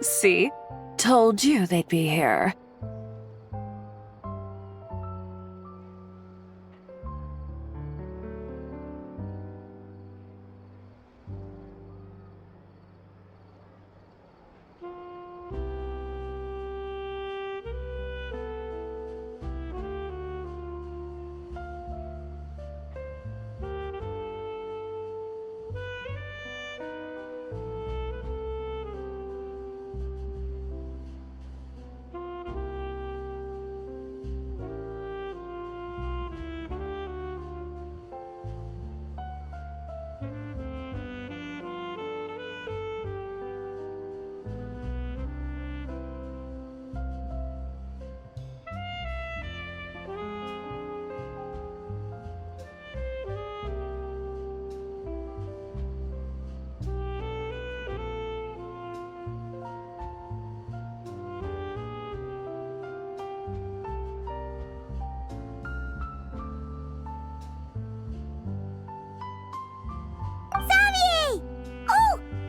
See? Told you they'd be here.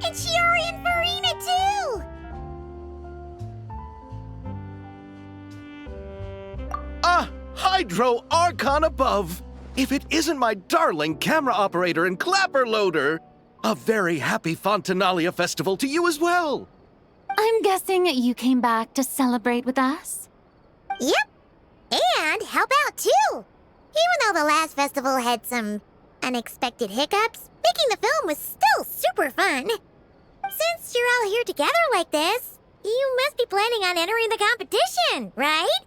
And Shiori and Farina, too! Hydro Archon above! If it isn't my darling camera operator and clapper loader! A very happy Fontanalia festival to you as well! I'm guessing you came back to celebrate with us? Yep. And help out, too! Even though the last festival had some unexpected hiccups, making the film was still super fun. Since you're all here together like this, you must be planning on entering the competition, right?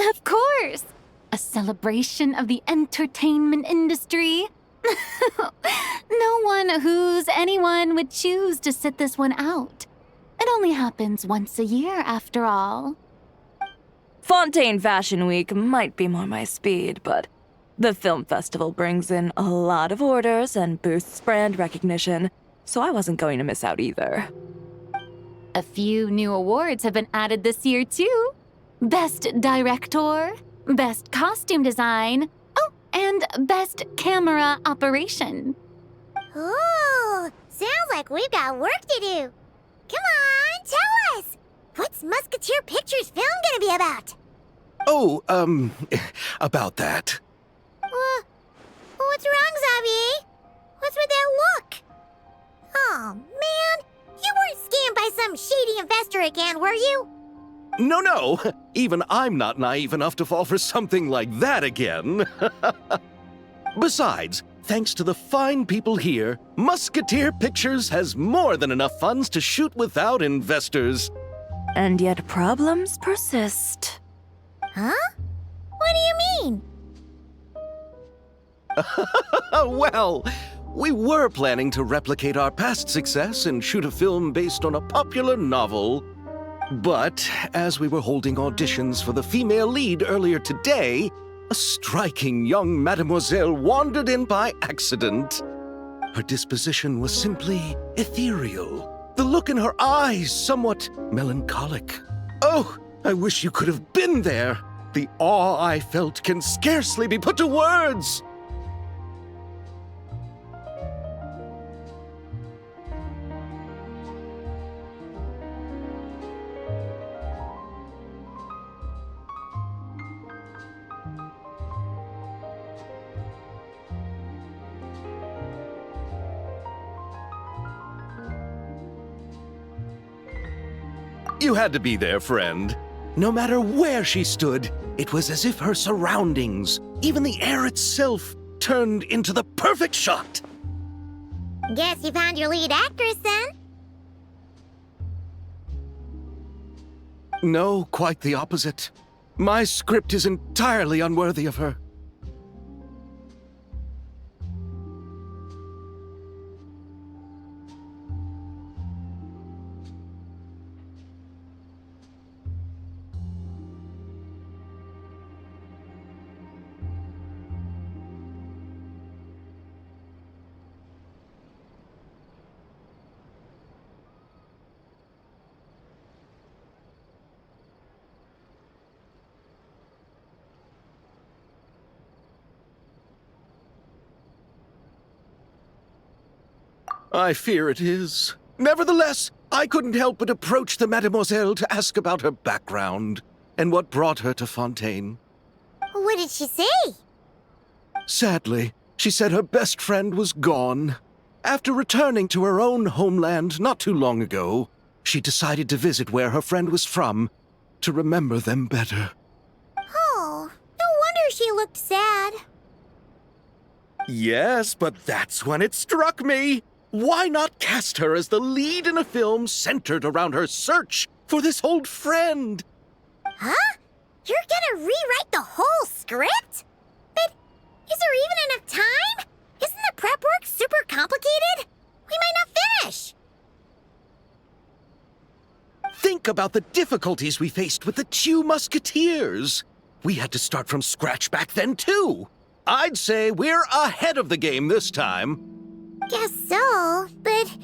Of course! A celebration of the entertainment industry. No one who's anyone would choose to sit this one out. It only happens once a year, after all. Fontaine Fashion Week might be more my speed, but the film festival brings in a lot of orders and boosts brand recognition, so I wasn't going to miss out either. A few new awards have been added this year, too. Best Director, Best Costume Design, oh, and Best Camera Operation. Ooh, sounds like we've got work to do. Come on, tell us! What's Musketeer Pictures film gonna be about? Oh, about that. What's wrong, Xavier? What's with that look? Oh, man, you weren't scammed by some shady investor again, were you? No, even I'm not naive enough to fall for something like that again. Besides, thanks to the fine people here, Musketeer Pictures has more than enough funds to shoot without investors. And yet problems persist. Huh? What do you mean? Well, we were planning to replicate our past success and shoot a film based on a popular novel. But as we were holding auditions for the female lead earlier today, a striking young mademoiselle wandered in by accident. Her disposition was simply ethereal, the look in her eyes somewhat melancholic. Oh, I wish you could have been there. The awe I felt can scarcely be put to words. You had to be there, friend. No matter where she stood, it was as if her surroundings, even the air itself, turned into the perfect shot. Guess you found your lead actress, then? No, quite the opposite. My script is entirely unworthy of her. I fear it is. Nevertheless, I couldn't help but approach the mademoiselle to ask about her background and what brought her to Fontaine. What did she say? Sadly, she said her best friend was gone. After returning to her own homeland not too long ago, she decided to visit where her friend was from to remember them better. Oh, no wonder she looked sad. Yes, but that's when it struck me. Why not cast her as the lead in a film centered around her search for this old friend? Huh? You're gonna rewrite the whole script? But is there even enough time? Isn't the prep work super complicated? We might not finish. Think about the difficulties we faced with the Two Musketeers. We had to start from scratch back then, too. I'd say we're ahead of the game this time. Guess so, but...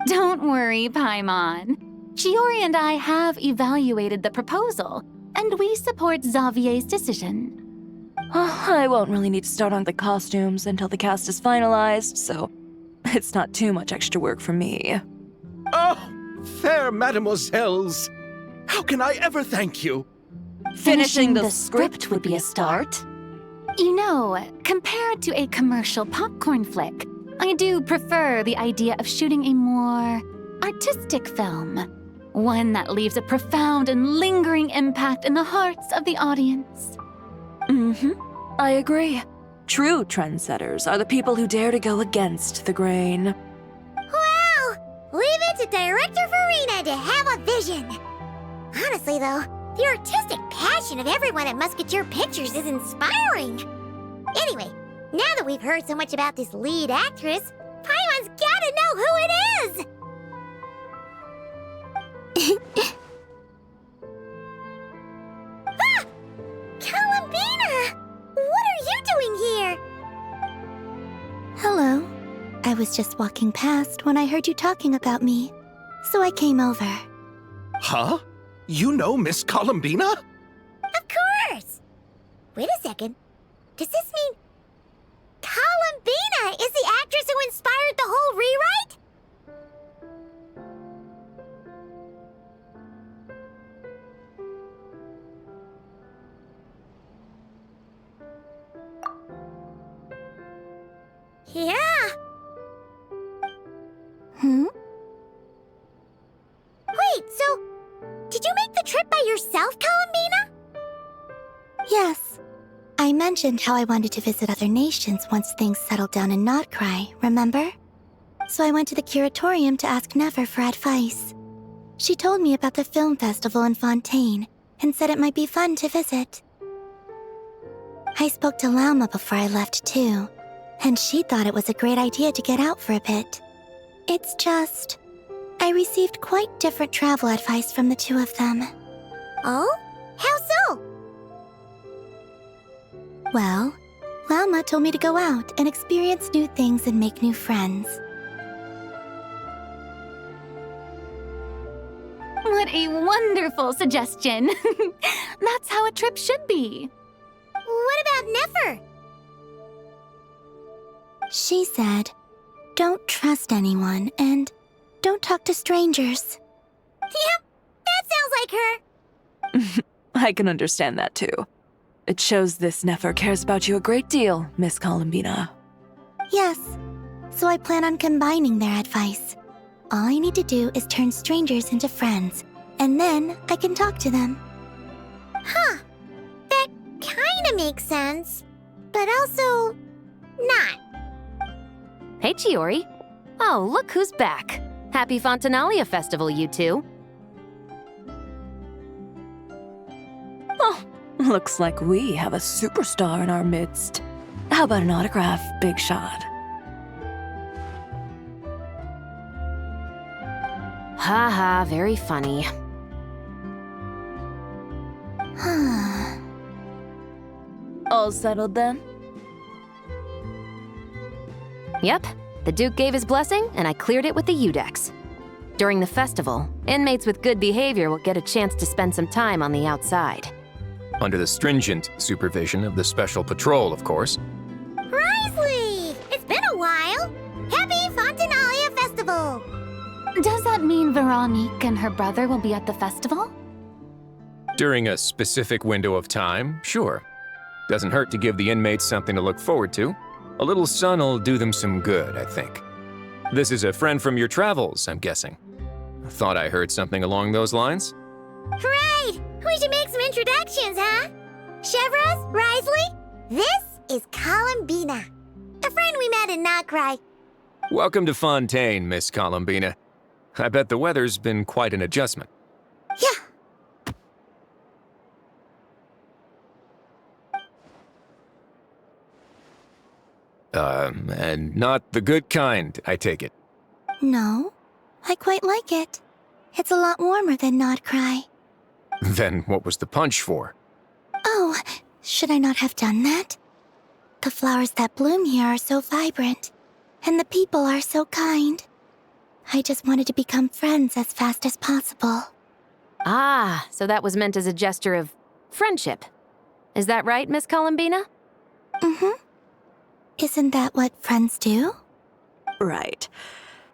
Don't worry, Paimon. Shiori and I have evaluated the proposal, and we support Xavier's decision. I won't really need to start on the costumes until the cast is finalized, so it's not too much extra work for me. Oh, fair mademoiselles. How can I ever thank you? Finishing the script would be a start. You know, compared to a commercial popcorn flick, I do prefer the idea of shooting a more artistic film. One that leaves a profound and lingering impact in the hearts of the audience. I agree. True trendsetters are the people who dare to go against the grain. Wow! Leave it to Director Farina to have a vision. Honestly, though, the artistic passion of everyone at Musketeer Pictures is inspiring. Anyway, now that we've heard so much about this lead actress, Paimon's gotta know who it is! Ah! Columbina! What are you doing here? Hello. I was just walking past when I heard you talking about me, so I came over. Huh? You know Miss Columbina? Of course! Wait a second. Does this mean Columbina is the actress who inspired the whole rewrite? Yeah. Wait, so did you make the trip by yourself, Columbina? Yes. I mentioned how I wanted to visit other nations once things settled down in Nodcry, remember? So I went to the curatorium to ask Never for advice. She told me about the film festival in Fontaine and said it might be fun to visit. I spoke to Lauma before I left too, and she thought it was a great idea to get out for a bit. It's just, I received quite different travel advice from the two of them. Oh? How so? Well, Lauma told me to go out and experience new things and make new friends. What a wonderful suggestion. That's how a trip should be. What about Nefer? She said, don't trust anyone and don't talk to strangers. Yep, that sounds like her. I can understand that too. It shows this Nefer cares about you a great deal, Miss Columbina. Yes, so I plan on combining their advice. All I need to do is turn strangers into friends, and then I can talk to them. Huh. That kinda makes sense, but also not. Hey, Chiori. Oh, look who's back. Happy Fontanalia Festival, you two. Oh, looks like we have a superstar in our midst. How about an autograph, Big Shot? Haha, very funny. All settled then? Yep, the Duke gave his blessing, and I cleared it with the Udex. During the festival, inmates with good behavior will get a chance to spend some time on the outside. Under the stringent supervision of the Special Patrol, of course. Risley! It's been a while. Happy Fontanalia Festival! Does that mean Veronique and her brother will be at the festival? During a specific window of time, sure. Doesn't hurt to give the inmates something to look forward to. A little sun'll do them some good, I think. This is a friend from your travels, I'm guessing. Thought I heard something along those lines. Right! We should make some introductions, huh? Chevros, Risley, this is Columbina, a friend we met in Notcry. Welcome to Fontaine, Miss Columbina. I bet the weather's been quite an adjustment. Yeah. And not the good kind, I take it. No, I quite like it. It's a lot warmer than Notcry. Then what was the punch for? Oh, should I not have done that? The flowers that bloom here are so vibrant, and the people are so kind. I just wanted to become friends as fast as possible. Ah, so that was meant as a gesture of friendship. Is that right, Miss Columbina? Mm-hmm. Isn't that what friends do? Right.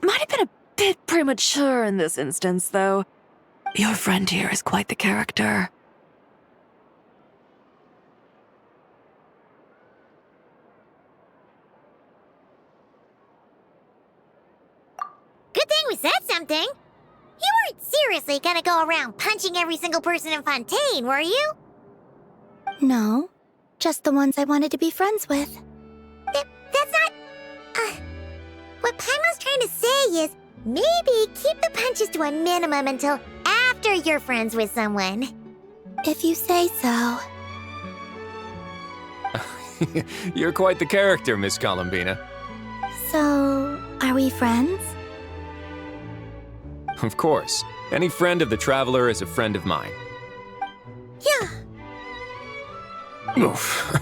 Might have been a bit premature in this instance, though. Your friend here is quite the character. Good thing we said something. You weren't seriously gonna go around punching every single person in Fontaine, were you? No, just the ones I wanted to be friends with. That's not... What Paimon's trying to say is, maybe keep the punches to a minimum until after you're friends with someone. If you say so. You're quite the character, Miss Columbina. So, are we friends? Of course. Any friend of the Traveler is a friend of mine. Yeah. Oof.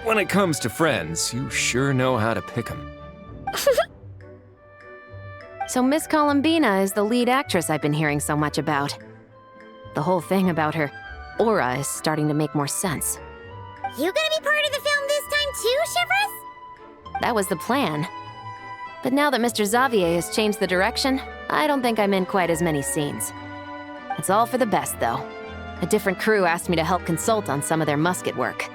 When it comes to friends, you sure know how to pick 'em. So Miss Columbina is the lead actress I've been hearing so much about. The whole thing about her aura is starting to make more sense. You gonna be part of the film this time too, Chevros? That was the plan. But now that Mr. Xavier has changed the direction, I don't think I'm in quite as many scenes. It's all for the best, though. A different crew asked me to help consult on some of their musket work.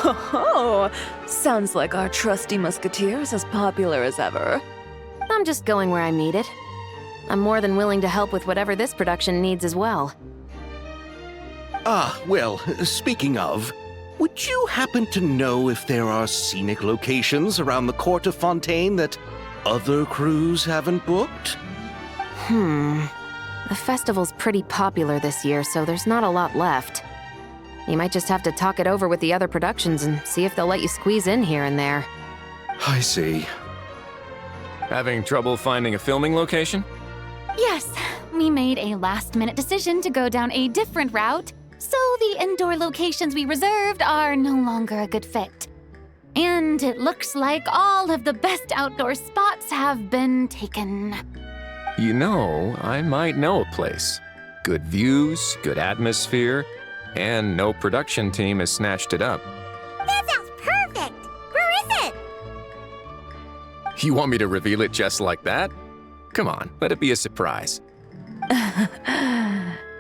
Oh, sounds like our trusty musketeer is as popular as ever. I'm just going where I'm needed. I'm more than willing to help with whatever this production needs as well. Ah, well, speaking of, would you happen to know if there are scenic locations around the court of Fontaine that other crews haven't booked? The festival's pretty popular this year, so there's not a lot left. You might just have to talk it over with the other productions and see if they'll let you squeeze in here and there. I see. Having trouble finding a filming location? Yes, we made a last-minute decision to go down a different route, so the indoor locations we reserved are no longer a good fit. And it looks like all of the best outdoor spots have been taken. You know, I might know a place. Good views, good atmosphere, and no production team has snatched it up. That sounds perfect! Where is it? You want me to reveal it just like that? Come on, let it be a surprise.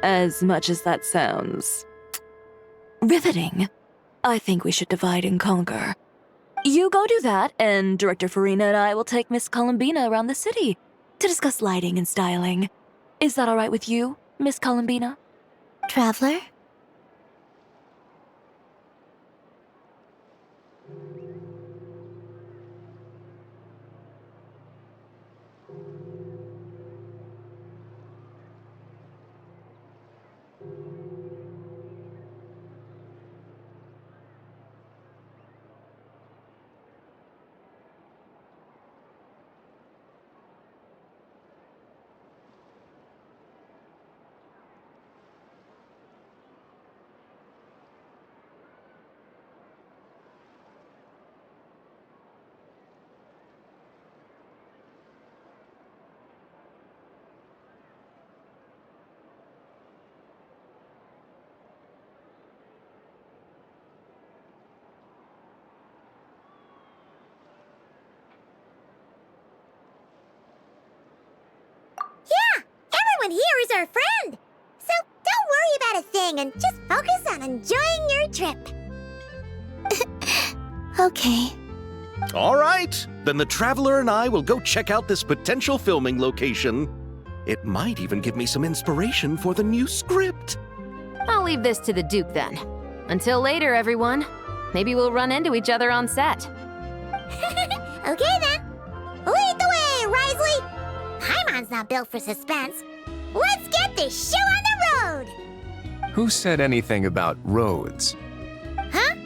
As much as that sounds riveting, I think we should divide and conquer. You go do that, and Director Farina and I will take Miss Columbina around the city to discuss lighting and styling. Is that all right with you, Miss Columbina? Traveler? everyone here is our friend. So don't worry about a thing and just focus on enjoying your trip. Okay. All right, then the Traveler and I will go check out this potential filming location. It might even give me some inspiration for the new script. I'll leave this to the Duke then. Until later, everyone. Maybe we'll run into each other on set. Okay then. Lead the way, Risley. Paimon's not built for suspense. Let's get this show on the road. Who said anything about roads? Huh?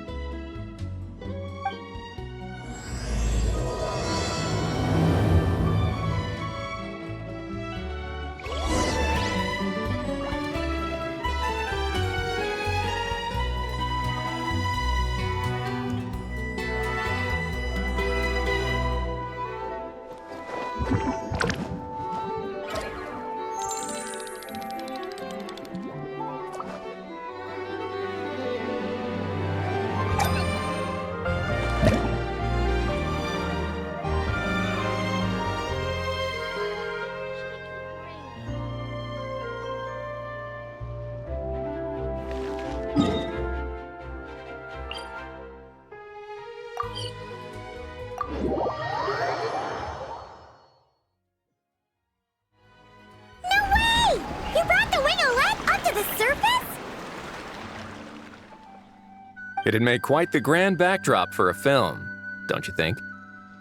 It'd make quite the grand backdrop for a film, don't you think?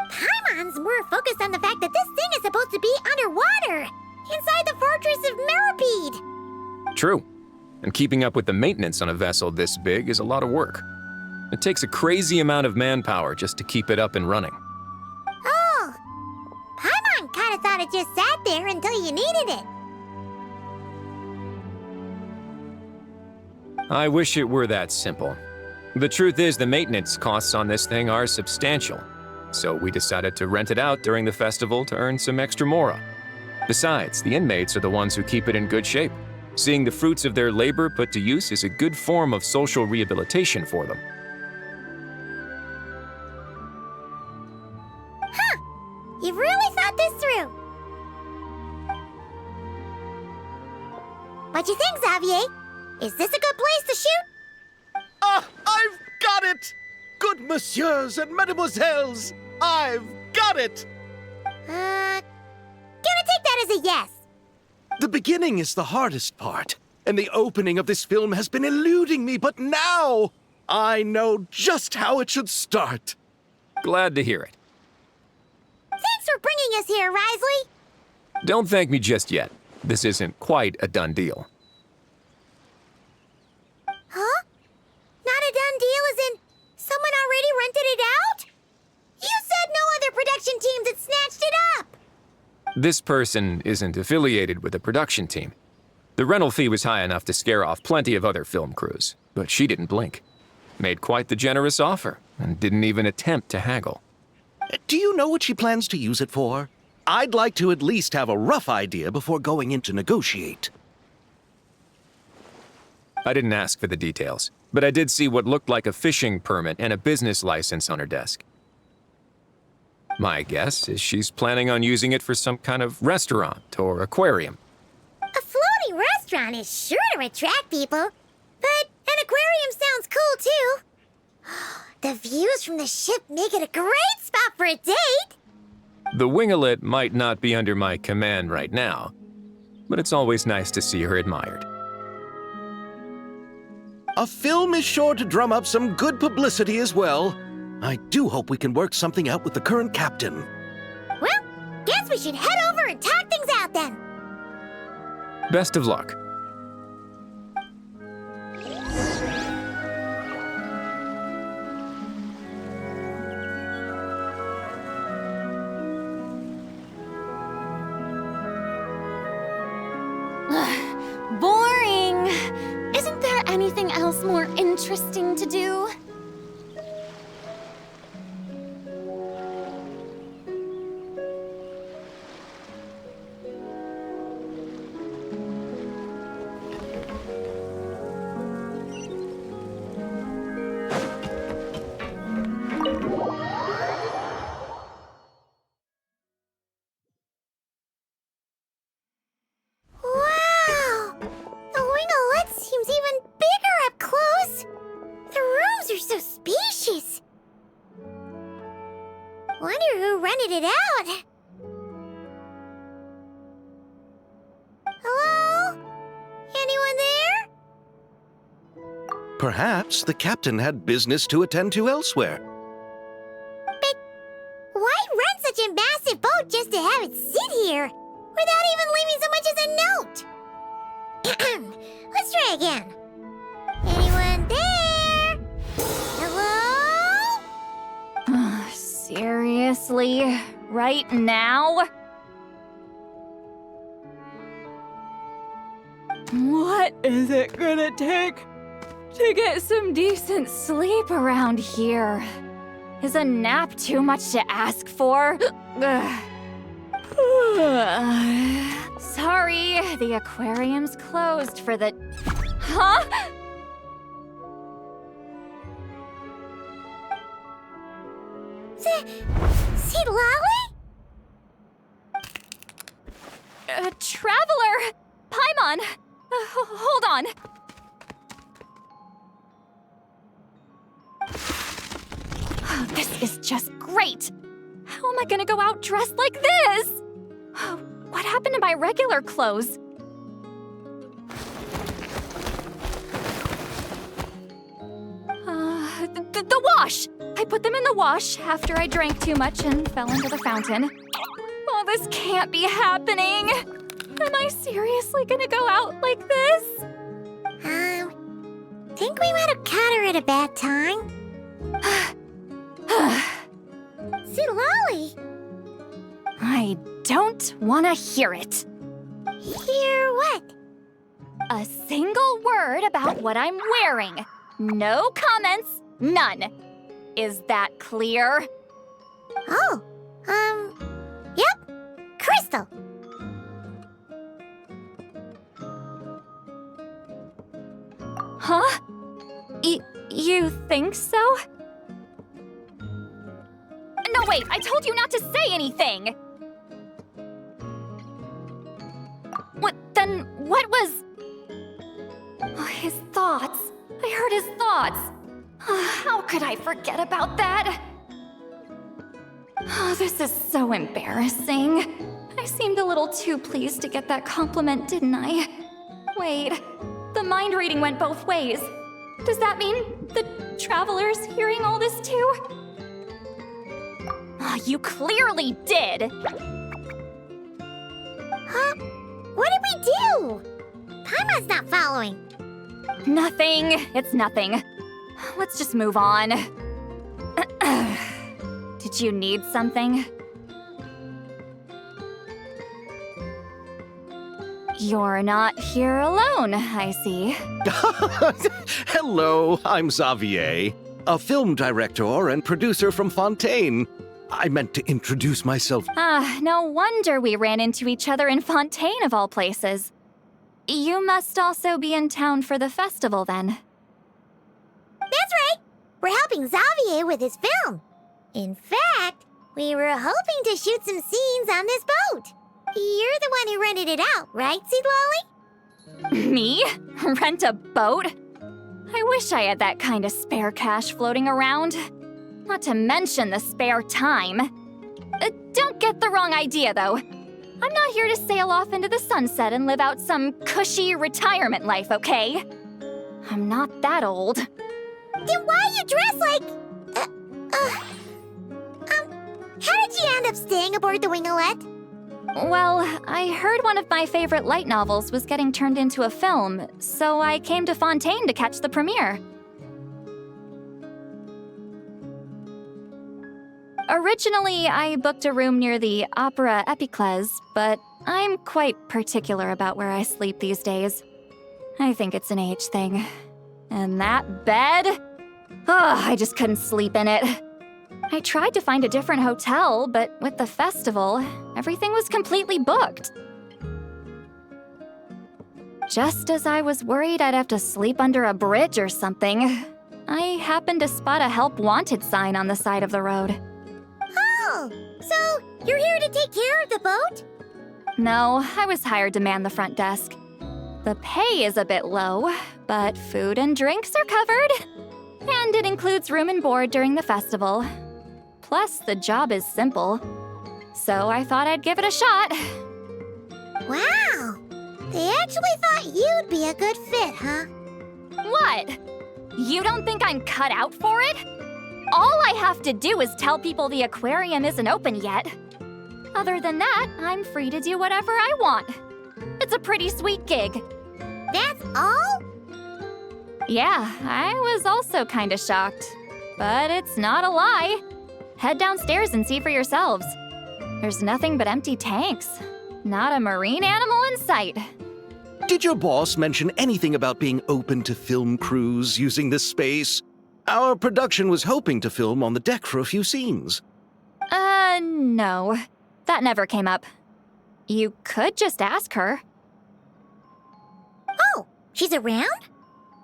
Paimon's more focused on the fact that this thing is supposed to be underwater, inside the fortress of Meripede. True. And keeping up with the maintenance on a vessel this big is a lot of work. It takes a crazy amount of manpower just to keep it up and running. Oh, Paimon kind of thought it just sat there until you needed it. I wish it were that simple. The truth is, the maintenance costs on this thing are substantial, so we decided to rent it out during the festival to earn some extra mora. Besides, the inmates are the ones who keep it in good shape. Seeing the fruits of their labor put to use is a good form of social rehabilitation for them. Huh, you've really thought this through. What do you think, Xavier? Is this a good place to shoot? Ah, I've got it! Good messieurs and mesdemoiselles, I've got it! Gonna take that as a yes. The beginning is the hardest part, and the opening of this film has been eluding me, but now I know just how it should start. Glad to hear it. Thanks for bringing us here, Risley. Don't thank me just yet. This isn't quite a done deal. Huh? Not a done deal as in someone already rented it out? You said no other production teams had snatched it up. This person isn't affiliated with the production team. The rental fee was high enough to scare off plenty of other film crews, but she didn't blink. Made quite the generous offer, and didn't even attempt to haggle. Do you know what she plans to use it for? I'd like to at least have a rough idea before going in to negotiate. I didn't ask for the details, but I did see what looked like a fishing permit and a business license on her desk. My guess is she's planning on using it for some kind of restaurant or aquarium. A floating restaurant is sure to attract people, but an aquarium sounds cool too. The views from the ship make it a great spot for a date. The winglet might not be under my command right now, but it's always nice to see her admired. A film is sure to drum up some good publicity as well. I do hope we can work something out with the current captain. Well, guess we should head over and talk things out then. Best of luck. Boring! Isn't there anything else more interesting to do? Wow! wonder who rented it out. Hello? Anyone there? Perhaps the captain had business to attend to elsewhere. But why rent such a massive boat just to have it sit here without even leaving so much as a note? Let's try again. Anyone there? Hello? Seriously? Right now? What is it gonna take to get some decent sleep around here? Is a nap too much to ask for? Sorry, the aquarium's closed for the... Huh? See Lolly? Traveler! Paimon! Hold on. This is just great! How am I gonna go out dressed like this? What happened to my regular clothes? The wash! I put them in the wash after I drank too much and fell into the fountain. Oh, this can't be happening! Am I seriously gonna go out like this? Think we might have caught her at a bad time. See Lolly? I don't wanna hear it. Hear what? A single word about what I'm wearing. No comments, none. Is that clear? Oh, yep. Crystal. Huh? You think so? No, wait, I told you not to say anything! What was... Oh, his thoughts. I heard his thoughts. How could I forget about that? Oh, this is so embarrassing. I seemed a little too pleased to get that compliment, didn't I? Wait, the mind reading went both ways. Does that mean the traveler's hearing all this too? You clearly did! Huh? What did we do? Paimon's not following. Nothing. It's nothing. Let's just move on. Did you need something? You're not here alone, I see. Hello, I'm Xavier, a film director and producer from Fontaine. I meant to introduce myself. No wonder we ran into each other in Fontaine of all places. You must also be in town for the festival, then. That's right. We're helping Xavier with his film. In fact, we were hoping to shoot some scenes on this boat. You're the one who rented it out, right, Seed Lolly? Me? Rent a boat? I wish I had that kind of spare cash floating around. Not to mention the spare time. Don't get the wrong idea, though. I'm not here to sail off into the sunset and live out some cushy retirement life, okay? I'm not that old. Then why are you dressed like... how did you end up staying aboard the Winglet? Well, I heard one of my favorite light novels was getting turned into a film, so I came to Fontaine to catch the premiere. Originally, I booked a room near the Opera Epiclese, but I'm quite particular about where I sleep these days. I think it's an age thing. And that bed? I just couldn't sleep in it. I tried to find a different hotel, but with the festival, everything was completely booked. Just as I was worried I'd have to sleep under a bridge or something, I happened to spot a help wanted sign on the side of the road. Oh, so you're here to take care of the boat? No, I was hired to man the front desk. The pay is a bit low, but food and drinks are covered. And it includes room and board during the festival. Plus, the job is simple. So I thought I'd give it a shot. Wow! They actually thought you'd be a good fit, huh? What? You don't think I'm cut out for it? All I have to do is tell people the aquarium isn't open yet. Other than that, I'm free to do whatever I want. It's a pretty sweet gig. That's all? Yeah, I was also kinda shocked. But it's not a lie. Head downstairs and see for yourselves. There's nothing but empty tanks. Not a marine animal in sight. Did your boss mention anything about being open to film crews using this space? Our production was hoping to film on the deck for a few scenes. No. That never came up. You could just ask her. Oh, she's around?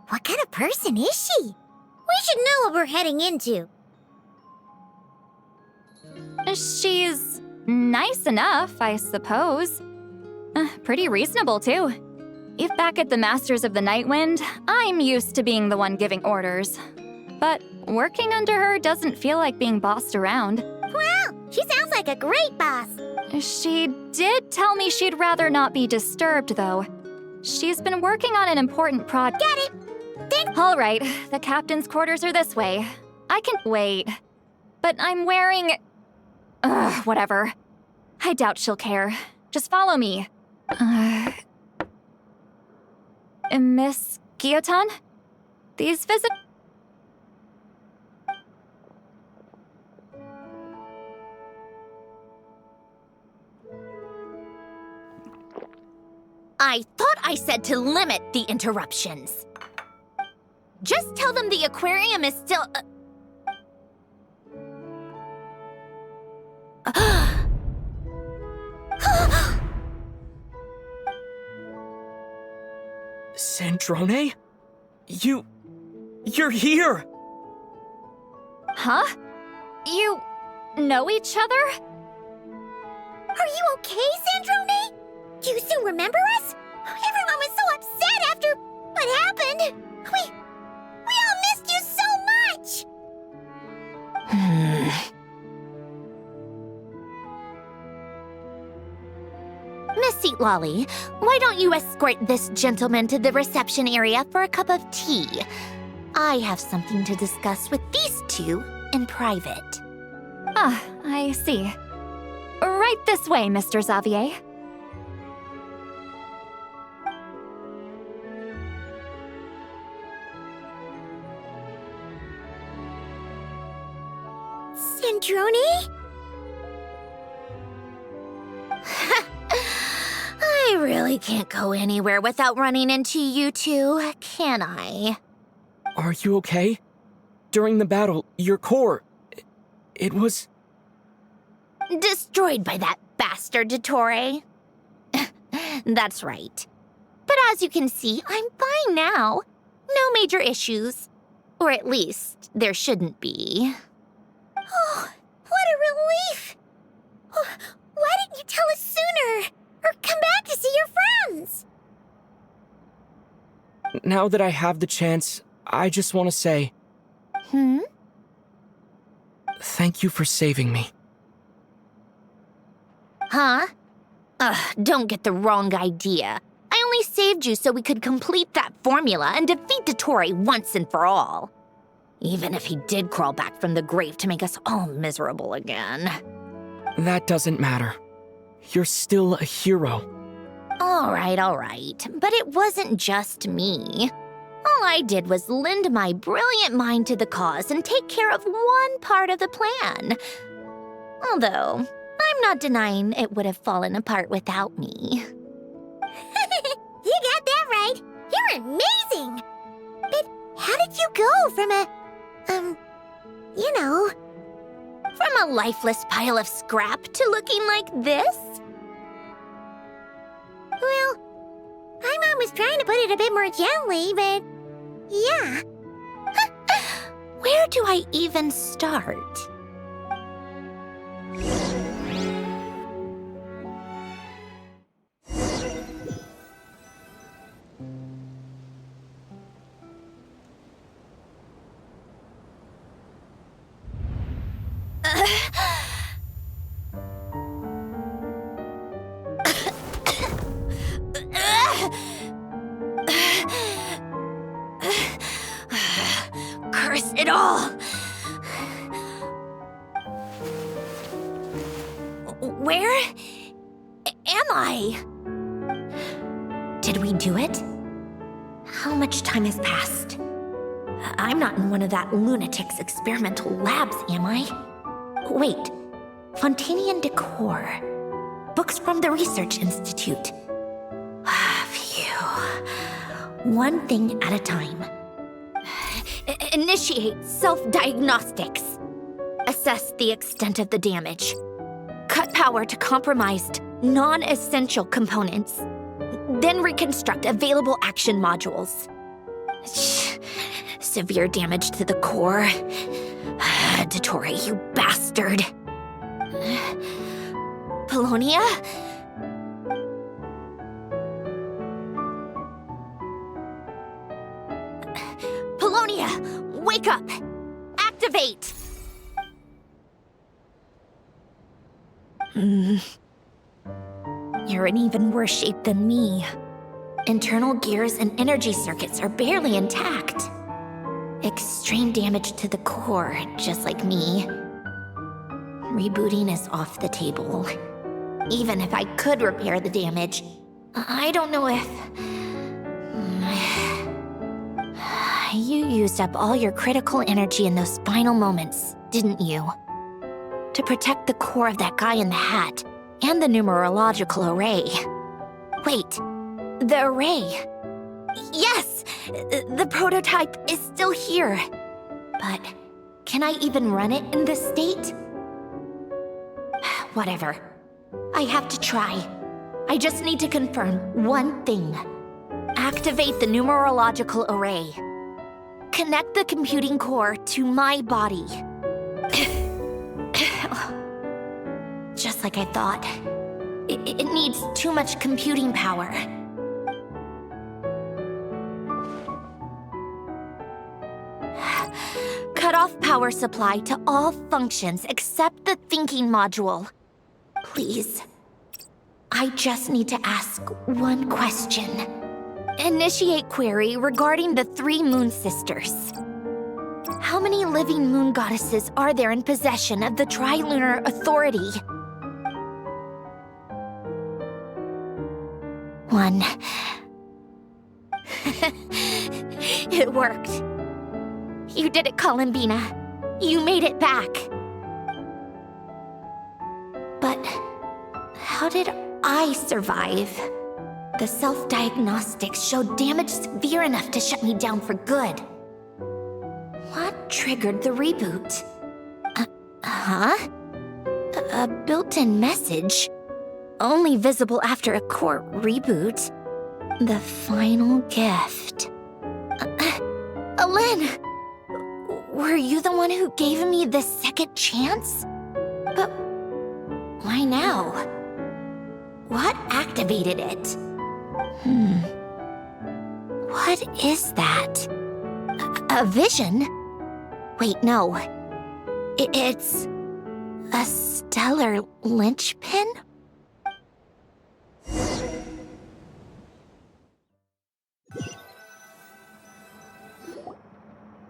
What kind of person is she? We should know what we're heading into. She's nice enough, I suppose. Pretty reasonable, too. If back at the Masters of the Night Wind, I'm used to being the one giving orders. But working under her doesn't feel like being bossed around. Wow, she sounds like a great boss. She did tell me she'd rather not be disturbed, though. She's been working on an important project. Got it. All right, the captain's quarters are this way. I can wait. But I'm wearing... whatever. I doubt she'll care. Just follow me. Miss Guillotin? These visit... I thought I said to limit the interruptions. Just tell them the aquarium is still... Sandrone? You're here! Huh? You know each other? Are you okay, Sandrone? Do you still remember us? Everyone was so upset after what happened. We all missed you so much! Miss Seat Lolly, why don't you escort this gentleman to the reception area for a cup of tea? I have something to discuss with these two in private. Ah, I see. Right this way, Mr. Xavier. Sandrone? I really can't go anywhere without running into you two, can I? Are you okay? During the battle, your core... it was... Destroyed by that bastard Dottore. That's right. But as you can see, I'm fine now. No major issues. Or at least, there shouldn't be. Oh, what a relief! Oh, why didn't you tell us sooner? Or come back to see your friends? Now that I have the chance, I just want to say... Thank you for saving me. Huh? Don't get the wrong idea. I only saved you so we could complete that formula and defeat Dottore once and for all. Even if he did crawl back from the grave to make us all miserable again. That doesn't matter. You're still a hero. All right. But it wasn't just me. All I did was lend my brilliant mind to the cause and take care of one part of the plan. Although, I'm not denying it would have fallen apart without me. You got that right. You're amazing. But how did you go from From a lifeless pile of scrap to looking like this? Well, my mom was trying to put it a bit more gently, but yeah. Where do I even start? curse it all! Where am I? Did we do it? How much time has passed? I'm not in one of that lunatic's experimental labs, am I? Wait, Fontanian decor. Books from the Research Institute. Phew. One thing at a time. Initiate self-diagnostics. Assess the extent of the damage. Cut power to compromised, non-essential components. Then reconstruct available action modules. Severe damage to the core. Dottore, you bastard. Polonia? Polonia, wake up! Activate! You're in even worse shape than me. Internal gears and energy circuits are barely intact. Extreme damage to the core, just like me. Rebooting is off the table. Even if I could repair the damage, I don't know if... You used up all your critical energy in those final moments, didn't you? To protect the core of that guy in the hat, and the numerological array. Wait, the array. Yes! The prototype is still here. But can I even run it in this state? Whatever. I have to try. I just need to confirm one thing. Activate the numerological array. Connect the computing core to my body. Just like I thought. It needs too much computing power. Cut off power supply to all functions except the thinking module. Please. I just need to ask one question. Initiate query regarding the 3 moon sisters. How many living moon goddesses are there in possession of the Trilunar Authority? 1. It worked. You did it, Columbina. You made it back. But how did I survive? The self-diagnostics showed damage severe enough to shut me down for good. What triggered the reboot? A built-in message? Only visible after a core reboot. The final gift. Lynn! Were you the one who gave me this second chance? But why now? What activated it? What is that? A vision? Wait, no. It's a stellar linchpin?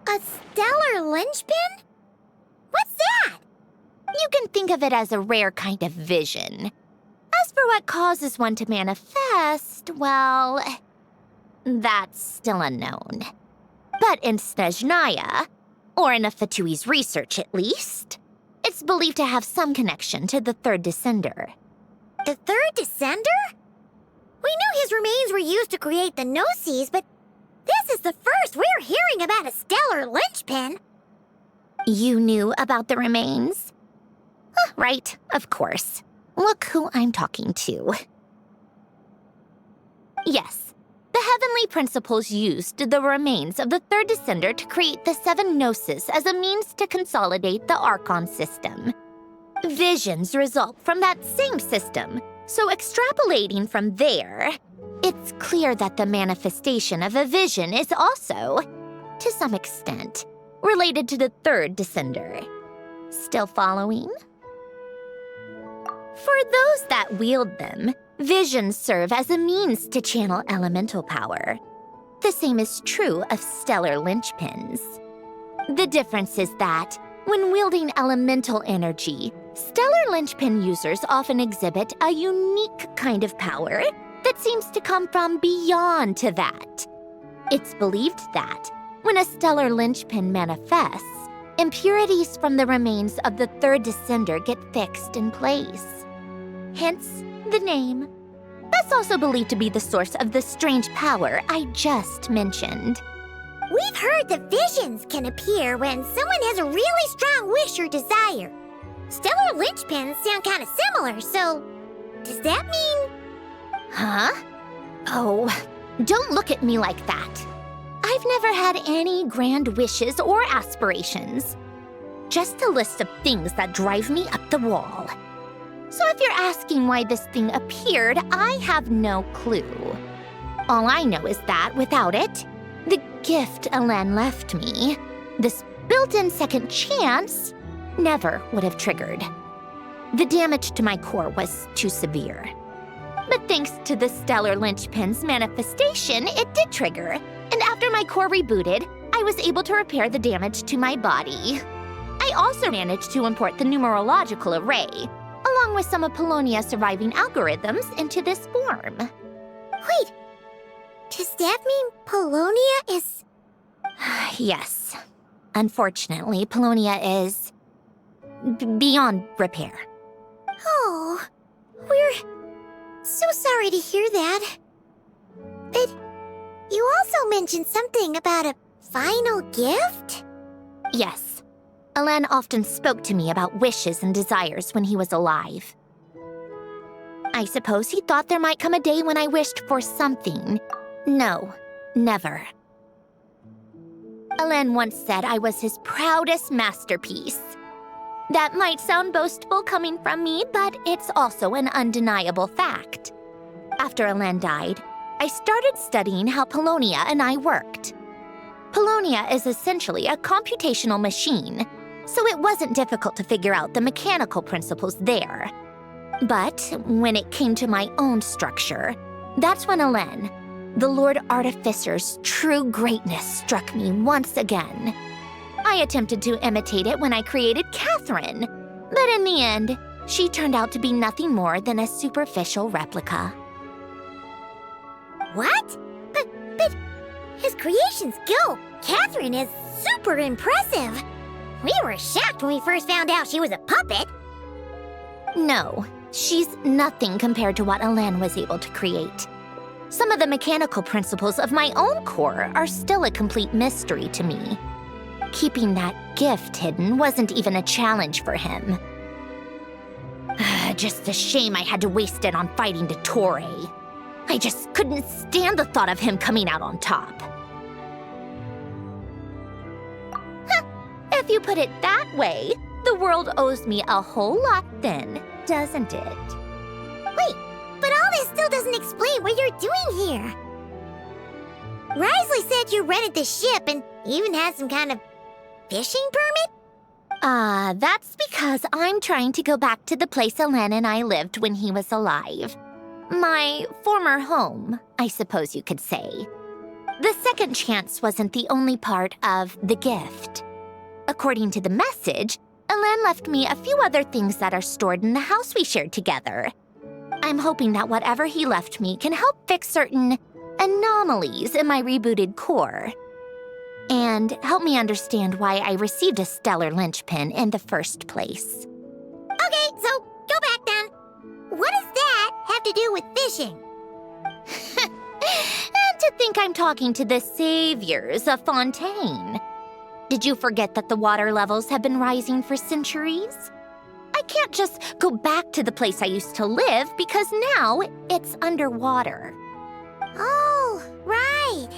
A stellar linchpin? What's that? You can think of it as a rare kind of vision. As for what causes one to manifest, well, that's still unknown. But in Snezhnaya, or in Afatui's research at least, it's believed to have some connection to the third descender. The third descender? We knew his remains were used to create the Gnosis, but this is the first we're hearing about a stellar linchpin. You knew about the remains? Right, of course. Look who I'm talking to. Yes, the Heavenly Principles used the remains of the third descender to create the 7 Gnosis as a means to consolidate the Archon system. Visions result from that same system, so extrapolating from there, it's clear that the manifestation of a vision is also, to some extent, related to the third descender. Still following? For those that wield them, visions serve as a means to channel elemental power. The same is true of stellar linchpins. The difference is that, when wielding elemental energy, stellar linchpin users often exhibit a unique kind of power that seems to come from beyond to that. It's believed that, when a stellar linchpin manifests, impurities from the remains of the third descender get fixed in place. Hence, the name. That's also believed to be the source of the strange power I just mentioned. We've heard that visions can appear when someone has a really strong wish or desire. Stellar linchpins sound kind of similar, so does that mean... Huh? Oh, don't look at me like that. I've never had any grand wishes or aspirations. Just a list of things that drive me up the wall. So if you're asking why this thing appeared, I have no clue. All I know is that without it, the gift Elen left me, this built-in second chance, never would have triggered. The damage to my core was too severe. But thanks to the stellar linchpin's manifestation, it did trigger. And after my core rebooted, I was able to repair the damage to my body. I also managed to import the numerological array, along with some of Polonia's surviving algorithms, into this form. Wait, does that mean Polonia is... Yes. Unfortunately, Polonia is... beyond repair. Oh, we're so sorry to hear that. But you also mentioned something about a final gift? Yes. Elen often spoke to me about wishes and desires when he was alive. I suppose he thought there might come a day when I wished for something. No, never. Elen once said I was his proudest masterpiece. That might sound boastful coming from me, but it's also an undeniable fact. After Elen died, I started studying how Polonia and I worked. Polonia is essentially a computational machine, so it wasn't difficult to figure out the mechanical principles there. But when it came to my own structure, that's when Elen, the Lord Artificer's true greatness, struck me once again. I attempted to imitate it when I created Catherine, but in the end, she turned out to be nothing more than a superficial replica. What? But his creations go. Catherine is super impressive. We were shocked when we first found out she was a puppet. No, she's nothing compared to what Elen was able to create. Some of the mechanical principles of my own core are still a complete mystery to me. Keeping that gift hidden wasn't even a challenge for him. Just a shame I had to waste it on fighting Dottore. I just couldn't stand the thought of him coming out on top. If you put it that way, the world owes me a whole lot then, doesn't it? Wait, but all this still doesn't explain what you're doing here. Risley said you rented the ship and even had some kind of fishing permit? That's because I'm trying to go back to the place Elen and I lived when he was alive. My former home, I suppose you could say. The second chance wasn't the only part of the gift. According to the message, Elen left me a few other things that are stored in the house we shared together. I'm hoping that whatever he left me can help fix certain anomalies in my rebooted core. And help me understand why I received a stellar linchpin in the first place. Okay, so go back then. What does that have to do with fishing? And to think I'm talking to the saviors of Fontaine. Did you forget that the water levels have been rising for centuries? I can't just go back to the place I used to live because now it's underwater. Oh, right.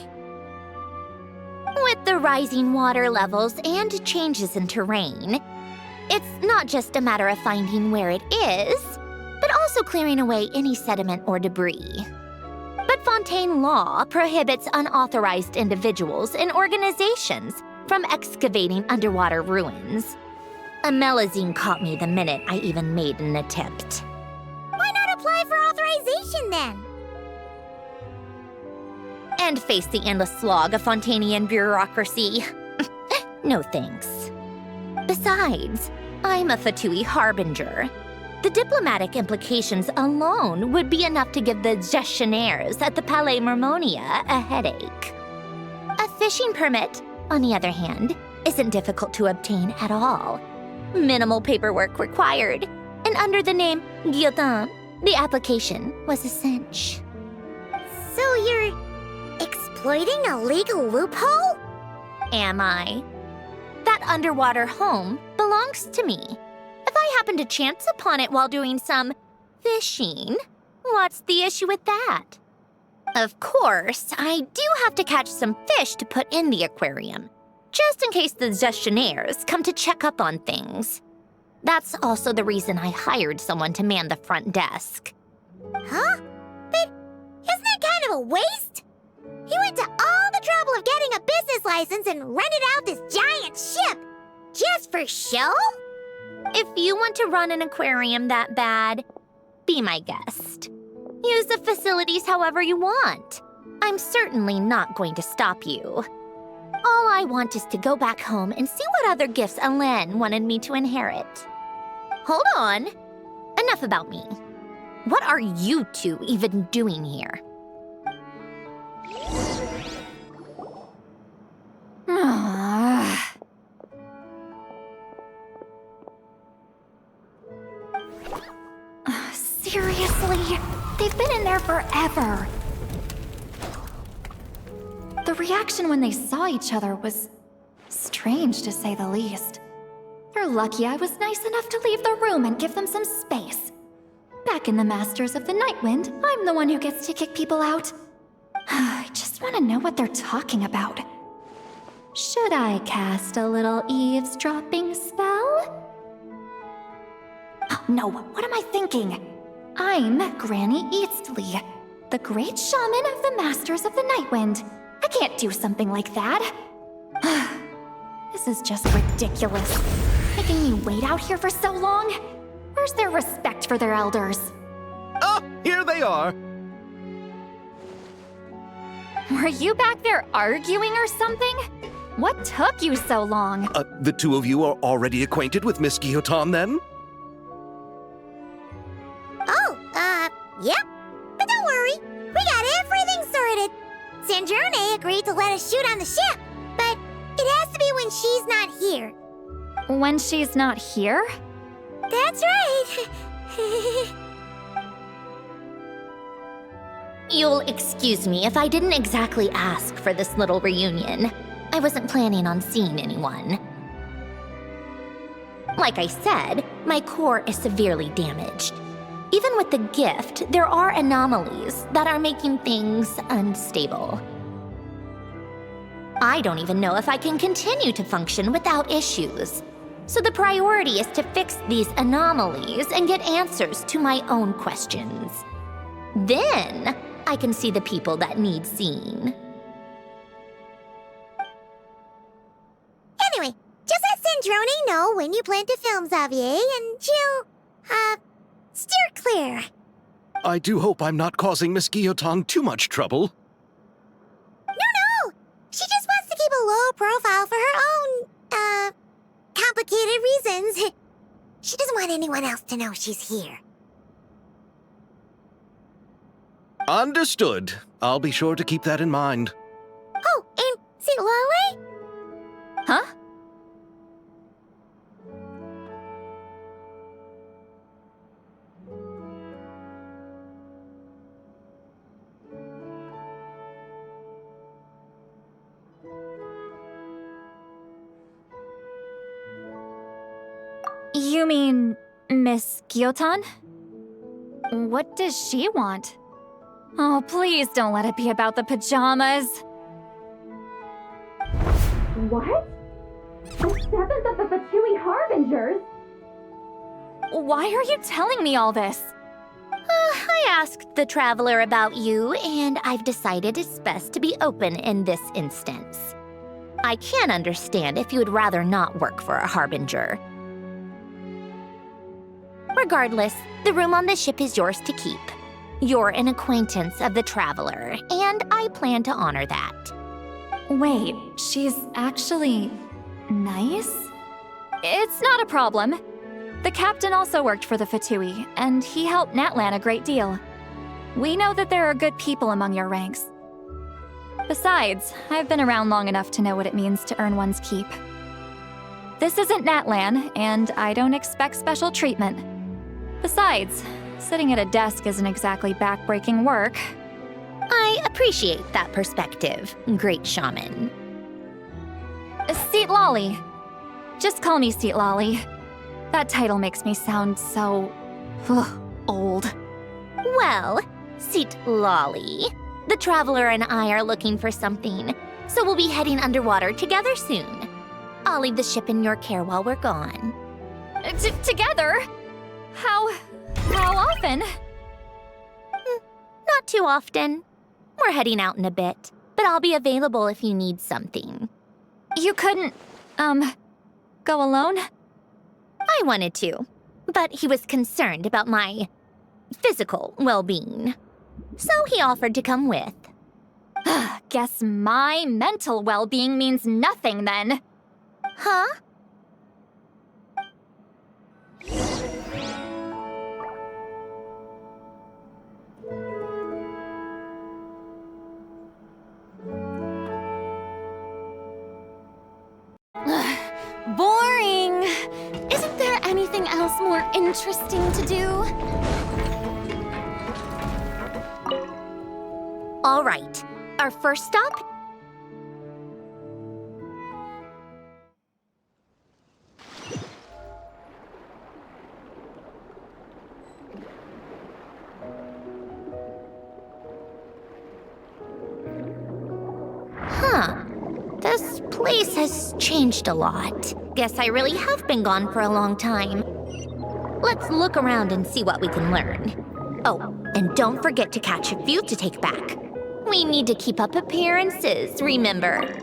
With the rising water levels and changes in terrain, it's not just a matter of finding where it is, but also clearing away any sediment or debris. But Fontaine law prohibits unauthorized individuals and organizations from excavating underwater ruins. Amelazine caught me the minute I even made an attempt. Why not apply for authorization then? And face the endless slog of Fontainian bureaucracy. No thanks. Besides, I'm a Fatui harbinger. The diplomatic implications alone would be enough to give the gestionnaires at the Palais Mermonia a headache. A fishing permit, on the other hand, isn't difficult to obtain at all. Minimal paperwork required, and under the name Guillotin, the application was a cinch. So you're exploiting a legal loophole? Am I? That underwater home belongs to me. If I happen to chance upon it while doing some fishing, what's the issue with that? Of course, I do have to catch some fish to put in the aquarium, just in case the gestionnaires come to check up on things. That's also the reason I hired someone to man the front desk. Huh? But isn't that kind of a waste? He went to all the trouble of getting a business license and rented out this giant ship. Just for show? If you want to run an aquarium that bad, be my guest. Use the facilities however you want. I'm certainly not going to stop you. All I want is to go back home and see what other gifts Alain wanted me to inherit. Hold on. Enough about me. What are you two even doing here? Seriously? They've been in there forever. The reaction when they saw each other was strange, to say the least. They're lucky I was nice enough to leave the room and give them some space. Back in the Masters of the Nightwind, I'm the one who gets to kick people out. I just want to know what they're talking about. Should I cast a little eavesdropping spell? Oh, no, what am I thinking? I'm Granny Eastley, the great shaman of the Masters of the Nightwind. I can't do something like that. This is just ridiculous. Making me wait out here for so long? Where's their respect for their elders? Oh, here they are. Were you back there arguing or something? What took you so long? The two of you are already acquainted with Miss Guillotin, then? Yep. But don't worry, we got everything sorted. Sandrone agreed to let us shoot on the ship, but it has to be when she's not here. When she's not here? That's right. You'll excuse me if I didn't exactly ask for this little reunion. I wasn't planning on seeing anyone. Like I said, my core is severely damaged. Even with the gift, there are anomalies that are making things unstable. I don't even know if I can continue to function without issues. So the priority is to fix these anomalies and get answers to my own questions. Then, I can see the people that need seeing. Anyway, just let Sandrone know when you plan to film Xavier, and she'll, steer clear. I do hope I'm not causing Miss Guillotin too much trouble. No! She just wants to keep a low profile for her own, complicated reasons. She doesn't want anyone else to know she's here. Understood. I'll be sure to keep that in mind. Oh, and see Lale? Huh? You mean Miss Guillotin? What does she want? Oh, please don't let it be about the pajamas. What? The 7th of the Fatui Harbingers? Why are you telling me all this? I asked the traveler about you, and I've decided it's best to be open in this instance. I can understand if you would rather not work for a harbinger. Regardless, the room on the ship is yours to keep. You're an acquaintance of the traveler, and I plan to honor that. Wait, she's actually Nice? It's not a problem. The captain also worked for the Fatui, and he helped Natlan a great deal. We know that there are good people among your ranks. Besides, I've been around long enough to know what it means to earn one's keep. This isn't Natlan, and I don't expect special treatment. Besides, sitting at a desk isn't exactly back-breaking work. I appreciate that perspective, great shaman. Seat Lolly. Just call me Seat Lolly. That title makes me sound so... old. Well, Seat Lolly, the Traveler and I are looking for something, so we'll be heading underwater together soon. I'll leave the ship in your care while we're gone. Together? How often? Not too often. We're heading out in a bit, but I'll be available if you need something. You couldn't, go alone? I wanted to, but he was concerned about my physical well-being. So he offered to come with. Guess my mental well-being means nothing then. Huh? Boring! Isn't there anything else more interesting to do? All right, our first stop? Huh. This place has changed a lot. Guess I really have been gone for a long time. Let's look around and see what we can learn. Oh, and don't forget to catch a few to take back. We need to keep up appearances, remember?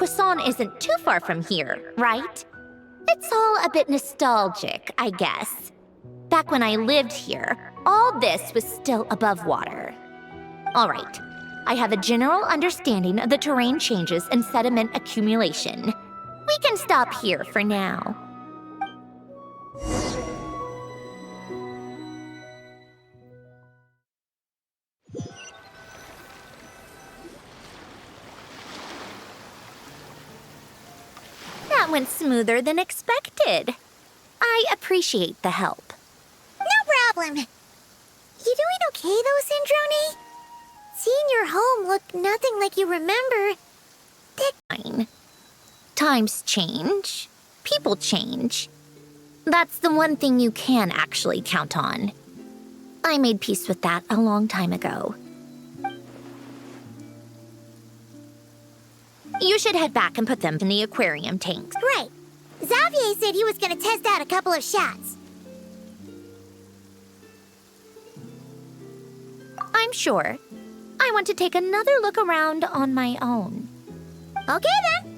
Poisson isn't too far from here, right? It's all a bit nostalgic, I guess. Back when I lived here, all this was still above water. All right, I have a general understanding of the terrain changes and sediment accumulation. We can stop here for now. That went smoother than expected. I appreciate the help. No problem. You doing okay though, Sandrone? Seeing your home look nothing like you remember. Fine. Times change. People change. That's the one thing you can actually count on. I made peace with that a long time ago. You should head back and put them in the aquarium tanks. Right. Xavier said he was gonna test out a couple of shots. I'm sure. I want to take another look around on my own. Okay then.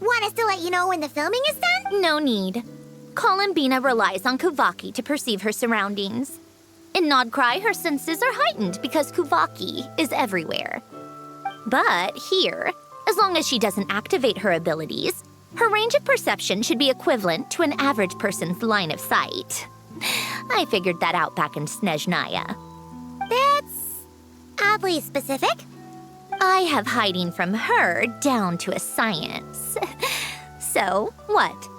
Want us to let you know when the filming is done? No need. Columbina relies on Kuvaki to perceive her surroundings. In Nodcry, her senses are heightened because Kuvaki is everywhere. But here, as long as she doesn't activate her abilities, her range of perception should be equivalent to an average person's line of sight. I figured that out back in Snezhnaya. That's oddly specific. I have hiding from her down to a science. So, what?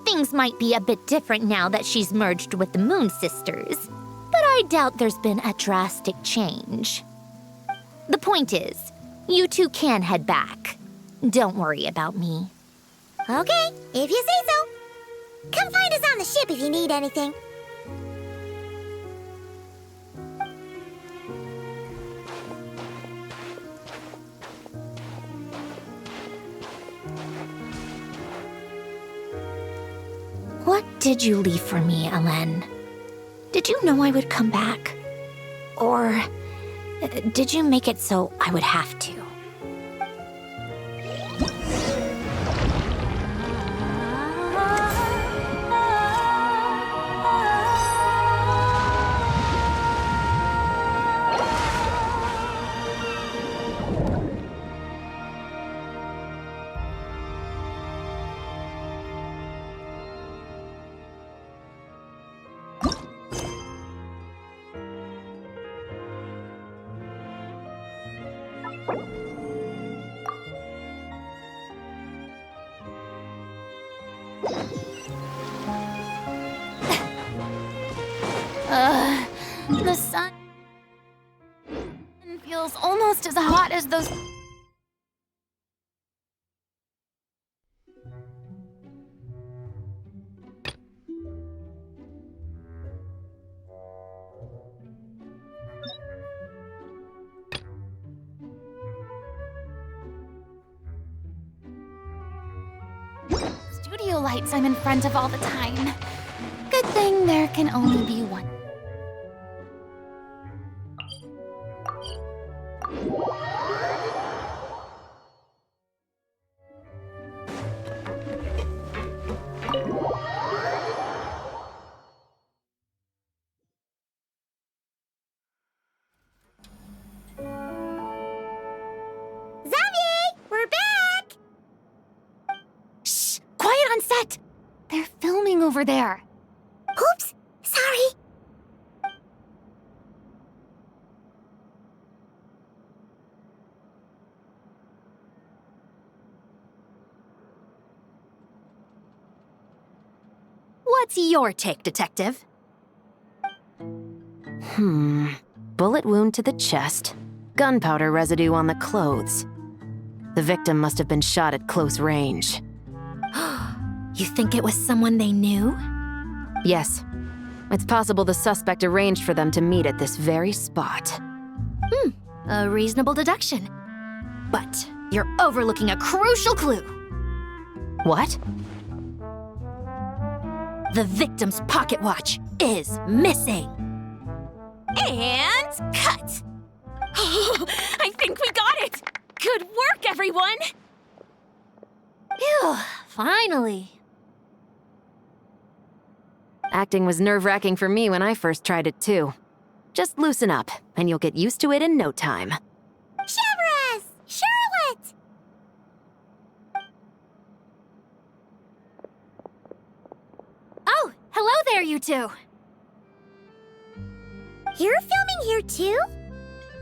Things might be a bit different now that she's merged with the Moon Sisters, but I doubt there's been a drastic change. The point is, you two can head back. Don't worry about me. Okay, if you say so. Come find us on the ship if you need anything. did you leave for me, Ellen? Did you know I would come back? Or did you make it so I would have to? The sun feels almost as hot as those. Studio lights I'm in front of all the time. Good thing there can only be one. They're filming over there. Oops, sorry. What's your take, Detective? Bullet wound to the chest. Gunpowder residue on the clothes. The victim must have been shot at close range. You think it was someone they knew? Yes. It's possible the suspect arranged for them to meet at this very spot. A reasonable deduction. But you're overlooking a crucial clue. What? The victim's pocket watch is missing. And cut! I think we got it! Good work, everyone! Phew, finally. Acting was nerve-wracking for me when I first tried it too. Just loosen up, and you'll get used to it in no time. Chevrus! Charlotte! Oh, hello there, you two. You're filming here too?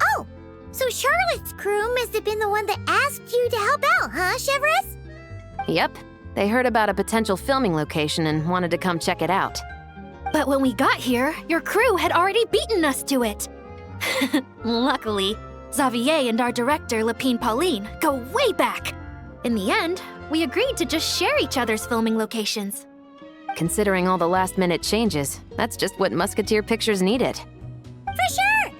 Oh, so Charlotte's crew must have been the one that asked you to help out, huh, Chevrus? Yep. They heard about a potential filming location and wanted to come check it out. But when we got here, your crew had already beaten us to it. Luckily, Xavier and our director, Lapine Pauline, go way back. In the end, we agreed to just share each other's filming locations. Considering all the last-minute changes, that's just what Musketeer Pictures needed. For sure!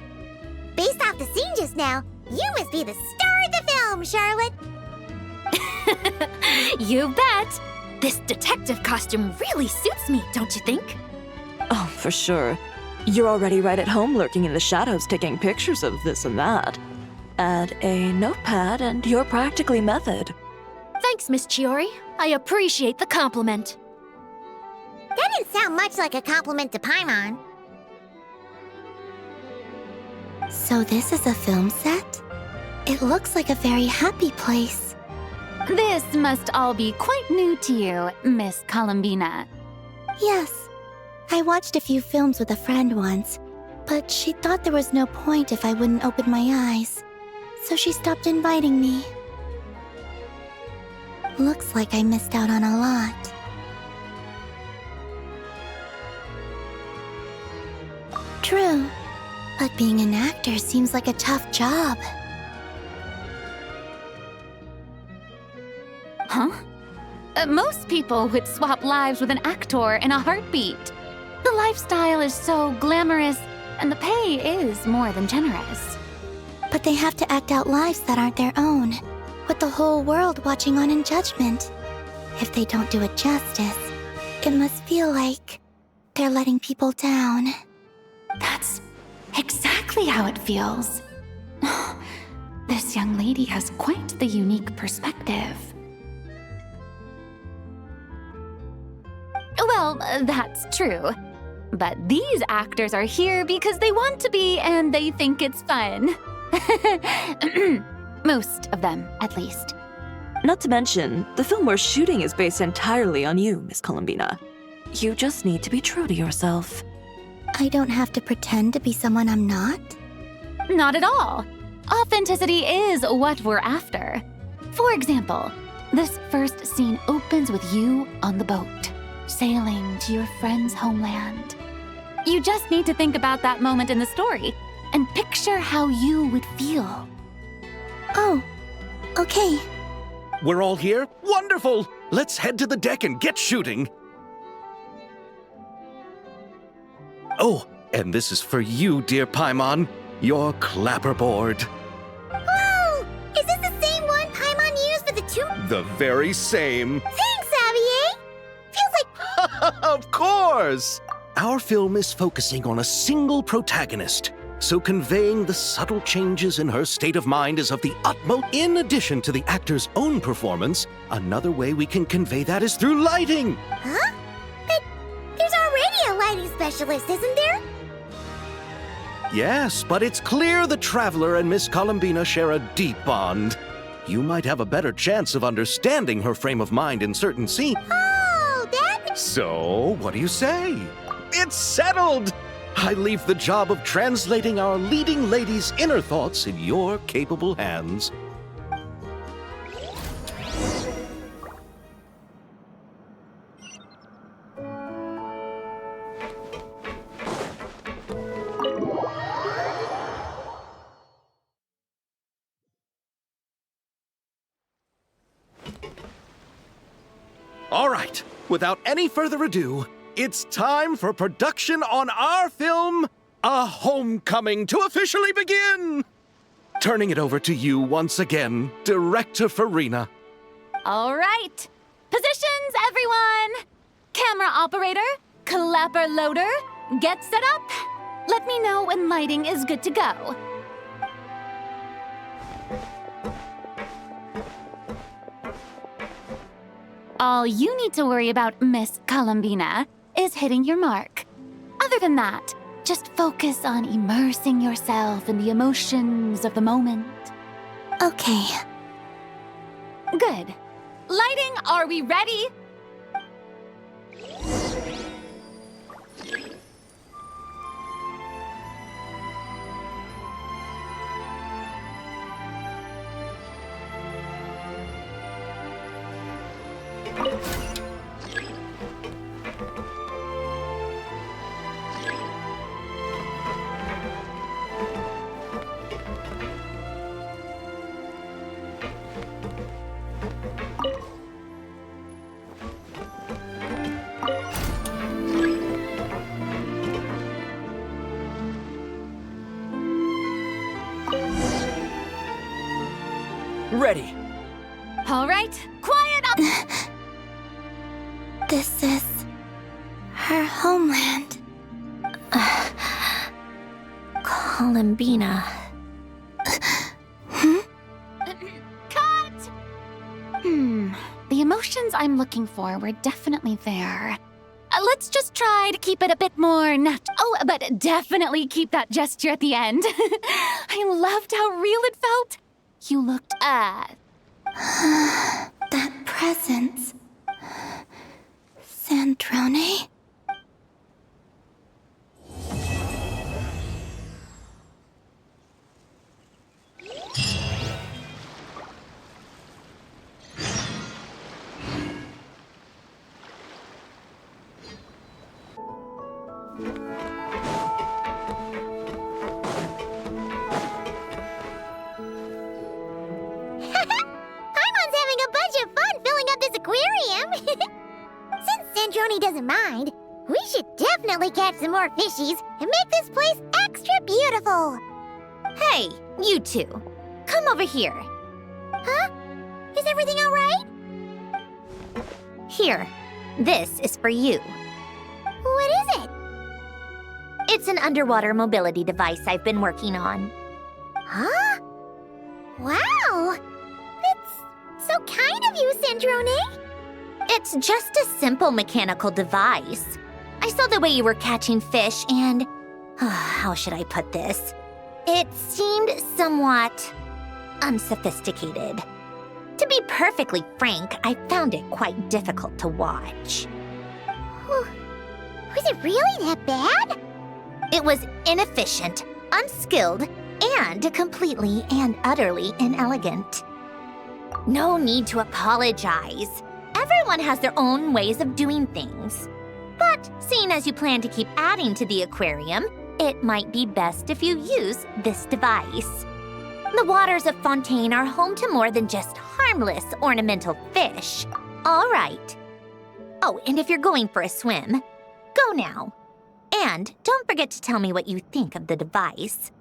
Based off the scene just now, you must be the star of the film, Charlotte! You bet! This detective costume really suits me, don't you think? Oh, for sure. You're already right at home lurking in the shadows taking pictures of this and that. Add a notepad and you're practically method. Thanks, Miss Chiori. I appreciate the compliment. That didn't sound much like a compliment to Paimon. So this is a film set? It looks like a very happy place. This must all be quite new to you, Miss Columbina. Yes. I watched a few films with a friend once, but she thought there was no point if I wouldn't open my eyes. So she stopped inviting me. Looks like I missed out on a lot. True, but being an actor seems like a tough job. Huh? Most people would swap lives with an actor in a heartbeat. The lifestyle is so glamorous, and the pay is more than generous. But they have to act out lives that aren't their own, with the whole world watching on in judgment. If they don't do it justice, It must feel like they're letting people down. That's exactly how it feels. This young lady has quite the unique perspective. Well, that's true. But these actors are here because they want to be and they think it's fun. Most of them, at least. Not to mention, the film we're shooting is based entirely on you, Miss Columbina. You just need to be true to yourself. I don't have to pretend to be someone I'm not? Not at all. Authenticity is what we're after. For example, this first scene opens with you on the boat, sailing to your friend's homeland. You just need to think about that moment in the story and picture how you would feel. Oh, okay. We're all here? Wonderful! Let's head to the deck and get shooting. Oh, and this is for you, dear Paimon, your clapperboard. Whoa! Is this the same one Paimon used for the tomb? The very same. Thanks, Xavier! Feels like... Of course! Our film is focusing on a single protagonist, so conveying the subtle changes in her state of mind is of the utmost. In addition to the actor's own performance, another way we can convey that is through lighting. Huh? But there's already a lighting specialist, isn't there? Yes, but it's clear the Traveler and Miss Columbina share a deep bond. You might have a better chance of understanding her frame of mind in certain scenes. Oh, that... So, what do you say? It's settled! I leave the job of translating our leading lady's inner thoughts in your capable hands. All right, without any further ado, it's time for production on our film, A Homecoming, to officially begin! Turning it over to you once again, Director Farina. All right. Positions, everyone! Camera operator, clapper loader, get set up. Let me know when lighting is good to go. All you need to worry about, Miss Columbina, is hitting your mark. Other than that, just focus on immersing yourself in the emotions of the moment. Okay. Good. Lighting, are we ready? Ready. All right, quiet up! This is her homeland. Columbina. Cut! The emotions I'm looking for were definitely there. Let's just try to keep it a bit more natural. Oh, but definitely keep that gesture at the end. I loved how real it felt. You looked, That presence. Sandrone? Paimon's having a bunch of fun filling up this aquarium. Since Sandrone doesn't mind, we should definitely catch some more fishies and make this place extra beautiful. Hey, you two. Come over here. Huh? Is everything all right? Here. This is for you. What is it? It's an underwater mobility device I've been working on. Huh? Wow! That's so kind of you, Sandrone. It's just a simple mechanical device. I saw the way you were catching fish and... how should I put this? It seemed somewhat unsophisticated. To be perfectly frank, I found it quite difficult to watch. Was it really that bad? It was inefficient, unskilled, and completely and utterly inelegant. No need to apologize. Everyone has their own ways of doing things. But seeing as you plan to keep adding to the aquarium, it might be best if you use this device. The waters of Fontaine are home to more than just harmless ornamental fish. All right. Oh, and if you're going for a swim, go now. And don't forget to tell me what you think of the device.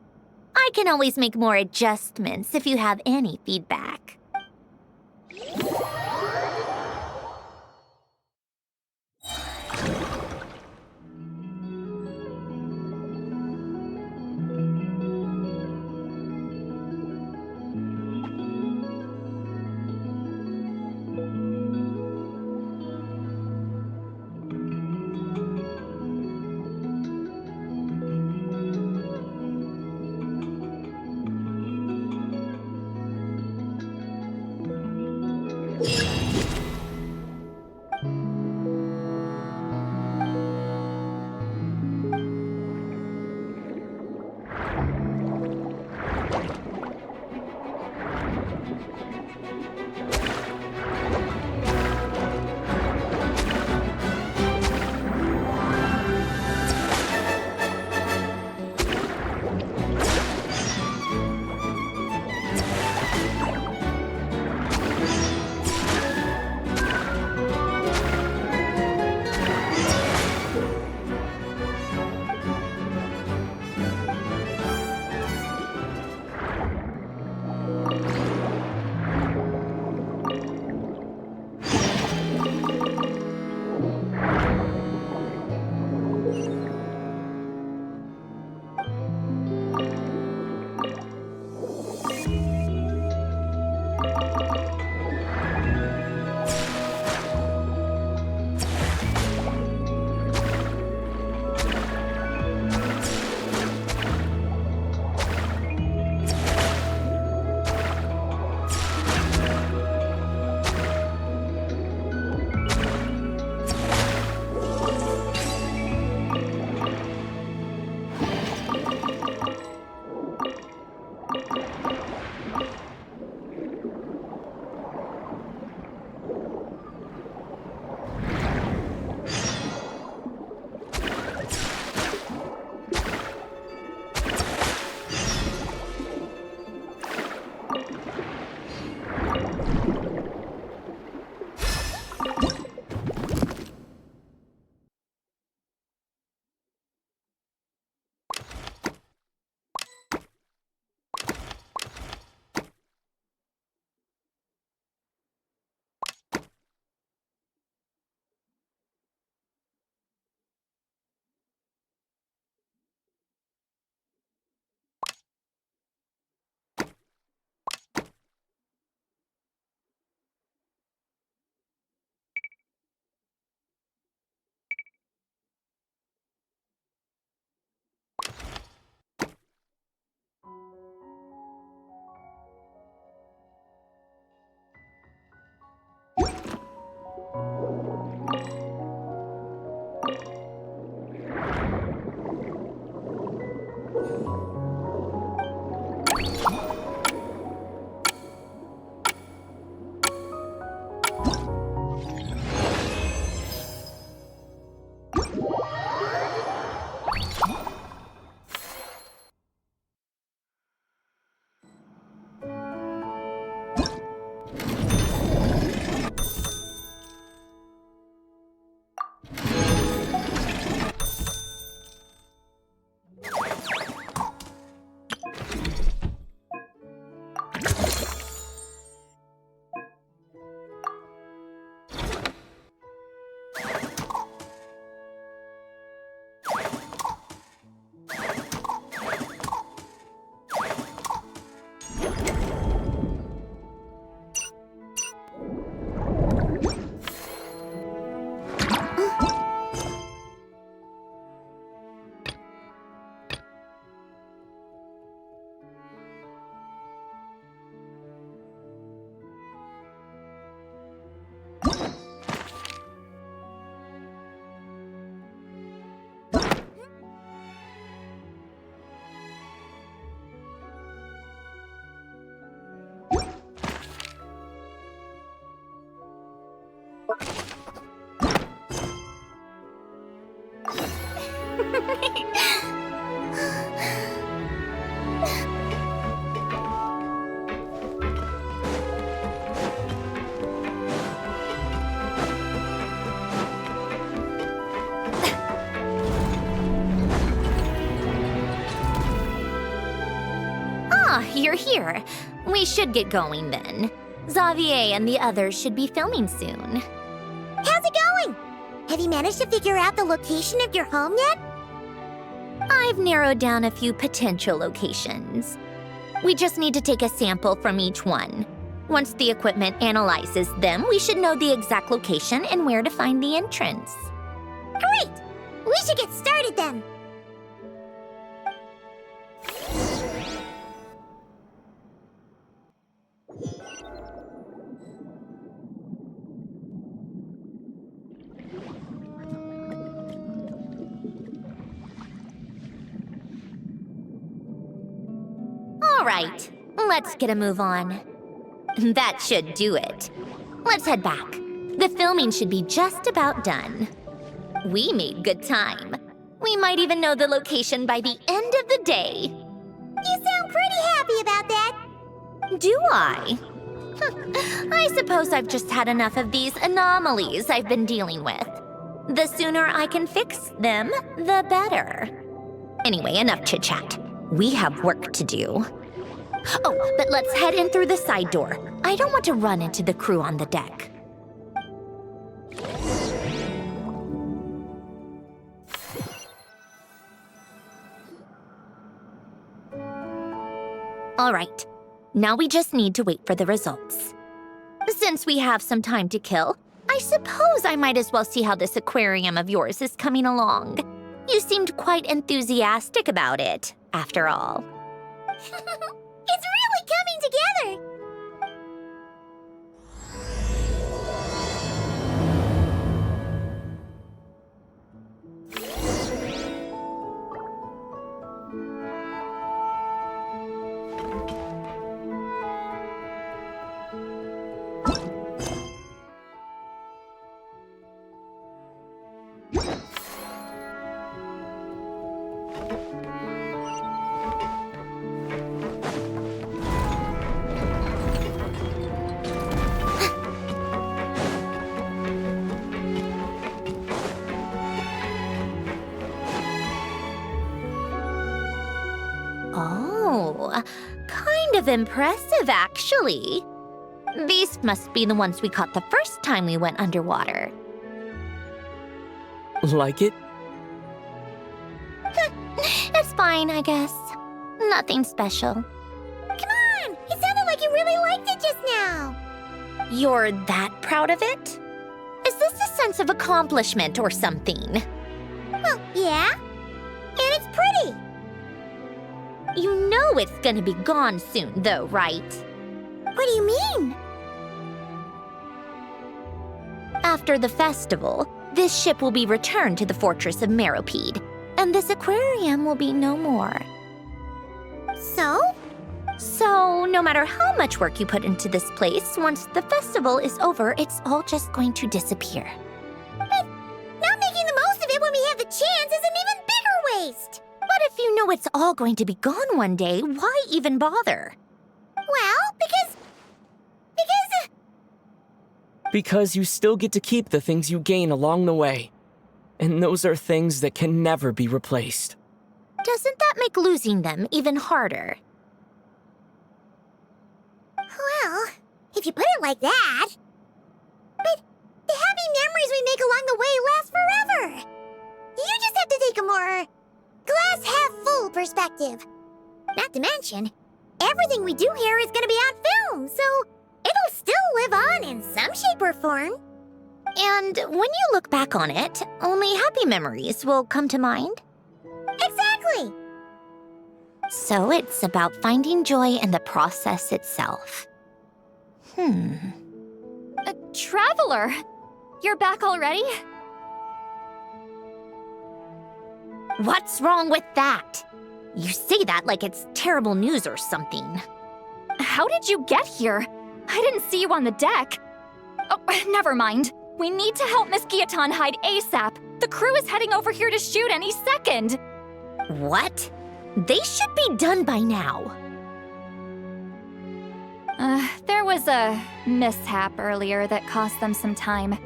I can always make more adjustments if you have any feedback. You're here. We should get going then. Xavier and the others should be filming soon. How's it going? Have you managed to figure out the location of your home yet? I've narrowed down a few potential locations. We just need to take a sample from each one. Once the equipment analyzes them, we should know the exact location and where to find the entrance. Great! We should get started then. All right, let's get a move on. That should do it. Let's head back. The filming should be just about done. We made good time. We might even know the location by the end of the day. You sound pretty happy about that. Do I? I suppose I've just had enough of these anomalies I've been dealing with. The sooner I can fix them, the better. Anyway, enough chit-chat. We have work to do. Oh, but let's head in through the side door. I don't want to run into the crew on the deck. All right, now we just need to wait for the results. Since we have some time to kill, I suppose I might as well see how this aquarium of yours is coming along. You seemed quite enthusiastic about it, after all. It's really coming together! Oh, kind of impressive, actually. These must be the ones we caught the first time we went underwater. Like it? It's fine, I guess. Nothing special. Come on! It sounded like you really liked it just now! You're that proud of it? Is this a sense of accomplishment or something? Well, yeah. And it's pretty! You know it's gonna be gone soon, though, right? What do you mean? After the festival, this ship will be returned to the fortress of Meropide, and this aquarium will be no more. So? So, no matter how much work you put into this place, once the festival is over, it's all just going to disappear. But not making the most of it when we have the chance is an even bigger waste! But if you know it's all going to be gone one day, why even bother? Well, because Because you still get to keep the things you gain along the way. And those are things that can never be replaced. Doesn't that make losing them even harder? well, if you put it like that. But the happy memories we make along the way last forever. You just have to take a more glass half full perspective. Not to mention, everything we do here is gonna be on film, so it'll still live on in some shape or form. And when you look back on it, only happy memories will come to mind? Exactly! So it's about finding joy in the process itself. Traveler! You're back already? What's wrong with that? You say that like it's terrible news or something. How did you get here? I didn't see you on the deck. Oh, never mind. We need to help Miss Guillotin hide ASAP. The crew is heading over here to shoot any second. What? They should be done by now. There was a mishap earlier that cost them some time.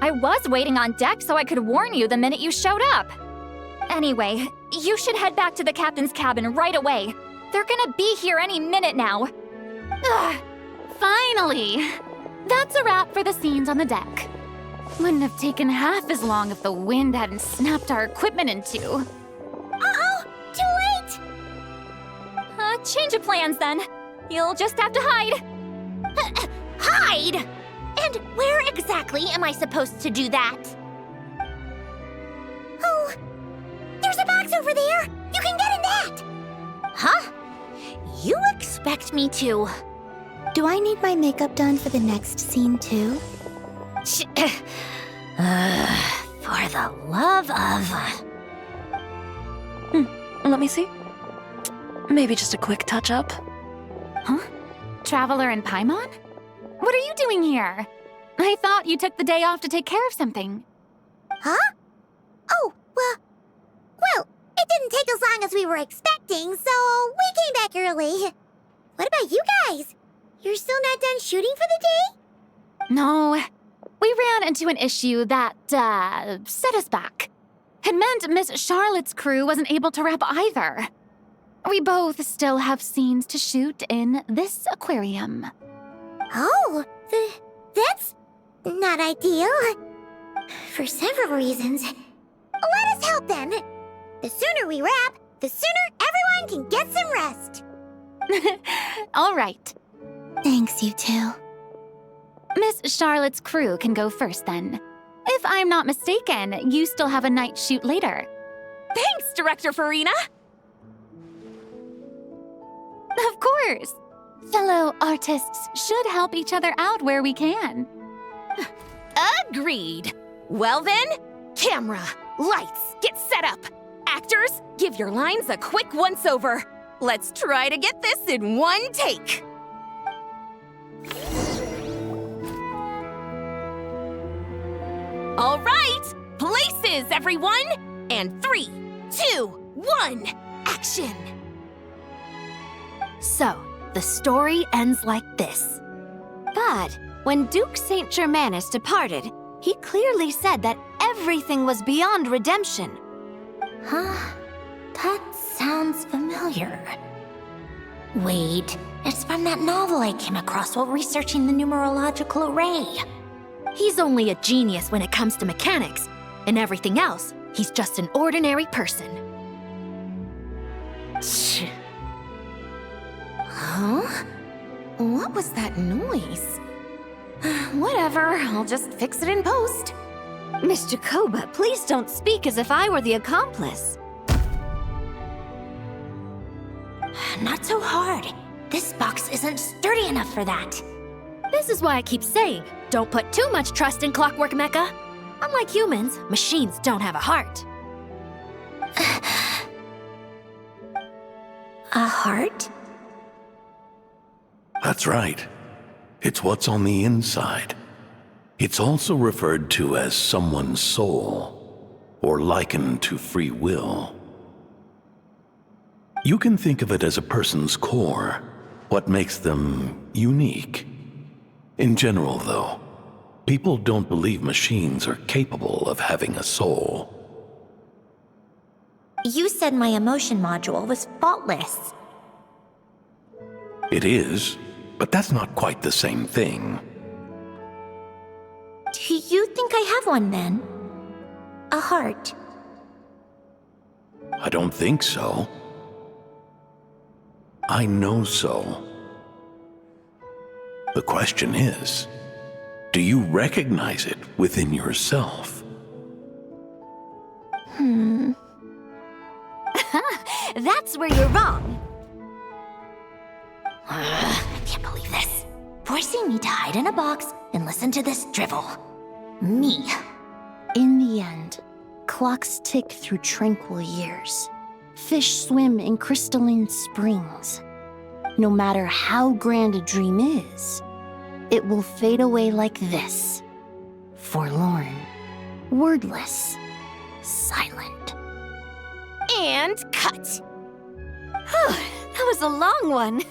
I was waiting on deck so I could warn you the minute you showed up. Anyway, you should head back to the captain's cabin right away. They're gonna be here any minute now. Ugh, finally! That's a wrap for the scenes on the deck. Wouldn't have taken half as long if the wind hadn't snapped our equipment in two. Uh-oh! Too late! Change of plans then. You'll just have to hide. Hide? And where exactly am I supposed to do that? Oh, there's a box over there. You can get in that. Huh? You expect me to... Do I need my makeup done for the next scene too? For the love of... Let me see. Maybe just a quick touch-up. Huh? Traveler in Paimon? What are you doing here? I thought you took the day off to take care of something. Huh? Oh, well, it didn't take as long as we were expecting, so we came back early. What about you guys? You're still not done shooting for the day? No, we ran into an issue that, set us back. It meant Miss Charlotte's crew wasn't able to wrap either. We both still have scenes to shoot in this aquarium. Oh, that's not ideal. For several reasons. Let us help then. The sooner we wrap, the sooner everyone can get some rest. All right. Thanks, you two. Miss Charlotte's crew can go first then. If I'm not mistaken, you still have a night shoot later. Thanks, Director Farina! Of course. Fellow artists should help each other out where we can. Agreed. Well then, camera, lights, get set up. Actors, give your lines a quick once-over. Let's try to get this in one take. All right, places, everyone! And 3, 2, 1, action! So, the story ends like this. But when Duke Saint Germanus departed, he clearly said that everything was beyond redemption. Huh? That sounds familiar. Wait, it's from that novel I came across while researching the numerological array. He's only a genius when it comes to mechanics. In everything else, he's just an ordinary person. Huh? What was that noise? Whatever, I'll just fix it in post. Miss Jacoba, please don't speak as if I were the accomplice. Not so hard. This box isn't sturdy enough for that. This is why I keep saying, don't put too much trust in Clockwork Mecha. Unlike humans, machines don't have a heart. A heart? That's right. It's what's on the inside. It's also referred to as someone's soul, or likened to free will. You can think of it as a person's core, what makes them unique. In general, though, people don't believe machines are capable of having a soul. You said my emotion module was faultless. It is, but that's not quite the same thing. Do you think I have one then? A heart? I don't think so. I know so. The question is, do you recognize it within yourself? That's where you're wrong. I can't believe this. Forcing me to hide in a box and listen to this drivel. Me. In the end, clocks tick through tranquil years. Fish swim in crystalline springs. No matter how grand a dream is, it will fade away like this, forlorn, wordless, silent. And cut! That was a long one.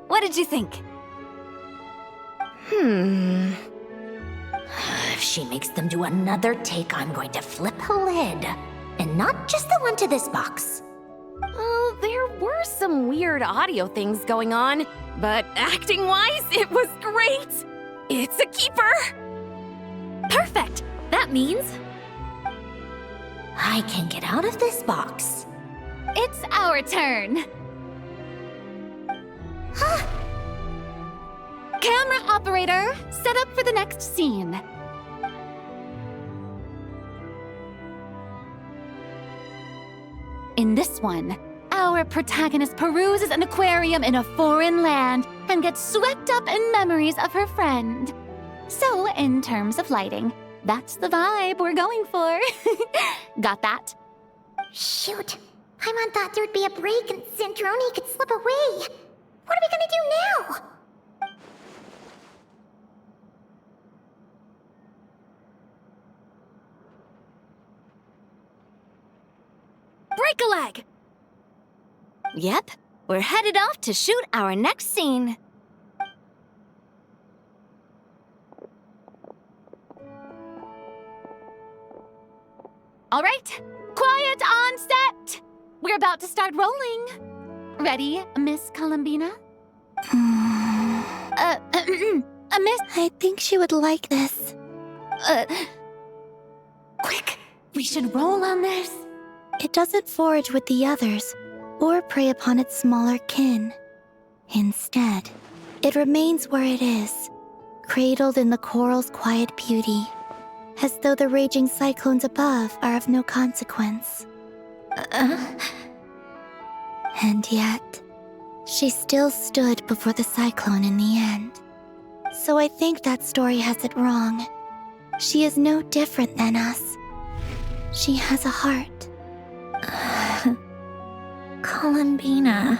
What did you think? If she makes them do another take, I'm going to flip a lid. And not just the one to this box. Oh, there were some weird audio things going on, but acting-wise, it was great! It's a keeper! Perfect! That means I can get out of this box. It's our turn. Camera operator, set up for the next scene. In this one, our protagonist peruses an aquarium in a foreign land and gets swept up in memories of her friend. So, in terms of lighting, that's the vibe we're going for. Got that? Shoot. Paimon thought there would be a break and Sandrone could slip away. What are we gonna do now? break a leg! Yep, we're headed off to shoot our next scene. All right, quiet on set! We're about to start rolling. Ready, Miss Columbina? Miss... I think she would like this. Quick, we should roll on this. It doesn't forage with the others, or prey upon its smaller kin. Instead, it remains where it is, cradled in the coral's quiet beauty, as though the raging cyclones above are of no consequence. And yet, she still stood before the cyclone in the end. So I think that story has it wrong. She is no different than us. She has a heart. Columbina.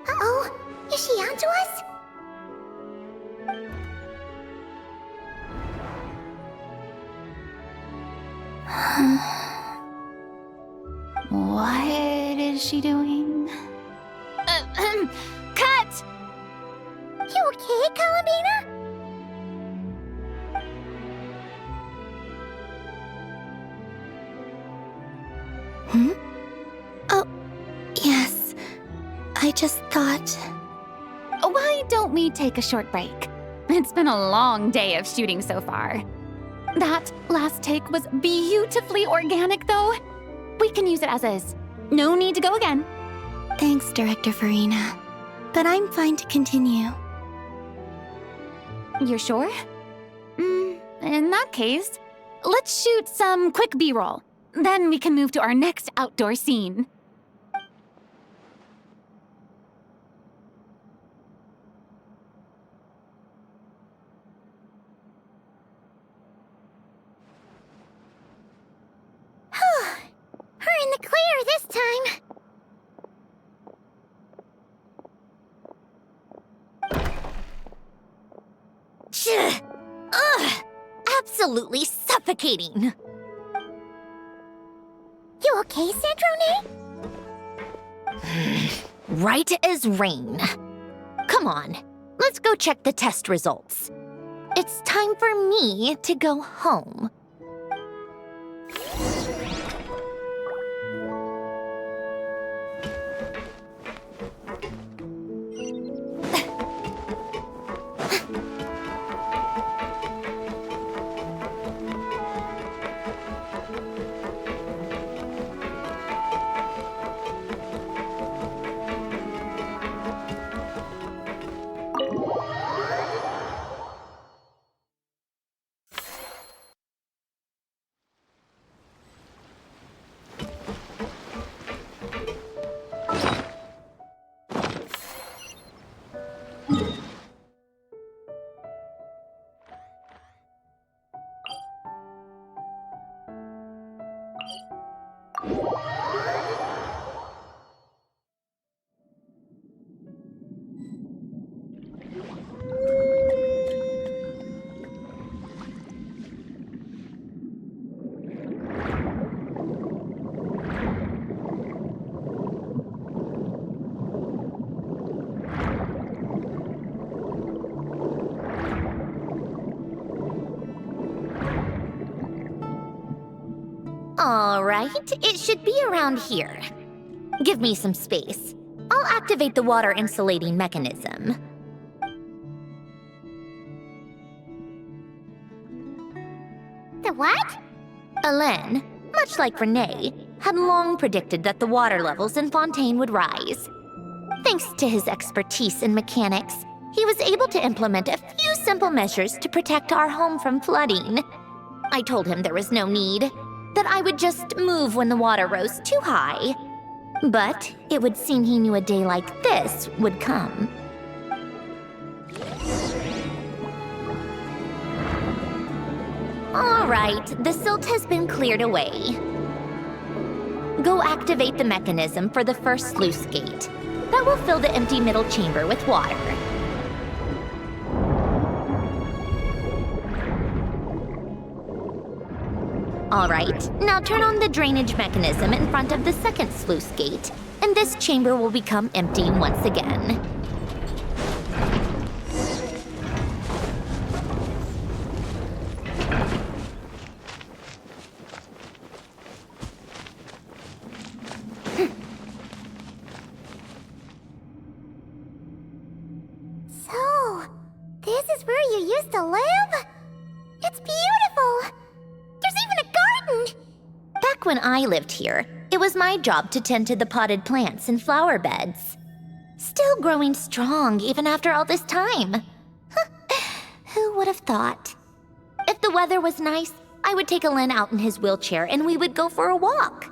Uh-oh, is she onto us? What is she doing? Cut! You okay, Columbina? Oh, yes. I just thought... Why don't we take a short break? It's been a long day of shooting so far. That last take was beautifully organic, though. We can use it as is. No need to go again. Thanks, Director Farina. But I'm fine to continue. You're sure? In that case, let's shoot some quick B-roll. Then we can move to our next outdoor scene. We're in the clear this time. Ugh! Absolutely suffocating. You okay, Sandrone? Right as rain. Come on, let's go check the test results. It's time for me to go home. All right, it should be around here. Give me some space. I'll activate the water insulating mechanism. The what? Alain, much like Renee, had long predicted that the water levels in Fontaine would rise. Thanks to his expertise in mechanics, he was able to implement a few simple measures to protect our home from flooding. I told him there was no need, that I would just move when the water rose too high. But it would seem he knew a day like this would come. All right, the silt has been cleared away. Go activate the mechanism for the first sluice gate. That will fill the empty middle chamber with water. All right, now turn on the drainage mechanism in front of the second sluice gate, and this chamber will become empty once again. So, this is where you used to live? It's beautiful! There's even a garden! Back when I lived here, it was my job to tend to the potted plants and flower beds. Still growing strong even after all this time. Who would have thought? If the weather was nice, I would take Alain out in his wheelchair and we would go for a walk.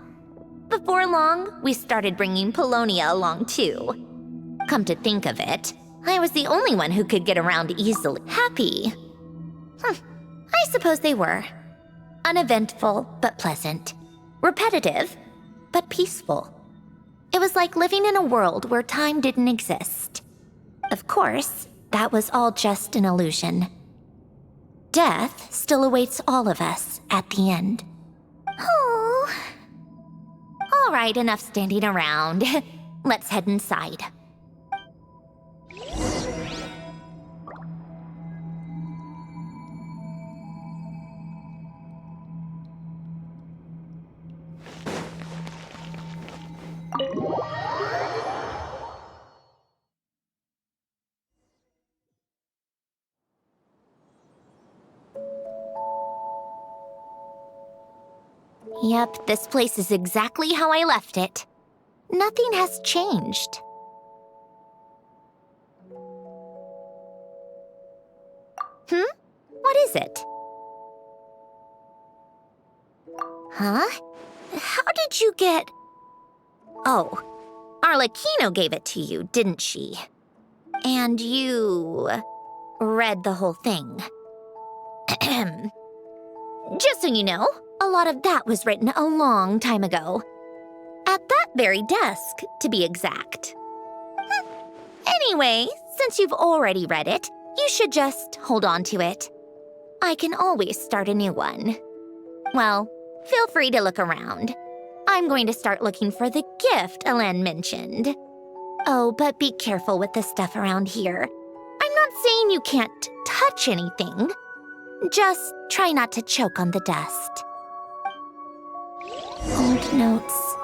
Before long, we started bringing Polonia along too. Come to think of it, I was the only one who could get around easily. Happy. I suppose they were. Uneventful, but pleasant. Repetitive, but peaceful. It was like living in a world where time didn't exist. Of course, that was all just an illusion. Death still awaits all of us at the end. Oh. All right, enough standing around. Let's head inside. Yep, this place is exactly how I left it. Nothing has changed. What is it? Huh? How did you get... Oh, Arlecchino gave it to you, didn't she? And you... read the whole thing. Just so you know, a lot of that was written a long time ago. At that very desk, to be exact. Anyway, since you've already read it, you should just hold on to it. I can always start a new one. Well, feel free to look around. I'm going to start looking for the gift Alain mentioned. Oh, but be careful with the stuff around here. I'm not saying you can't touch anything. Just try not to choke on the dust. Old notes.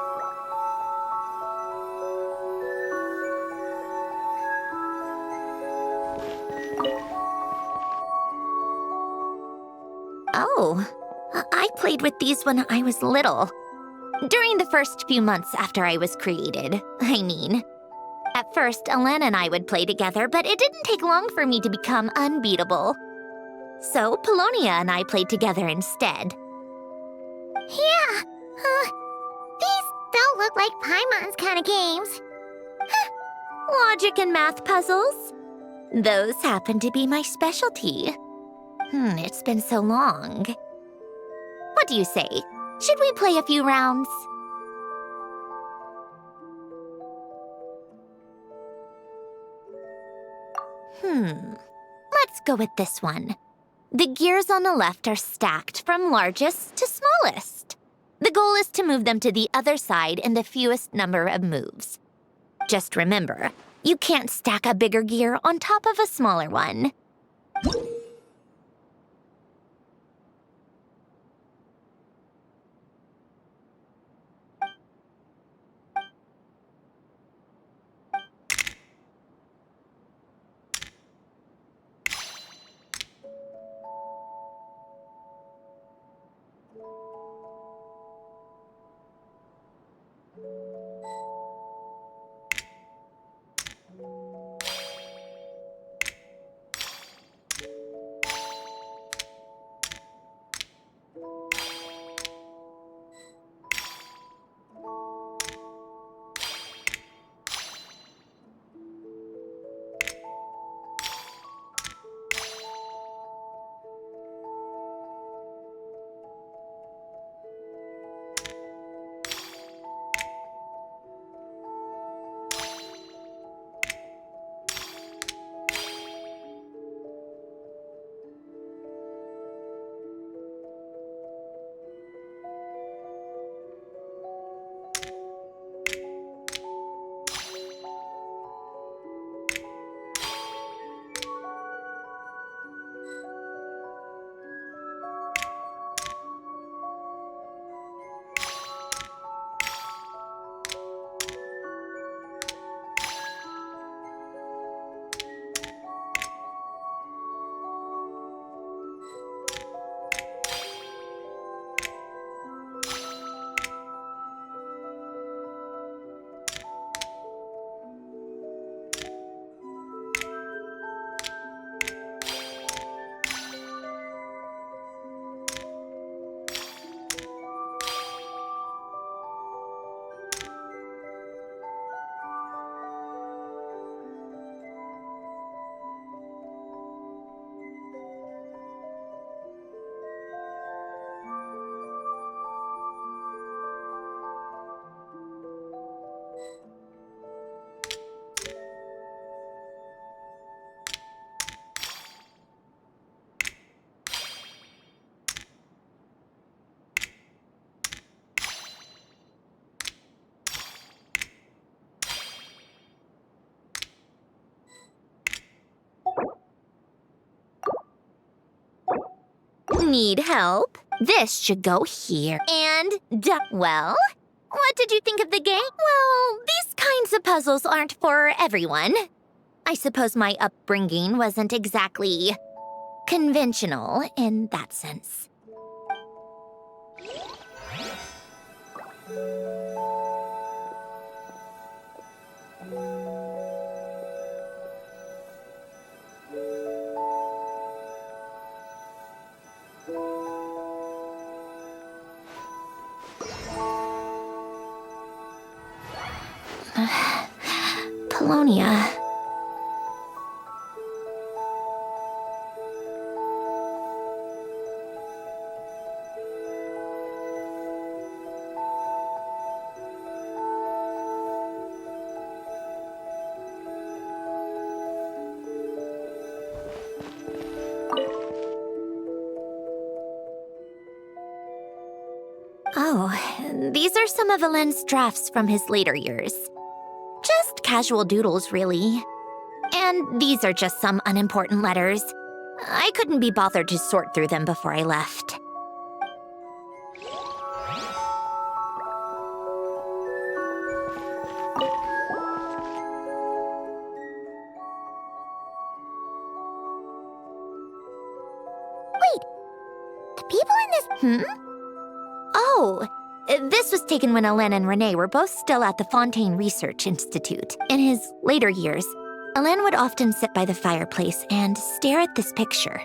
Oh, I played with these when I was little. During the first few months after I was created, I mean. At first, Alain and I would play together, but it didn't take long for me to become unbeatable. So, Polonia and I played together instead. Yeah, these don't look like Paimon's kind of games. Logic and math puzzles? Those happen to be my specialty. It's been so long. What do you say? Should we play a few rounds? Let's go with this one. The gears on the left are stacked from largest to smallest. The goal is to move them to the other side in the fewest number of moves. Just remember, you can't stack a bigger gear on top of a smaller one. Need help? This should go here. And, well, what did you think of the game? Well, these kinds of puzzles aren't for everyone. I suppose my upbringing wasn't exactly conventional in that sense. Polonia. Oh, these are some of Alen's drafts from his later years. Just casual doodles, really. And these are just some unimportant letters. I couldn't be bothered to sort through them before I left. Wait, the people in this... Oh, this was taken when Alen and Renee were both still at the Fontaine Research Institute. In his later years, Alen would often sit by the fireplace and stare at this picture,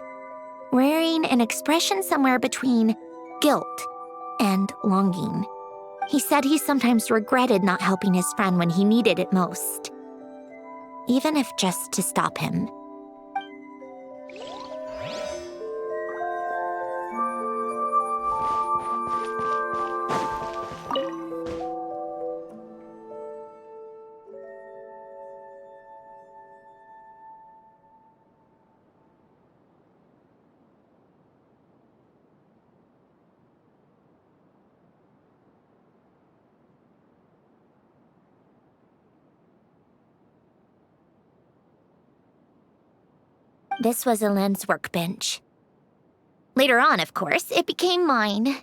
wearing an expression somewhere between guilt and longing. He said he sometimes regretted not helping his friend when he needed it most, even if just to stop him. This was Elaine's workbench. Later on, of course, it became mine.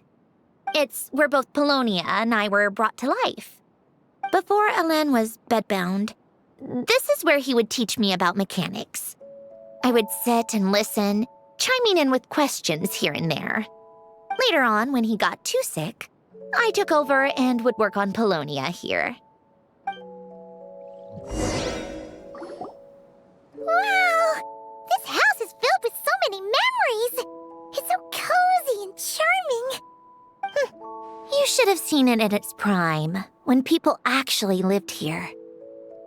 It's where both Polonia and I were brought to life. Before Elaine was bedbound, this is where he would teach me about mechanics. I would sit and listen, chiming in with questions here and there. Later on, when he got too sick, I took over and would work on Polonia here. Wow! This house is filled with so many memories! It's so cozy and charming! You should have seen it in its prime, when people actually lived here.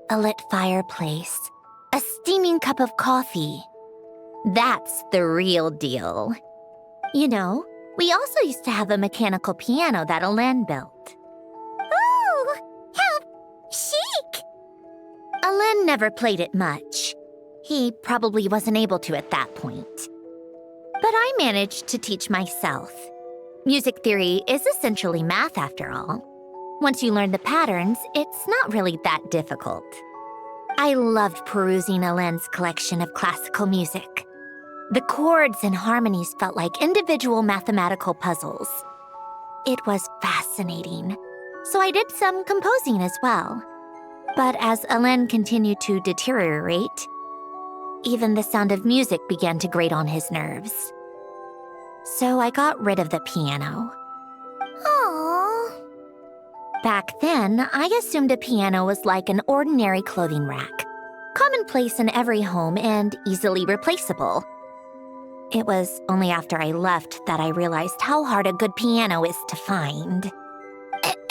A lit fireplace, a steaming cup of coffee. That's the real deal. You know, we also used to have a mechanical piano that Elaine built. Ooh! How chic! Elaine never played it much. He probably wasn't able to at that point. But I managed to teach myself. Music theory is essentially math after all. Once you learn the patterns, it's not really that difficult. I loved perusing Elaine's collection of classical music. The chords and harmonies felt like individual mathematical puzzles. It was fascinating, so I did some composing as well. But as Elaine continued to deteriorate, even the sound of music began to grate on his nerves. So I got rid of the piano. Aww. Back then, I assumed a piano was like an ordinary clothing rack, commonplace in every home and easily replaceable. It was only after I left that I realized how hard a good piano is to find.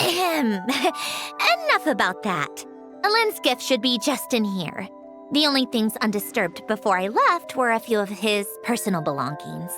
Enough about that. Elaine's gift should be just in here. The only things undisturbed before I left were a few of his personal belongings.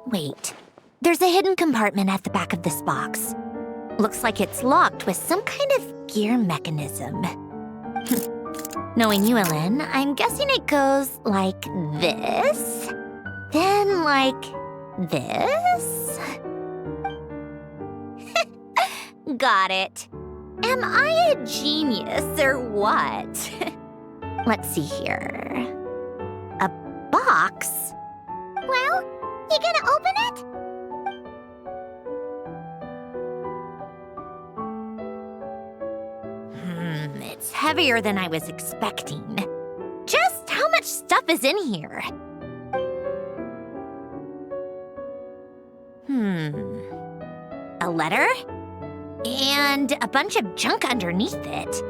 Wait, there's a hidden compartment at the back of this box. Looks like it's locked with some kind of gear mechanism. Knowing you, Elaine, I'm guessing it goes like this, then like this. Got it. Am I a genius or what? Let's see here. A box? Well, you gonna open it? It's heavier than I was expecting. Just how much stuff is in here? A letter? And a bunch of junk underneath it.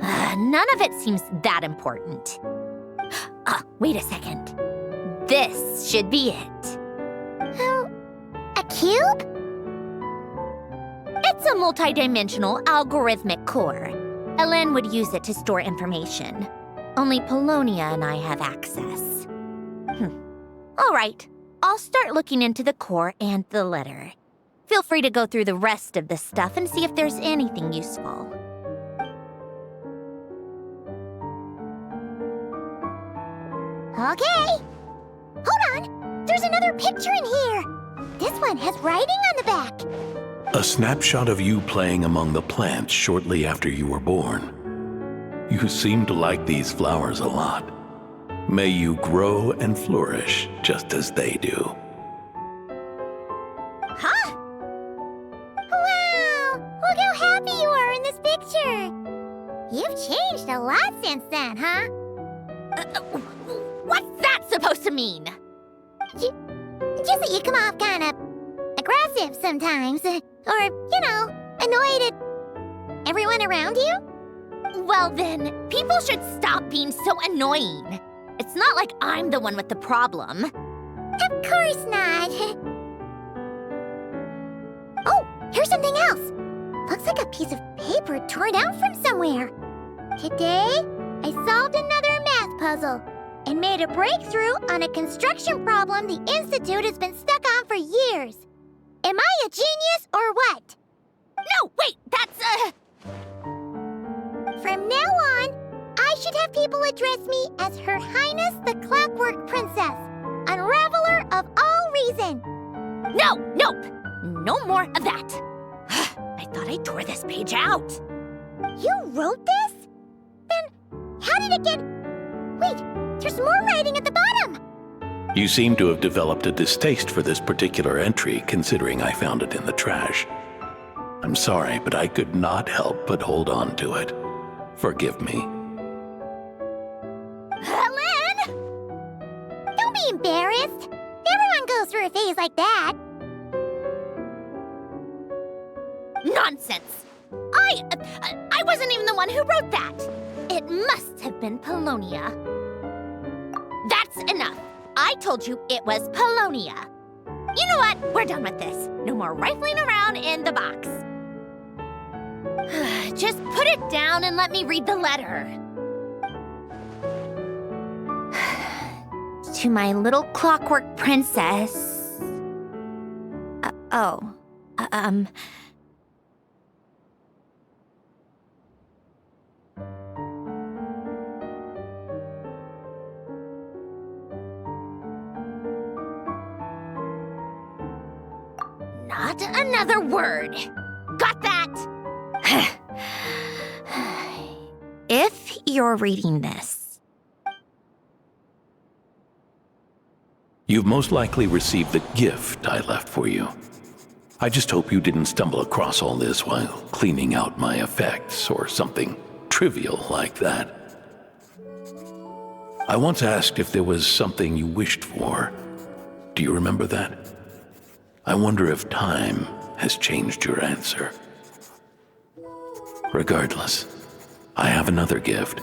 None of it seems that important. Wait a second. This should be it. Oh, a cube? It's a multidimensional algorithmic core. Elaine would use it to store information. Only Polonia and I have access. All right, I'll start looking into the core and the letter. Feel free to go through the rest of the stuff and see if there's anything useful. Okay. Hold on, there's another picture in here. This one has writing on the back. A snapshot of you playing among the plants shortly after you were born. You seem to like these flowers a lot. May you grow and flourish just as they do. Huh? Wow! Look how happy you are in this picture. You've changed a lot since then, huh? What's that supposed to mean? Just that you come off kind of aggressive sometimes. Or, you know, annoyed at everyone around you? Well then, people should stop being so annoying. It's not like I'm the one with the problem. Of course not. Oh, here's something else. Looks like a piece of paper torn out from somewhere. Today, I solved another math puzzle and made a breakthrough on a construction problem the Institute has been stuck on for years. Am I a genius or what? No, wait, that's From now on, I should have people address me as Her Highness the Clockwork Princess, Unraveler of all reason. Nope. No more of that. I thought I tore this page out. You wrote this? Then how did it get... Wait, there's more writing at the bottom. You seem to have developed a distaste for this particular entry, considering I found it in the trash. I'm sorry, but I could not help but hold on to it. Forgive me. Lynn! Don't be embarrassed. Everyone goes through a phase like that. Nonsense! I wasn't even the one who wrote that. It must have been Polonia. That's enough. I told you it was Polonia. You know what? We're done with this. No more rifling around in the box. Just put it down and let me read the letter. To my little clockwork princess. Not another word. Got that? If you're reading this, You've most likely received the gift I left for you. I just hope you didn't stumble across all this while cleaning out my effects or something trivial like that. I once asked if there was something you wished for. Do you remember that? I wonder if time has changed your answer. Regardless, I have another gift.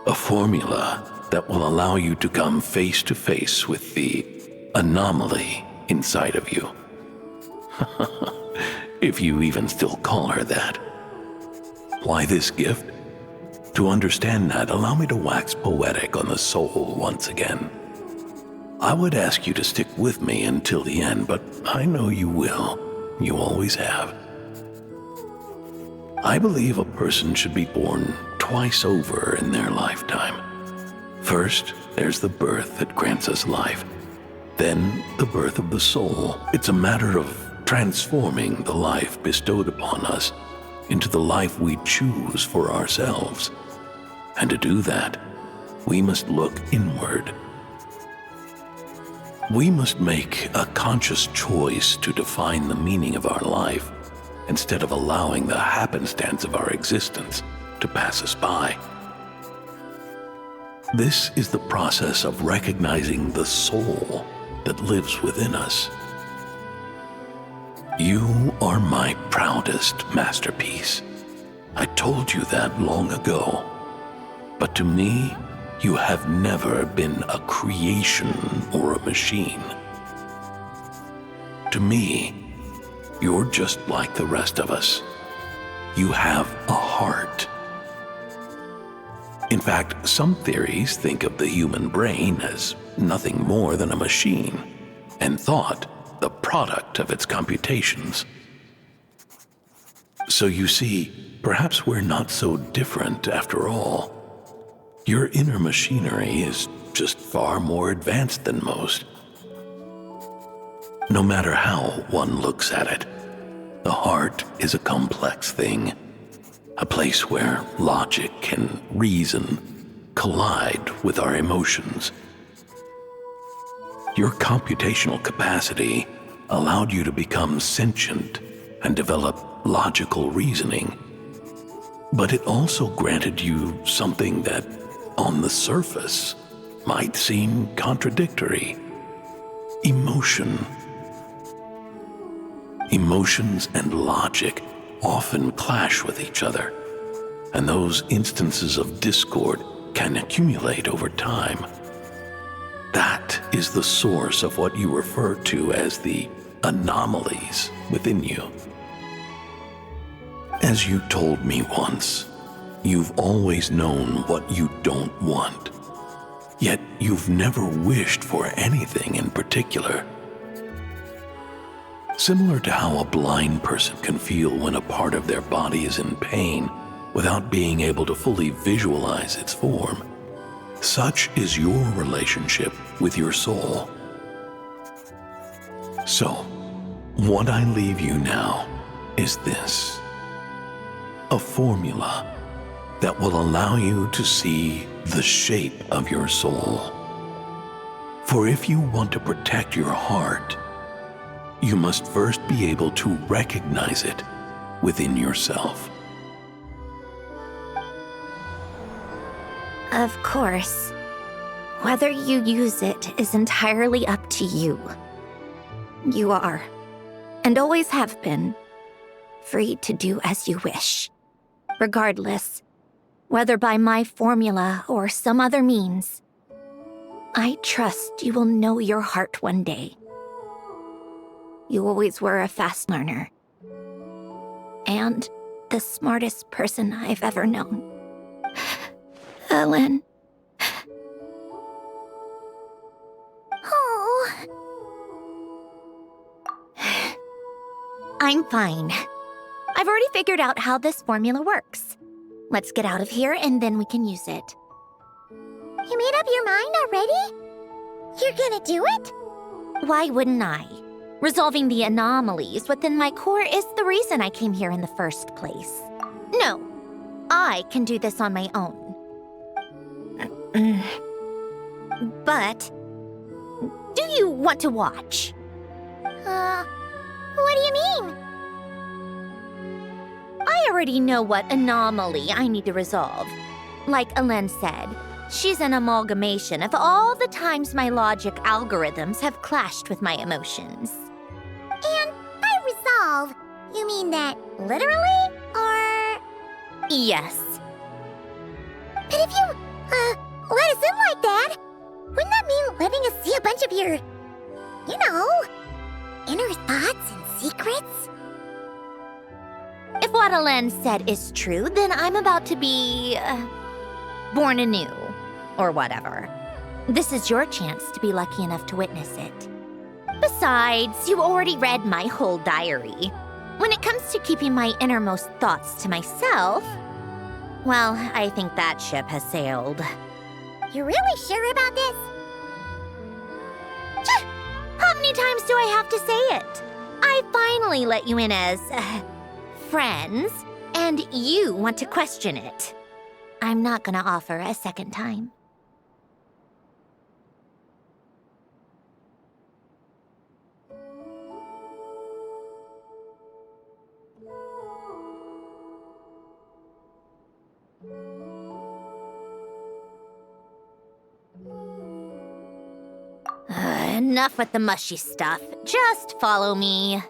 A formula that will allow you to come face to face with the anomaly inside of you. If you even still call her that. Why this gift? To understand that, allow me to wax poetic on the soul once again. I would ask you to stick with me until the end, but I know you will. You always have. I believe a person should be born twice over in their lifetime. First, there's the birth that grants us life. Then, the birth of the soul. It's a matter of transforming the life bestowed upon us into the life we choose for ourselves. And to do that, we must look inward. We must make a conscious choice to define the meaning of our life instead of allowing the happenstance of our existence to pass us by. This is the process of recognizing the soul that lives within us. You are my proudest masterpiece. I told you that long ago. But to me, you have never been a creation or a machine. To me, you're just like the rest of us. You have a heart. In fact, some theories think of the human brain as nothing more than a machine, and thought the product of its computations. So you see, perhaps we're not so different after all. Your inner machinery is just far more advanced than most. No matter how one looks at it, the heart is a complex thing, a place where logic and reason collide with our emotions. Your computational capacity allowed you to become sentient and develop logical reasoning, but it also granted you something that, on the surface, might seem contradictory: emotion. Emotions and logic often clash with each other, and those instances of discord can accumulate over time, that is the source of what you refer to as the anomalies within you. As you told me once, you've always known what you don't want, yet you've never wished for anything in particular. Similar to how a blind person can feel when a part of their body is in pain without being able to fully visualize its form, such is your relationship with your soul. So, what I leave you now is this: a formula that will allow you to see the shape of your soul. For if you want to protect your heart, you must first be able to recognize it within yourself. Of course. Whether you use it is entirely up to you. You are, and always have been, free to do as you wish. Regardless, whether by my formula or some other means, I trust you will know your heart one day. You always were a fast learner, and the smartest person I've ever known. Ellen. Oh. I'm fine. I've already figured out how this formula works. Let's get out of here and then we can use it. You made up your mind already? You're gonna do it? Why wouldn't I? Resolving the anomalies within my core is the reason I came here in the first place. No, I can do this on my own. But, do you want to watch? What do you mean? I already know what anomaly I need to resolve. Like Alen said, she's an amalgamation of all the times my logic algorithms have clashed with my emotions. And by resolve, you mean that literally, or...? Yes. But if you, let us in like that, wouldn't that mean letting us see a bunch of your, inner thoughts and secrets? If what Alen said is true, then I'm about to be, born anew, or whatever. This is your chance to be lucky enough to witness it. Besides, you already read my whole diary. When it comes to keeping my innermost thoughts to myself, well, I think that ship has sailed. You're really sure about this? How many times do I have to say it? I finally let you in as, friends, and you want to question it. I'm not gonna offer a second time. Enough with the mushy stuff. Just follow me.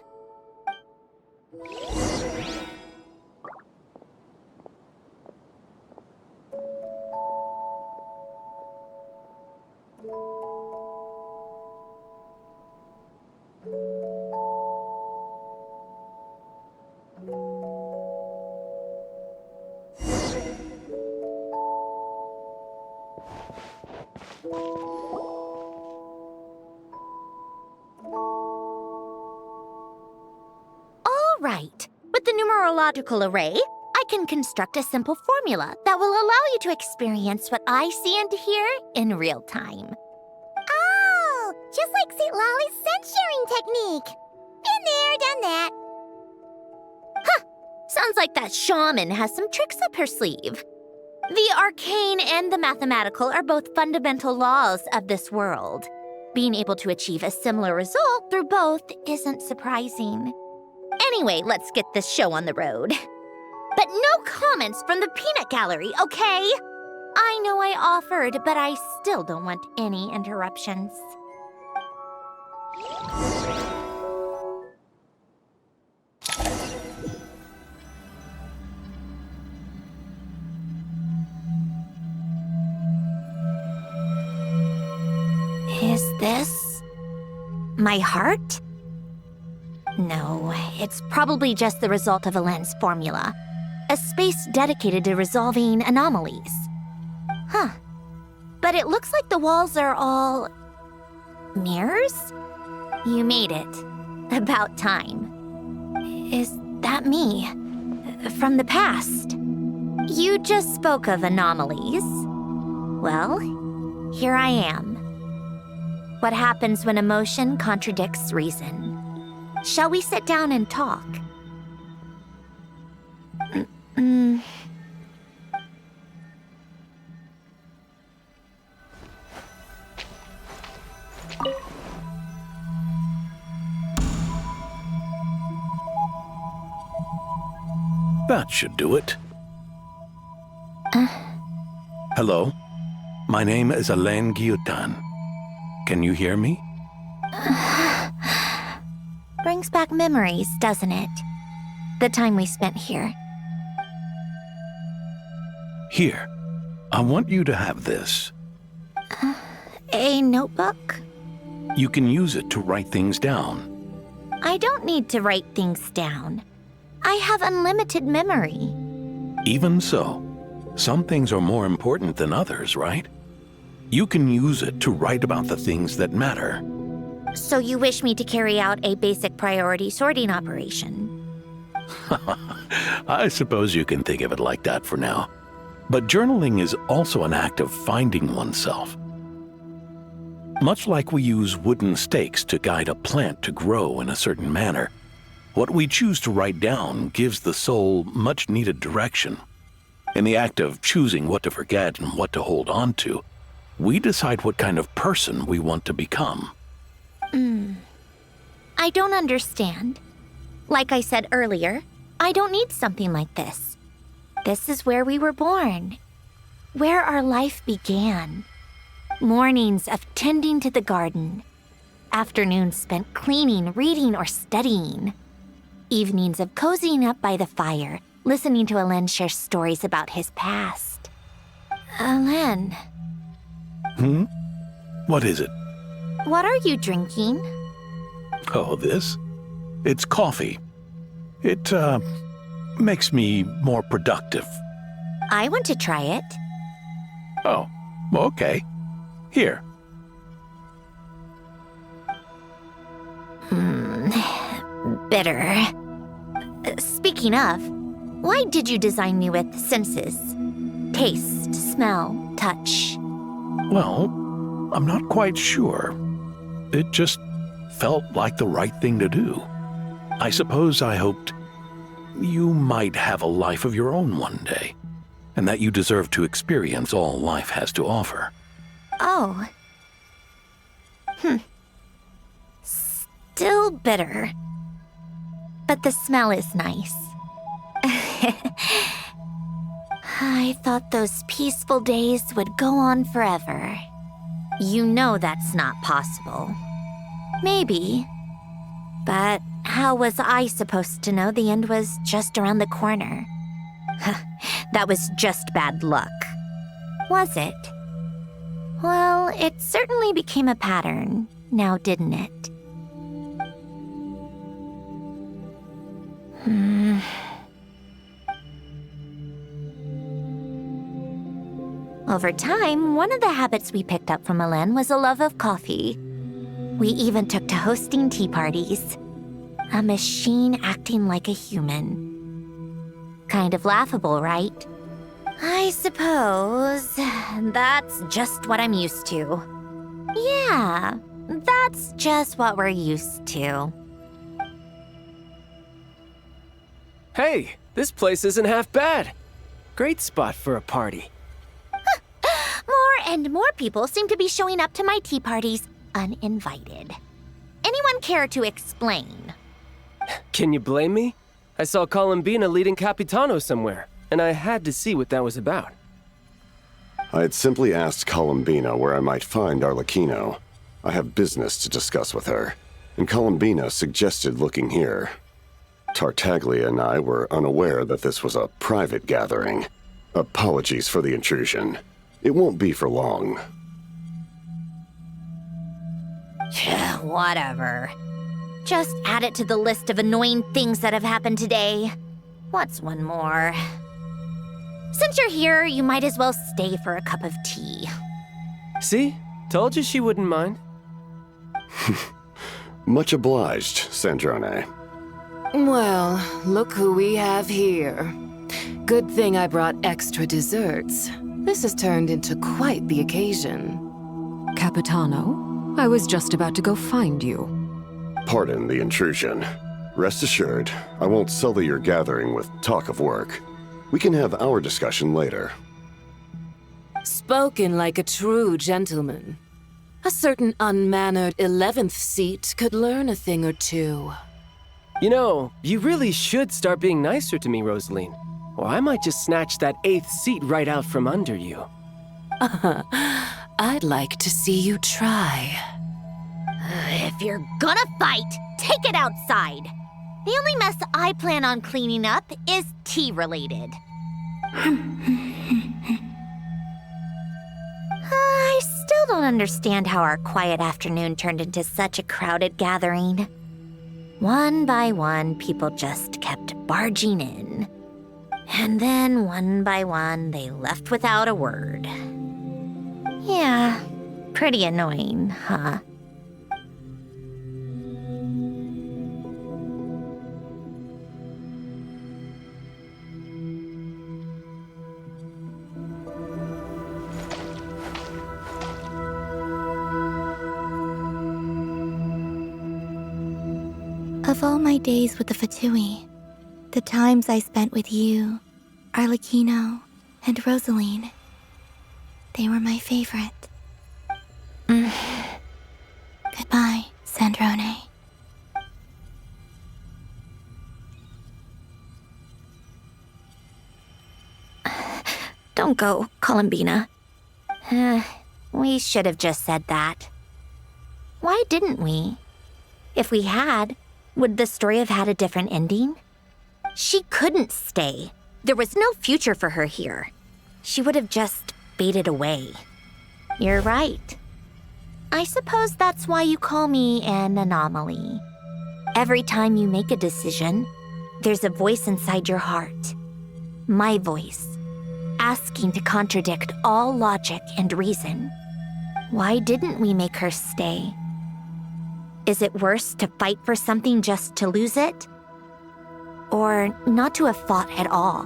Right. With the numerological array, I can construct a simple formula that will allow you to experience what I see and hear in real time. Oh, just like St. Lolly's scent-sharing technique. Been there, done that. Huh! Sounds like that shaman has some tricks up her sleeve. The arcane and the mathematical are both fundamental laws of this world. Being able to achieve a similar result through both isn't surprising. Anyway, let's get this show on the road. But no comments from the peanut gallery, okay? I know I offered, but I still don't want any interruptions. My heart? No, it's probably just the result of Alain's formula. A space dedicated to resolving anomalies. Huh. But it looks like the walls are all... mirrors? You made it. About time. Is that me? From the past? You just spoke of anomalies. Well, here I am. What happens when emotion contradicts reason? Shall we sit down and talk? That should do it. Hello? My name is Alain Guillotin. Can you hear me? Brings back memories, doesn't it? The time we spent here. Here. I want you to have this. A notebook? You can use it to write things down. I don't need to write things down. I have unlimited memory. Even so, some things are more important than others, right? You can use it to write about the things that matter. So you wish me to carry out a basic priority sorting operation? I suppose you can think of it like that for now. But journaling is also an act of finding oneself. Much like we use wooden stakes to guide a plant to grow in a certain manner, what we choose to write down gives the soul much-needed direction. In the act of choosing what to forget and what to hold on to, we decide what kind of person we want to become. I don't understand. Like I said earlier, I don't need something like this. This is where we were born, where our life began. Mornings of tending to the garden, afternoons spent cleaning, reading, or studying. Evenings of cozying up by the fire, listening to Alain share stories about his past. Alain. What is it? What are you drinking? Oh, this? It's coffee. It, makes me more productive. I want to try it. Oh, okay. Here. Bitter. Speaking of, why did you design me with senses? Taste, smell, touch. Well, I'm not quite sure. It just felt like the right thing to do. I suppose I hoped you might have a life of your own one day, and that you deserve to experience all life has to offer. Oh. Still bitter. But the smell is nice. I thought those peaceful days would go on forever. You know that's not possible. Maybe. But how was I supposed to know the end was just around the corner? That was just bad luck. Was it? Well, it certainly became a pattern, now didn't it? Over time, one of the habits we picked up from Alain was a love of coffee. We even took to hosting tea parties. A machine acting like a human. Kind of laughable, right? I suppose that's just what I'm used to. Yeah, that's just what we're used to. Hey, this place isn't half bad. Great spot for a party. More and more people seem to be showing up to my tea parties uninvited. Anyone care to explain? Can you blame me? I saw Columbina leading Capitano somewhere, and I had to see what that was about. I had simply asked Columbina where I might find Arlecchino. I have business to discuss with her, and Columbina suggested looking here. Tartaglia and I were unaware that this was a private gathering. Apologies for the intrusion. It won't be for long. Whatever. Just add it to the list of annoying things that have happened today. What's one more? Since you're here, you might as well stay for a cup of tea. See? Told you she wouldn't mind. Much obliged, Sandrone. Well, look who we have here. Good thing I brought extra desserts. This has turned into quite the occasion. Capitano, I was just about to go find you. Pardon the intrusion. Rest assured, I won't sully your gathering with talk of work. We can have our discussion later. Spoken like a true gentleman. A certain unmannered 11th seat could learn a thing or two. You know, you really should start being nicer to me, Rosaline. Or I might just snatch that 8th seat right out from under you. I'd like to see you try. If you're gonna fight, take it outside. The only mess I plan on cleaning up is tea-related. I still don't understand how our quiet afternoon turned into such a crowded gathering. One by one, people just kept barging in. And then, one by one, they left without a word. Yeah, pretty annoying, huh? Of all my days with the Fatui, the times I spent with you, Arlecchino, and Rosaline, they were my favorite. Goodbye, Sandrone. Don't go, Columbina. We should have just said that. Why didn't we? If we had, would the story have had a different ending? She couldn't stay. There was no future for her here. She would have just faded away. You're right. I suppose that's why you call me an anomaly. Every time you make a decision, there's a voice inside your heart. My voice, asking to contradict all logic and reason. Why didn't we make her stay? Is it worse to fight for something just to lose it? Or not to have fought at all?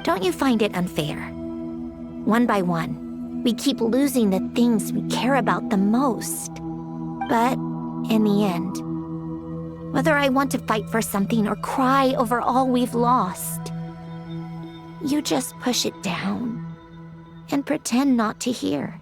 Don't you find it unfair? One by one, we keep losing the things we care about the most. But in the end, whether I want to fight for something or cry over all we've lost, you just push it down and pretend not to hear.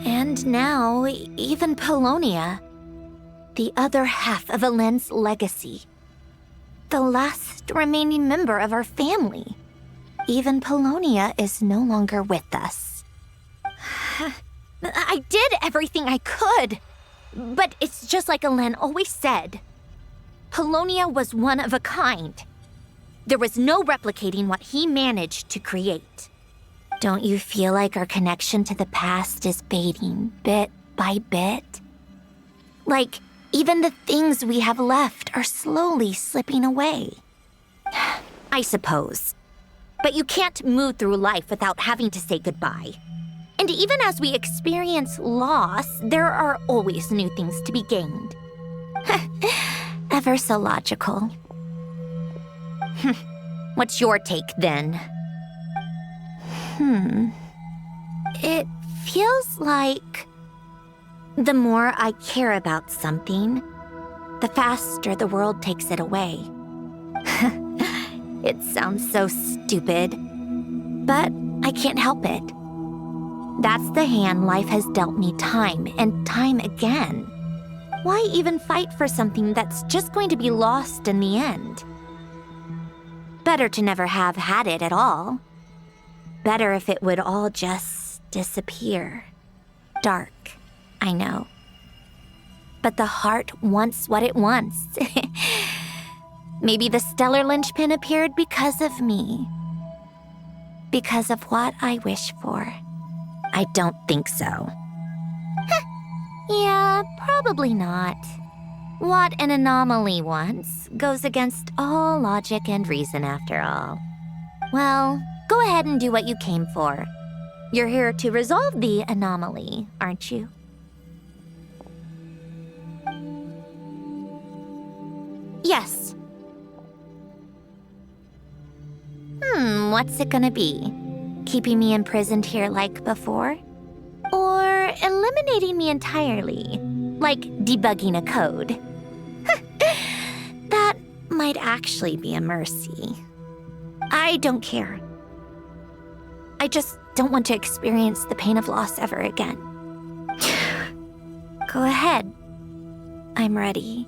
And now, even Polonia, the other half of Elend's legacy, the last remaining member of our family. Even Polonia is no longer with us. I did everything I could, but it's just like Elend always said. Polonia was one of a kind. There was no replicating what he managed to create. Don't you feel like our connection to the past is fading bit by bit? Like, even the things we have left are slowly slipping away. I suppose. But you can't move through life without having to say goodbye. And even as we experience loss, there are always new things to be gained. Ever so logical. What's your take, then? It feels like the more I care about something, the faster the world takes it away. It sounds so stupid, but I can't help it. That's the hand life has dealt me time and time again. Why even fight for something that's just going to be lost in the end? Better to never have had it at all. Better if it would all just disappear. Dark, I know. But the heart wants what it wants. Maybe the stellar linchpin appeared because of me. Because of what I wish for. I don't think so. Yeah, probably not. What an anomaly wants goes against all logic and reason after all. Well, go ahead and do what you came for. You're here to resolve the anomaly, aren't you? Yes. What's it gonna be? Keeping me imprisoned here like before? Or eliminating me entirely, like debugging a code? That might actually be a mercy. I don't care. I just don't want to experience the pain of loss ever again. Go ahead. I'm ready.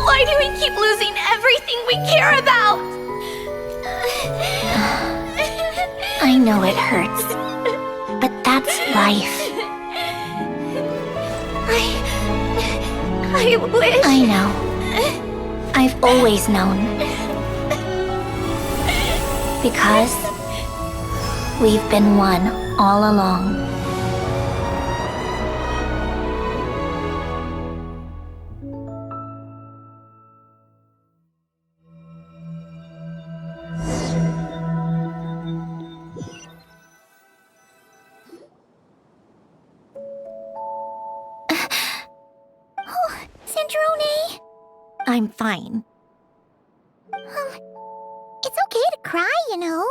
Why do we keep losing everything we care about? I know it hurts, but that's life. I wish... I know. I've always known. Because we've been one all along. Sandrone? I'm fine. It's okay to cry, you know.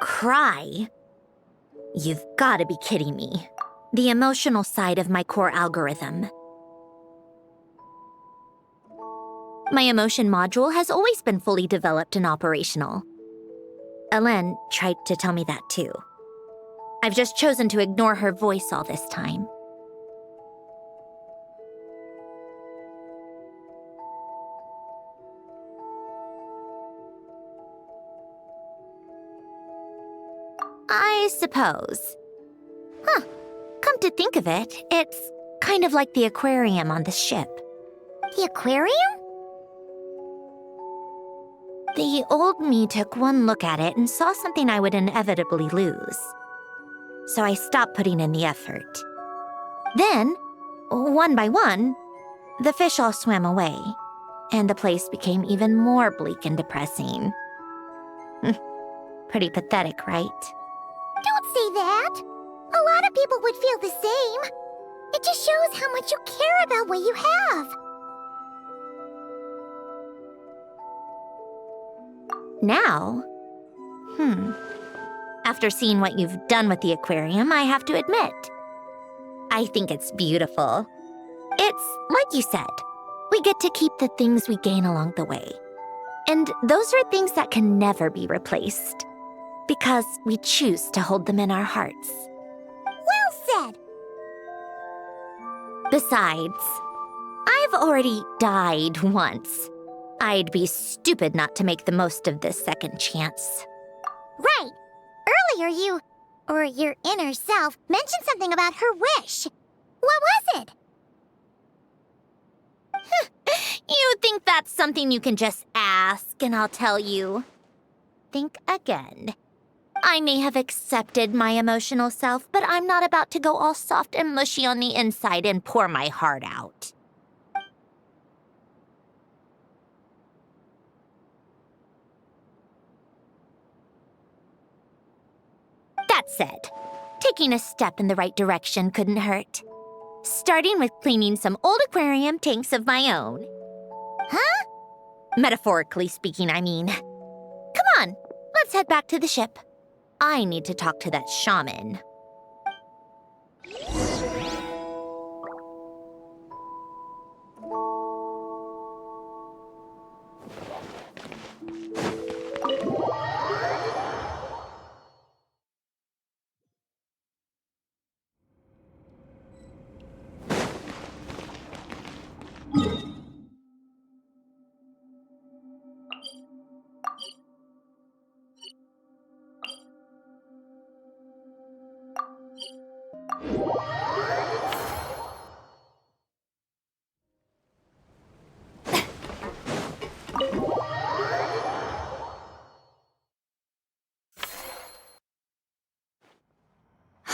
Cry? You've got to be kidding me. The emotional side of my core algorithm. My emotion module has always been fully developed and operational. Ellen tried to tell me that too. I've just chosen to ignore her voice all this time. I suppose. Come to think of it, it's kind of like the aquarium on the ship. The aquarium? The old me took one look at it and saw something I would inevitably lose. So I stopped putting in the effort. Then, one by one, the fish all swam away, and the place became even more bleak and depressing. Pretty pathetic, right? Don't say that. A lot of people would feel the same. It just shows how much you care about what you have. Now? After seeing what you've done with the aquarium, I have to admit, I think it's beautiful. It's like you said, we get to keep the things we gain along the way. And those are things that can never be replaced. because we choose to hold them in our hearts. Well said. Besides, I've already died once. I'd be stupid not to make the most of this second chance. Right. Earlier you, or your inner self, mentioned something about her wish. What was it? You think that's something you can just ask and I'll tell you? Think again. I may have accepted my emotional self, but I'm not about to go all soft and mushy on the inside and pour my heart out. That said, taking a step in the right direction couldn't hurt. Starting with cleaning some old aquarium tanks of my own. Huh? Metaphorically speaking, I mean. Come on, let's head back to the ship. I need to talk to that shaman.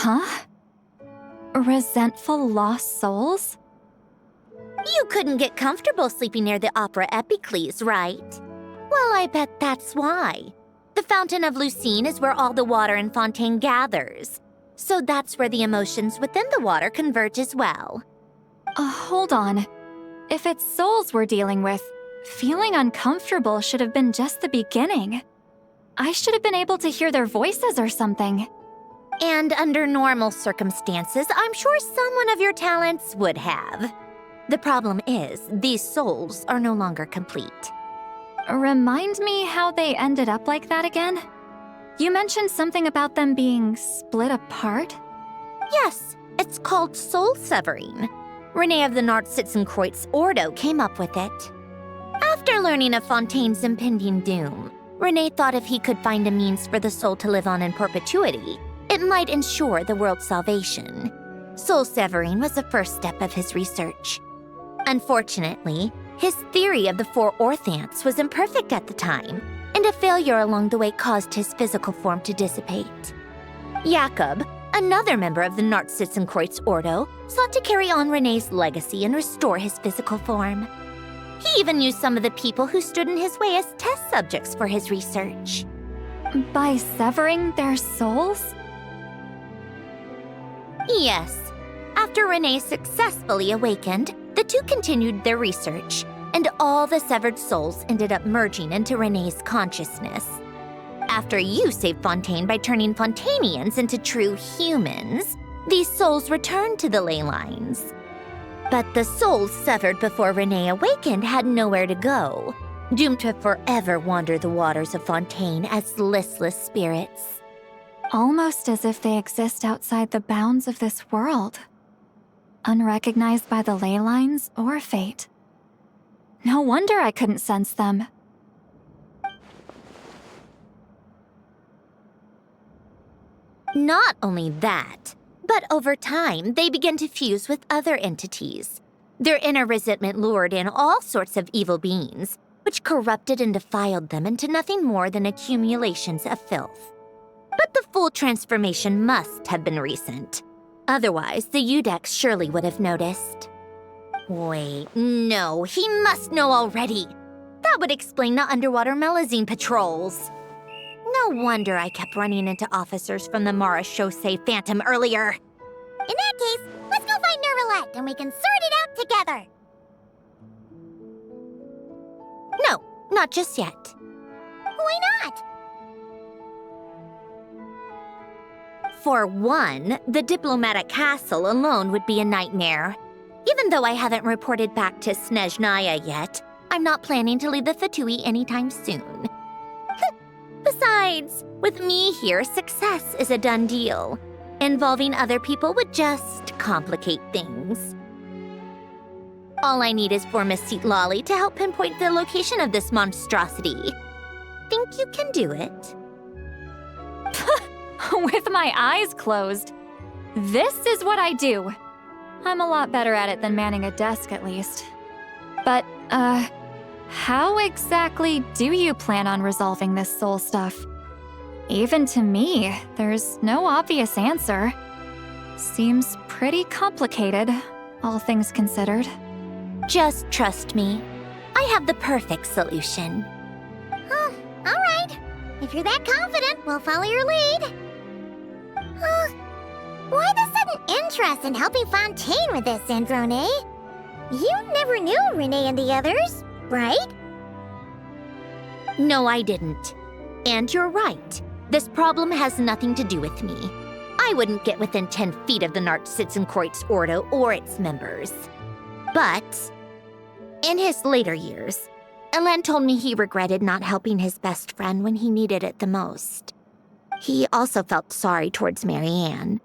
Huh? Resentful lost souls? You couldn't get comfortable sleeping near the Opera Epicles, right? Well, I bet that's why. The Fountain of Lucine is where all the water in Fontaine gathers. So that's where the emotions within the water converge as well. Hold on. If it's souls we're dealing with, feeling uncomfortable should have been just the beginning. I should have been able to hear their voices or something. And under normal circumstances, I'm sure someone of your talents would have. The problem is, these souls are no longer complete. Remind me how they ended up like that again? You mentioned something about them being split apart? Yes, it's called soul severing. Renee of the Nartsitzenkreuz Ordo came up with it. After learning of Fontaine's impending doom, Renee thought if he could find a means for the soul to live on in perpetuity, it might ensure the world's salvation. Soul severing was the first step of his research. Unfortunately, his theory of the four orthants was imperfect at the time, and a failure along the way caused his physical form to dissipate. Jakob, another member of the Nartsitzenkreuz Ordo, sought to carry on Renee's legacy and restore his physical form. He even used some of the people who stood in his way as test subjects for his research. By severing their souls? Yes. After Renee successfully awakened, the two continued their research, and all the severed souls ended up merging into Renee's consciousness. After you saved Fontaine by turning Fontainians into true humans, these souls returned to the ley lines. But the souls severed before Renee awakened had nowhere to go, doomed to forever wander the waters of Fontaine as listless spirits. Almost as if they exist outside the bounds of this world. Unrecognized by the ley lines or fate. No wonder I couldn't sense them. Not only that, but over time, they began to fuse with other entities. Their inner resentment lured in all sorts of evil beings, which corrupted and defiled them into nothing more than accumulations of filth. But the full transformation must have been recent. Otherwise, the Udex surely would have noticed. Wait, no, he must know already. That would explain the underwater Melazine patrols. No wonder I kept running into officers from the Mara Chaussee Phantom earlier. In that case, let's go find Nervalette and we can sort it out together. No, not just yet. Why not? For one, the diplomatic castle alone would be a nightmare. Even though I haven't reported back to Snezhnaya yet, I'm not planning to leave the Fatui anytime soon. Besides, with me here, success is a done deal. Involving other people would just complicate things. All I need is for Miss Lolly to help pinpoint the location of this monstrosity. Think you can do it? With my eyes closed. This is what I do. I'm a lot better at it than manning a desk, at least. But, how exactly do you plan on resolving this soul stuff? Even to me, there's no obvious answer. Seems pretty complicated, all things considered. Just trust me. I have the perfect solution. Oh, all right. If you're that confident, we'll follow your lead. Why the sudden interest in helping Fontaine with this, Sandrone? You never knew Renee and the others, right? No, I didn't. And you're right. This problem has nothing to do with me. I wouldn't get within 10 feet of the Nartsitzenkreuz Ordo or its members. But in his later years, Elen told me he regretted not helping his best friend when he needed it the most. He also felt sorry towards Marianne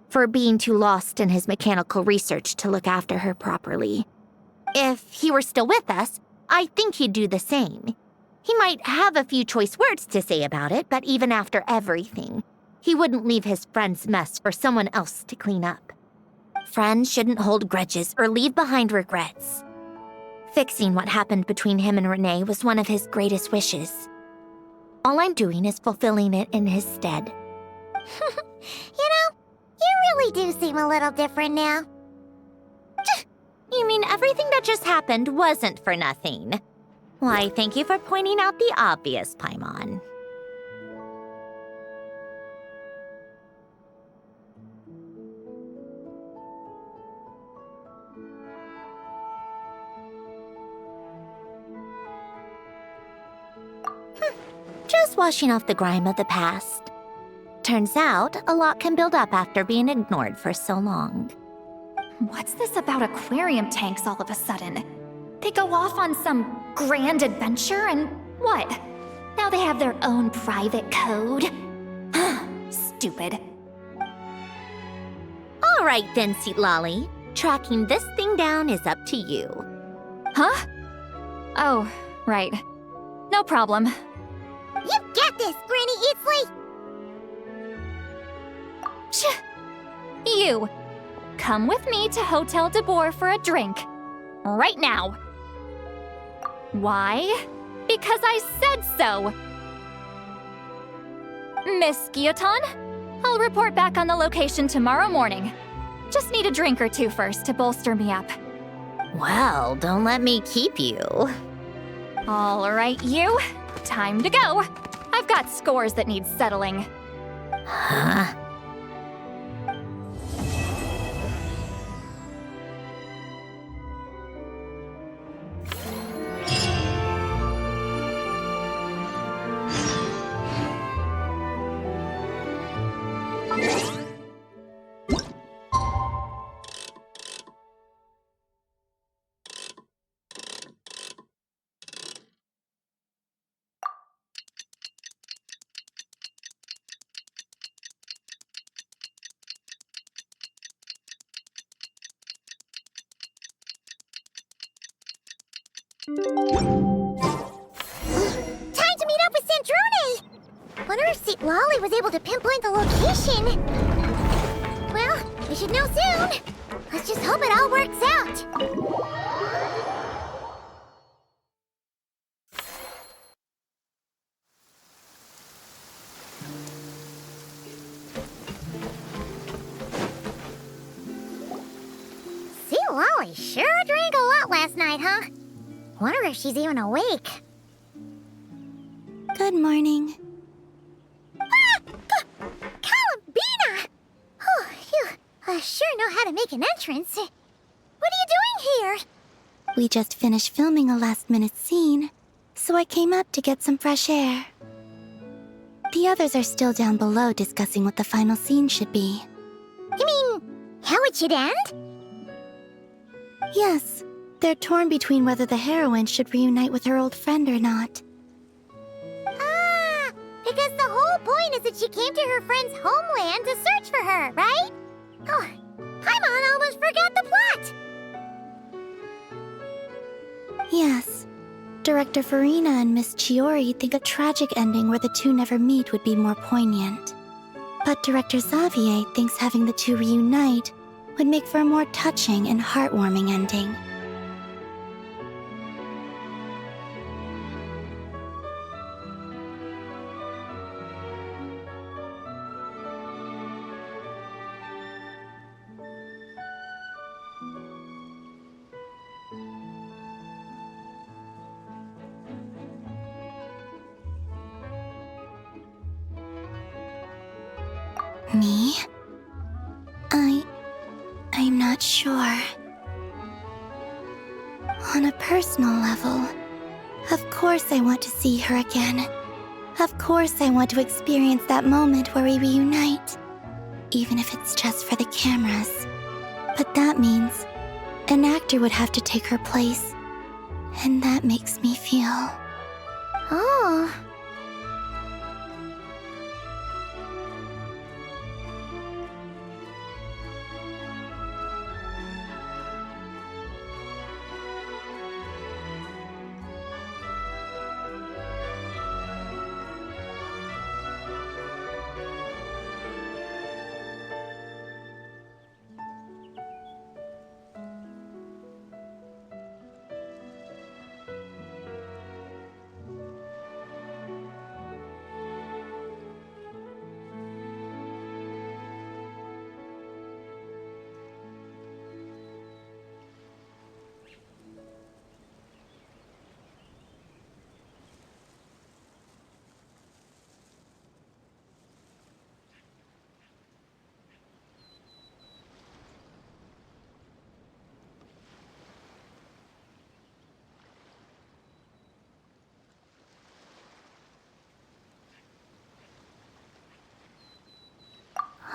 for being too lost in his mechanical research to look after her properly. If he were still with us, I think he'd do the same. He might have a few choice words to say about it, but even after everything, he wouldn't leave his friend's mess for someone else to clean up. Friends shouldn't hold grudges or leave behind regrets. Fixing what happened between him and Renee was one of his greatest wishes. All I'm doing is fulfilling it in his stead. You know, you really do seem a little different now. You mean everything that just happened wasn't for nothing? Why, thank you for pointing out the obvious, Paimon. Just washing off the grime of the past. Turns out, a lot can build up after being ignored for so long. What's this about aquarium tanks all of a sudden? They go off on some grand adventure and what? Now they have their own private code? Stupid. All right then, Lolly. Tracking this thing down is up to you. Huh? Oh, right. No problem. You got this, Granny Eatsley! You! Come with me to Hotel de Boer for a drink. Right now. Why? Because I said so! Miss Guillotin, I'll report back on the location tomorrow morning. Just need a drink or two first to bolster me up. Well, don't let me keep you. All right, you. Time to go. I've got scores that need settling. Huh? Time to meet up with Sandrone! Wonder if St. Lolly was able to pinpoint the location. Well, we should know soon. Let's just hope it all works out. St. Lolly sure drank a lot last night, huh? Wonder if she's even awake. Good morning. Columbina! Oh, you sure know how to make an entrance. What are you doing here? We just finished filming a last-minute scene, so I came up to get some fresh air. The others are still down below discussing what the final scene should be. You mean, how it should end? Yes, they're torn between whether the heroine should reunite with her old friend or not. Ah, because Paimon is that she came to her friend's homeland to search for her, right? Oh, Paimon almost forgot the plot! Yes. Director Farina and Miss Chiori think a tragic ending where the two never meet would be more poignant. But Director Xavier thinks having the two reunite would make for a more touching and heartwarming ending. Me? I'm not sure. On a personal level, of course I want to see her again. Of course I want to experience that moment where we reunite, even if it's just for the cameras. But that means an actor would have to take her place, and that makes me feel... Oh...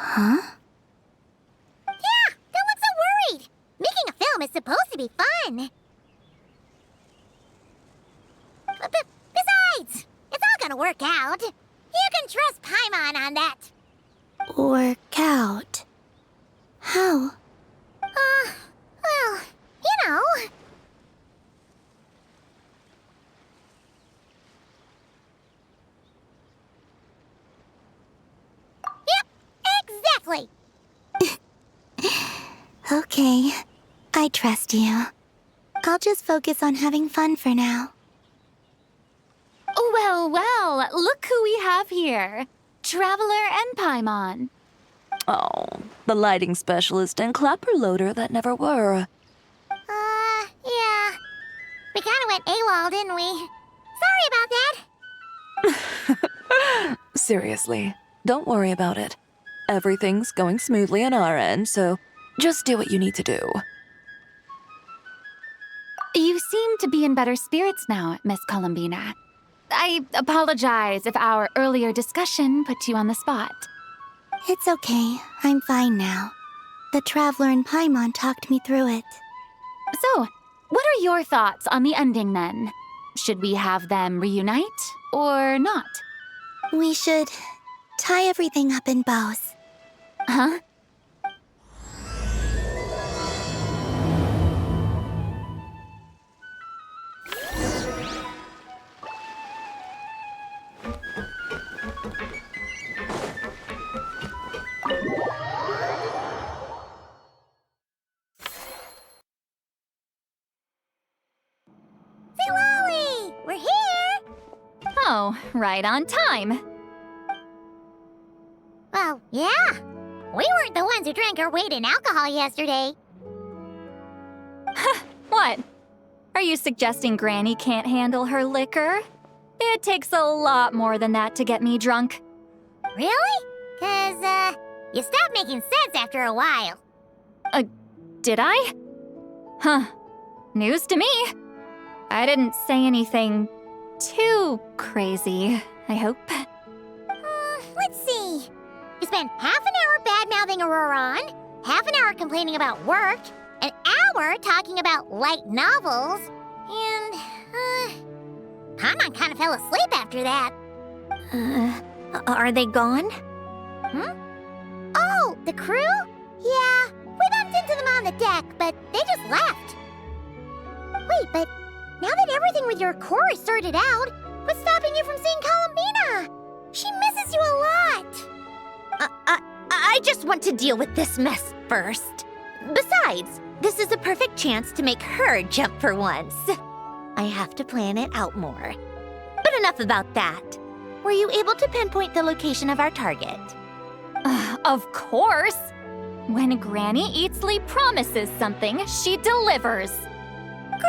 Huh? Yeah, don't look so worried! Making a film is supposed to be fun! But besides, it's all gonna work out. You can trust Paimon on that. Work out? How? Well, you know... Exactly! Okay, I trust you. I'll just focus on having fun for now. Well, well, look who we have here. Traveler and Paimon. Oh, the lighting specialist and clapper loader that never were. Yeah. We kinda went AWOL, didn't we? Sorry about that! Seriously, don't worry about it. Everything's going smoothly on our end, so just do what you need to do. You seem to be in better spirits now, Miss Columbina. I apologize if our earlier discussion put you on the spot. It's okay, I'm fine now. The Traveler and Paimon talked me through it. So, what are your thoughts on the ending then? Should we have them reunite or not? We should tie everything up in bows. Huh? Lolly! We're here! Oh, right on time. Well, yeah. We weren't the ones who drank our weight in alcohol yesterday. What? Are you suggesting Granny can't handle her liquor? It takes a lot more than that to get me drunk. Really? 'Cause, you stopped making sense after a while. Did I? Huh. News to me. I didn't say anything too crazy, I hope. Let's see. You spent half an hour bad-mouthing Auroron, half an hour complaining about work, an hour talking about light novels, and, Paimon kind of fell asleep after that. Are they gone? Oh, the crew? Yeah, we bumped into them on the deck, but they just left. Wait, but now that everything with your core is sorted out, what's stopping you from seeing Columbina? She misses you a lot. I just want to deal with this mess first. Besides, this is a perfect chance to make her jump for once. I have to plan it out more. But enough about that. Were you able to pinpoint the location of our target? Of course! When Granny Eatsley promises something, she delivers.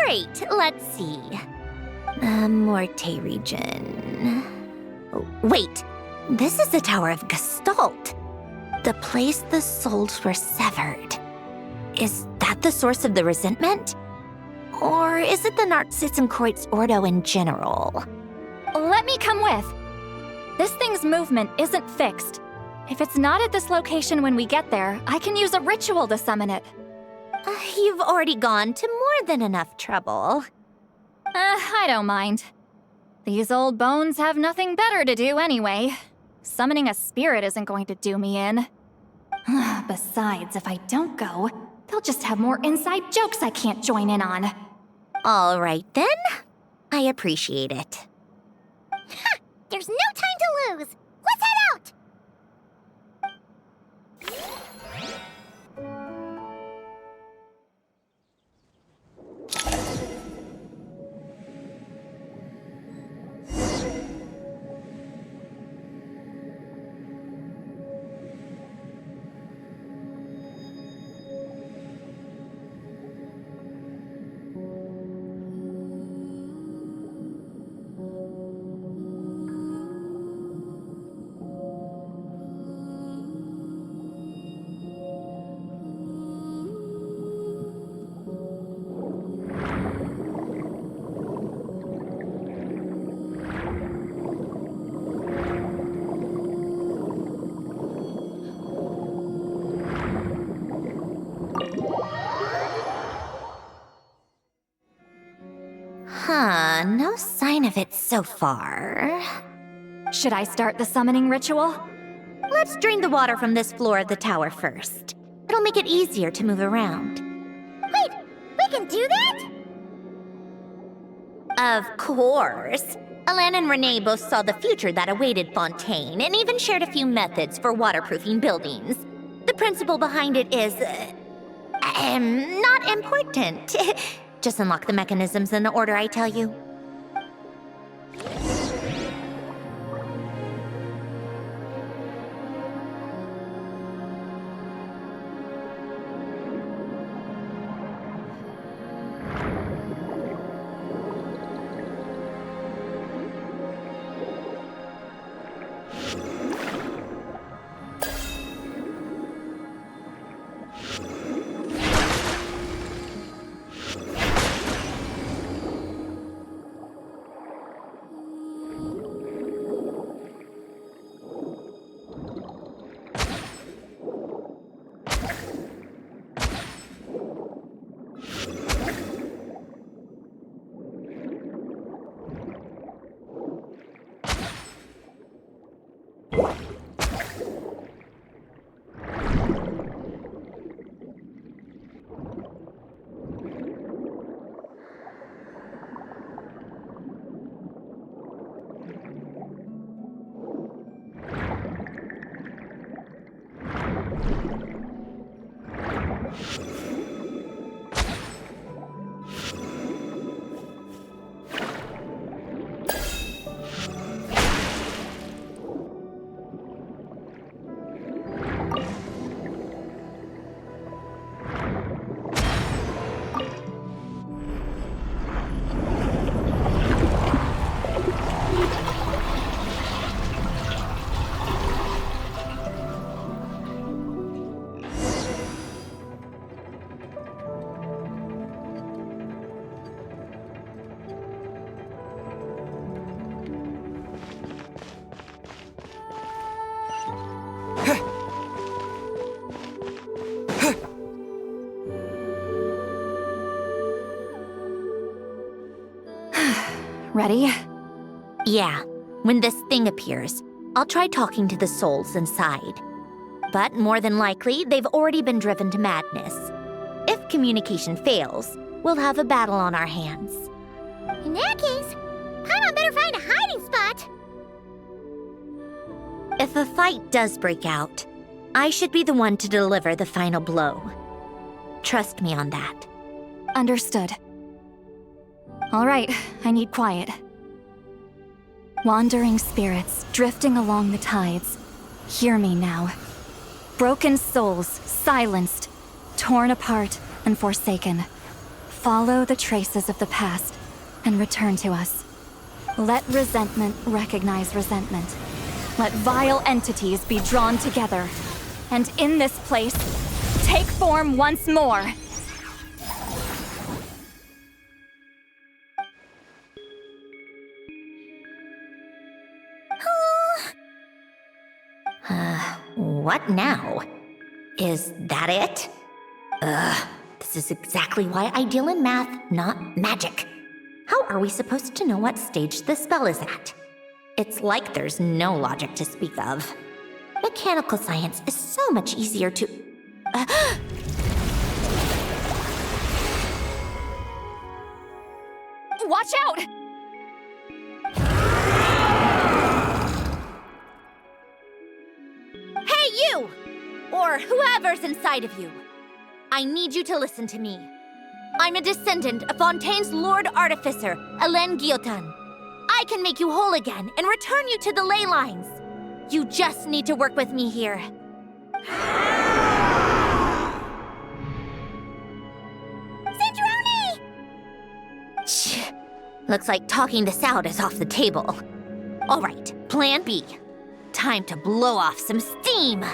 Great, let's see. The Morte region. Oh, wait, this is the Tower of Gestalt. The place the souls were severed. Is that the source of the resentment? Or is it the Narcissenkreuz Ordo in general? Let me come with. This thing's movement isn't fixed. If it's not at this location when we get there, I can use a ritual to summon it. You've already gone to more than enough trouble. I don't mind. These old bones have nothing better to do anyway. Summoning a spirit isn't going to do me in. Besides, if I don't go, they'll just have more inside jokes I can't join in on. All right then. I appreciate it. Ha! There's no time to lose. Let's head out! No sign of it so far. Should I start the summoning ritual? Let's drain the water from this floor of the tower first. It'll make it easier to move around. Wait, we can do that? Of course. Alan and Renee both saw the future that awaited Fontaine and even shared a few methods for waterproofing buildings. The principle behind it is... not important. Just unlock the mechanisms in the order I tell you. Ready? Yeah. When this thing appears, I'll try talking to the souls inside. But more than likely, they've already been driven to madness. If communication fails, we'll have a battle on our hands. In that case, Paimon better find a hiding spot. If a fight does break out, I should be the one to deliver the final blow. Trust me on that. Understood. All right, I need quiet. Wandering spirits drifting along the tides. Hear me now. Broken souls, silenced, torn apart, and forsaken. Follow the traces of the past and return to us. Let resentment recognize resentment. Let vile entities be drawn together. And in this place, take form once more. What now? Is that it? This is exactly why I deal in math, not magic. How are we supposed to know what stage the spell is at? It's like there's no logic to speak of. Mechanical science is so much easier to... Watch out! Hey, you! Or whoever's inside of you. I need you to listen to me. I'm a descendant of Fontaine's Lord Artificer, Hélène Guillotin. I can make you whole again and return you to the ley lines. You just need to work with me here. Sandrone! Shh. Looks like talking this out is off the table. All right, plan B. Time to blow off some steam.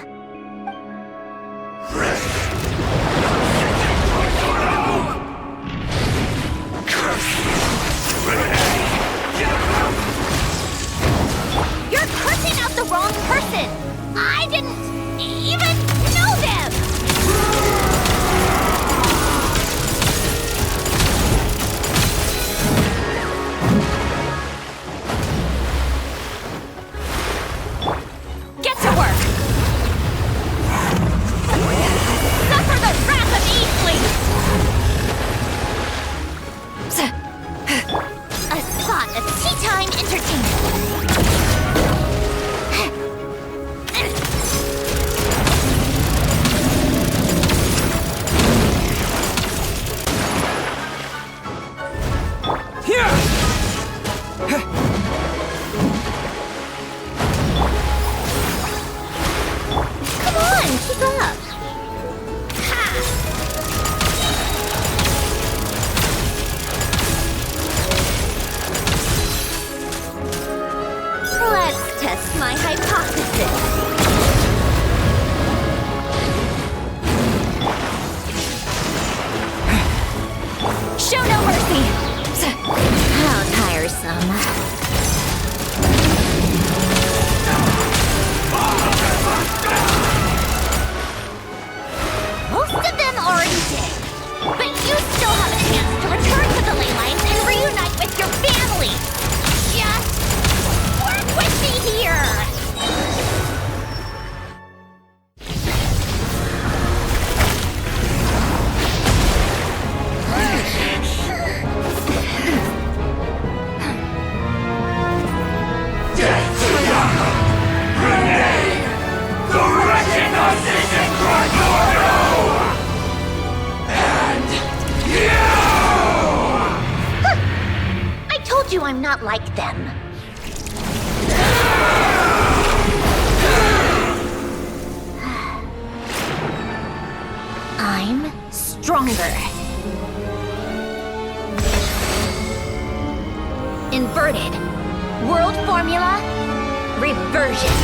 You're cursing out the wrong person! I didn't even know them! Get to work! Suffer the wrath of Eastling! A spot of tea-time entertainment. Come on, keep up. Let's test my hypothesis. Show no mercy! How tiresome. Most of them already did. But you still have a chance to return to the ley lines and reunite with your family. Just work with me here. I told you I'm not like them. I'm stronger. Inverted. World formula. Reversion.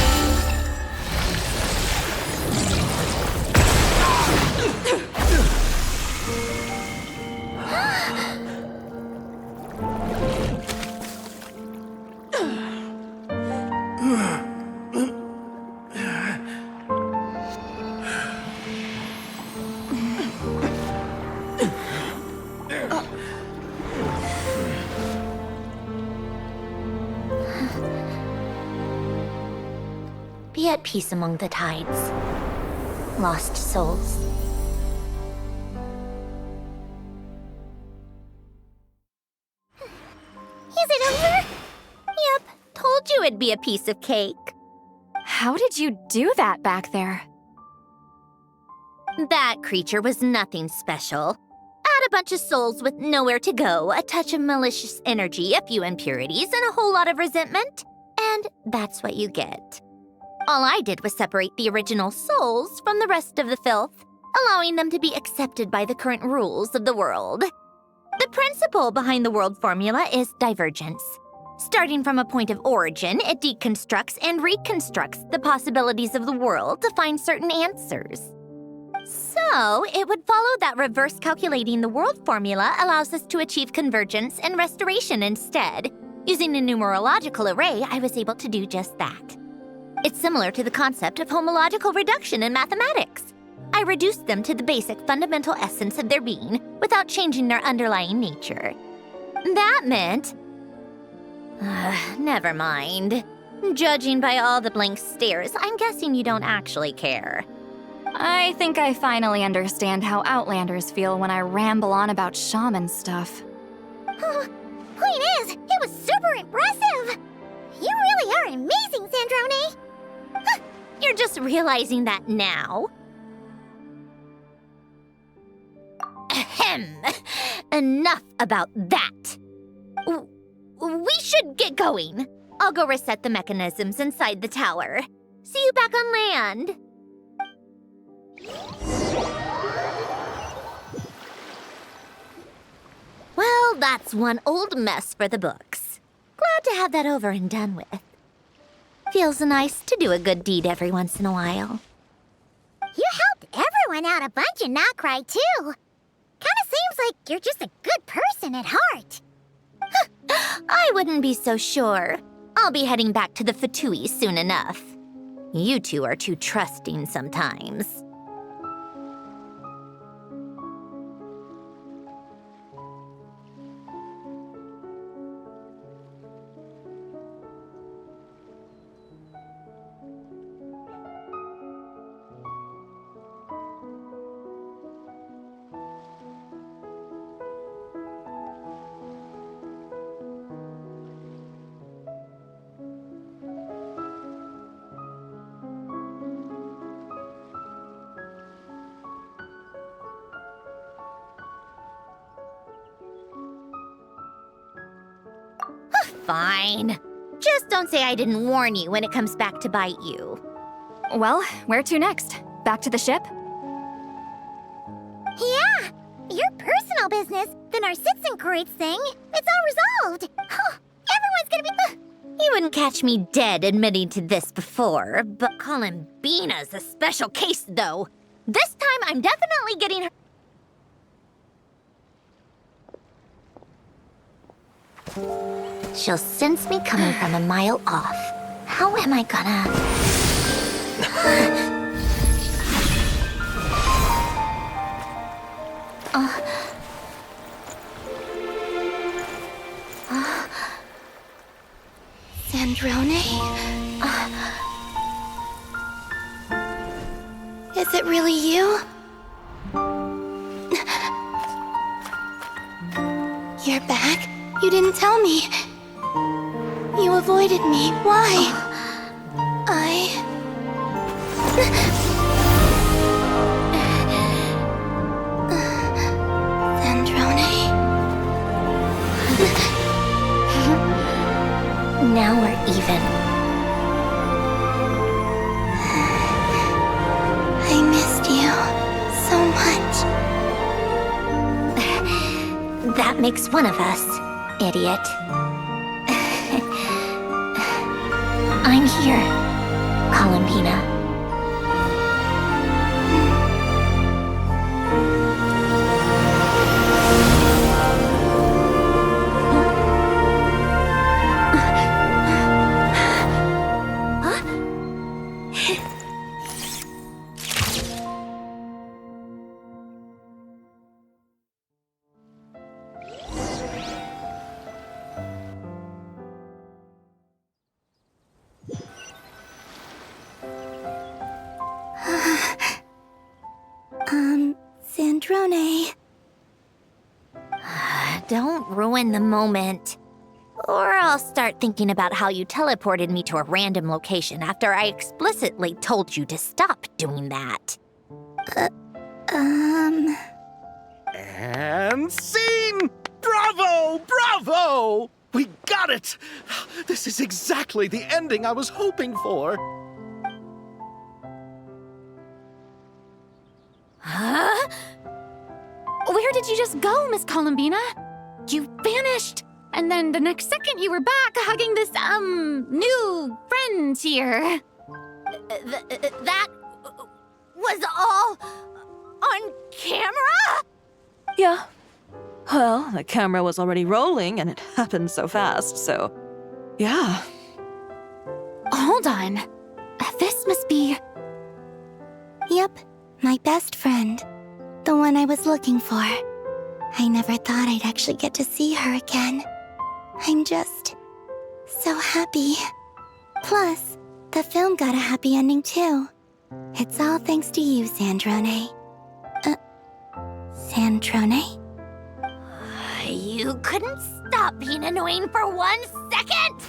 at peace among the tides. Lost souls. Is it over? Yep, told you it'd be a piece of cake. How did you do that back there? That creature was nothing special. Add a bunch of souls with nowhere to go, a touch of malicious energy, a few impurities, and a whole lot of resentment, and that's what you get. All I did was separate the original souls from the rest of the filth, allowing them to be accepted by the current rules of the world. The principle behind the world formula is divergence. Starting from a point of origin, it deconstructs and reconstructs the possibilities of the world to find certain answers. So, it would follow that reverse calculating the world formula allows us to achieve convergence and restoration instead. Using a numerological array, I was able to do just that. It's similar to the concept of homological reduction in mathematics. I reduced them to the basic fundamental essence of their being without changing their underlying nature. That meant... never mind. Judging by all the blank stares, I'm guessing you don't actually care. I think I finally understand how Outlanders feel when I ramble on about shaman stuff. Point is, it was super impressive! You really are amazing, Sandrone! You're just realizing that now? Ahem. Enough about that. We should get going. I'll go reset the mechanisms inside the tower. See you back on land. Well, that's one old mess for the books. Glad to have that over and done with. Feels nice to do a good deed every once in a while. You helped everyone out a bunch in Not Cry, too. Kinda seems like you're just a good person at heart. I wouldn't be so sure. I'll be heading back to the Fatui soon enough. You two are too trusting sometimes. Fine. Just don't say I didn't warn you when it comes back to bite you. Well, where to next? Back to the ship? Yeah! Your personal business, the Narcitsan thing, it's all resolved! Everyone's gonna be... You wouldn't catch me dead admitting to this before, but Columbina's a special case, though. This time, I'm definitely getting her... She'll sense me coming from a mile off. How am I gonna... Sandrone? Is it really you? You're back? You didn't tell me. You avoided me. Why? Sandrone? Now we're even. I missed you so much. That makes one of us, idiot. I'm here, Columbina. Sandrone. Don't ruin the moment. Or I'll start thinking about how you teleported me to a random location after I explicitly told you to stop doing that. And scene! Bravo! Bravo! We got it! This is exactly the ending I was hoping for. Huh? Where did you just go, Miss Columbina? You vanished! And then the next second you were back hugging this, new friend here. That was all on camera? Yeah. Well, the camera was already rolling and it happened so fast, so yeah. Hold on. This must be... Yep, my best friend. The one I was looking for. I never thought I'd actually get to see her again. I'm just so happy. Plus, the film got a happy ending too. It's all thanks to you, Sandrone. Sandrone? You couldn't stop being annoying for 1 second!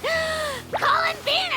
Columbina!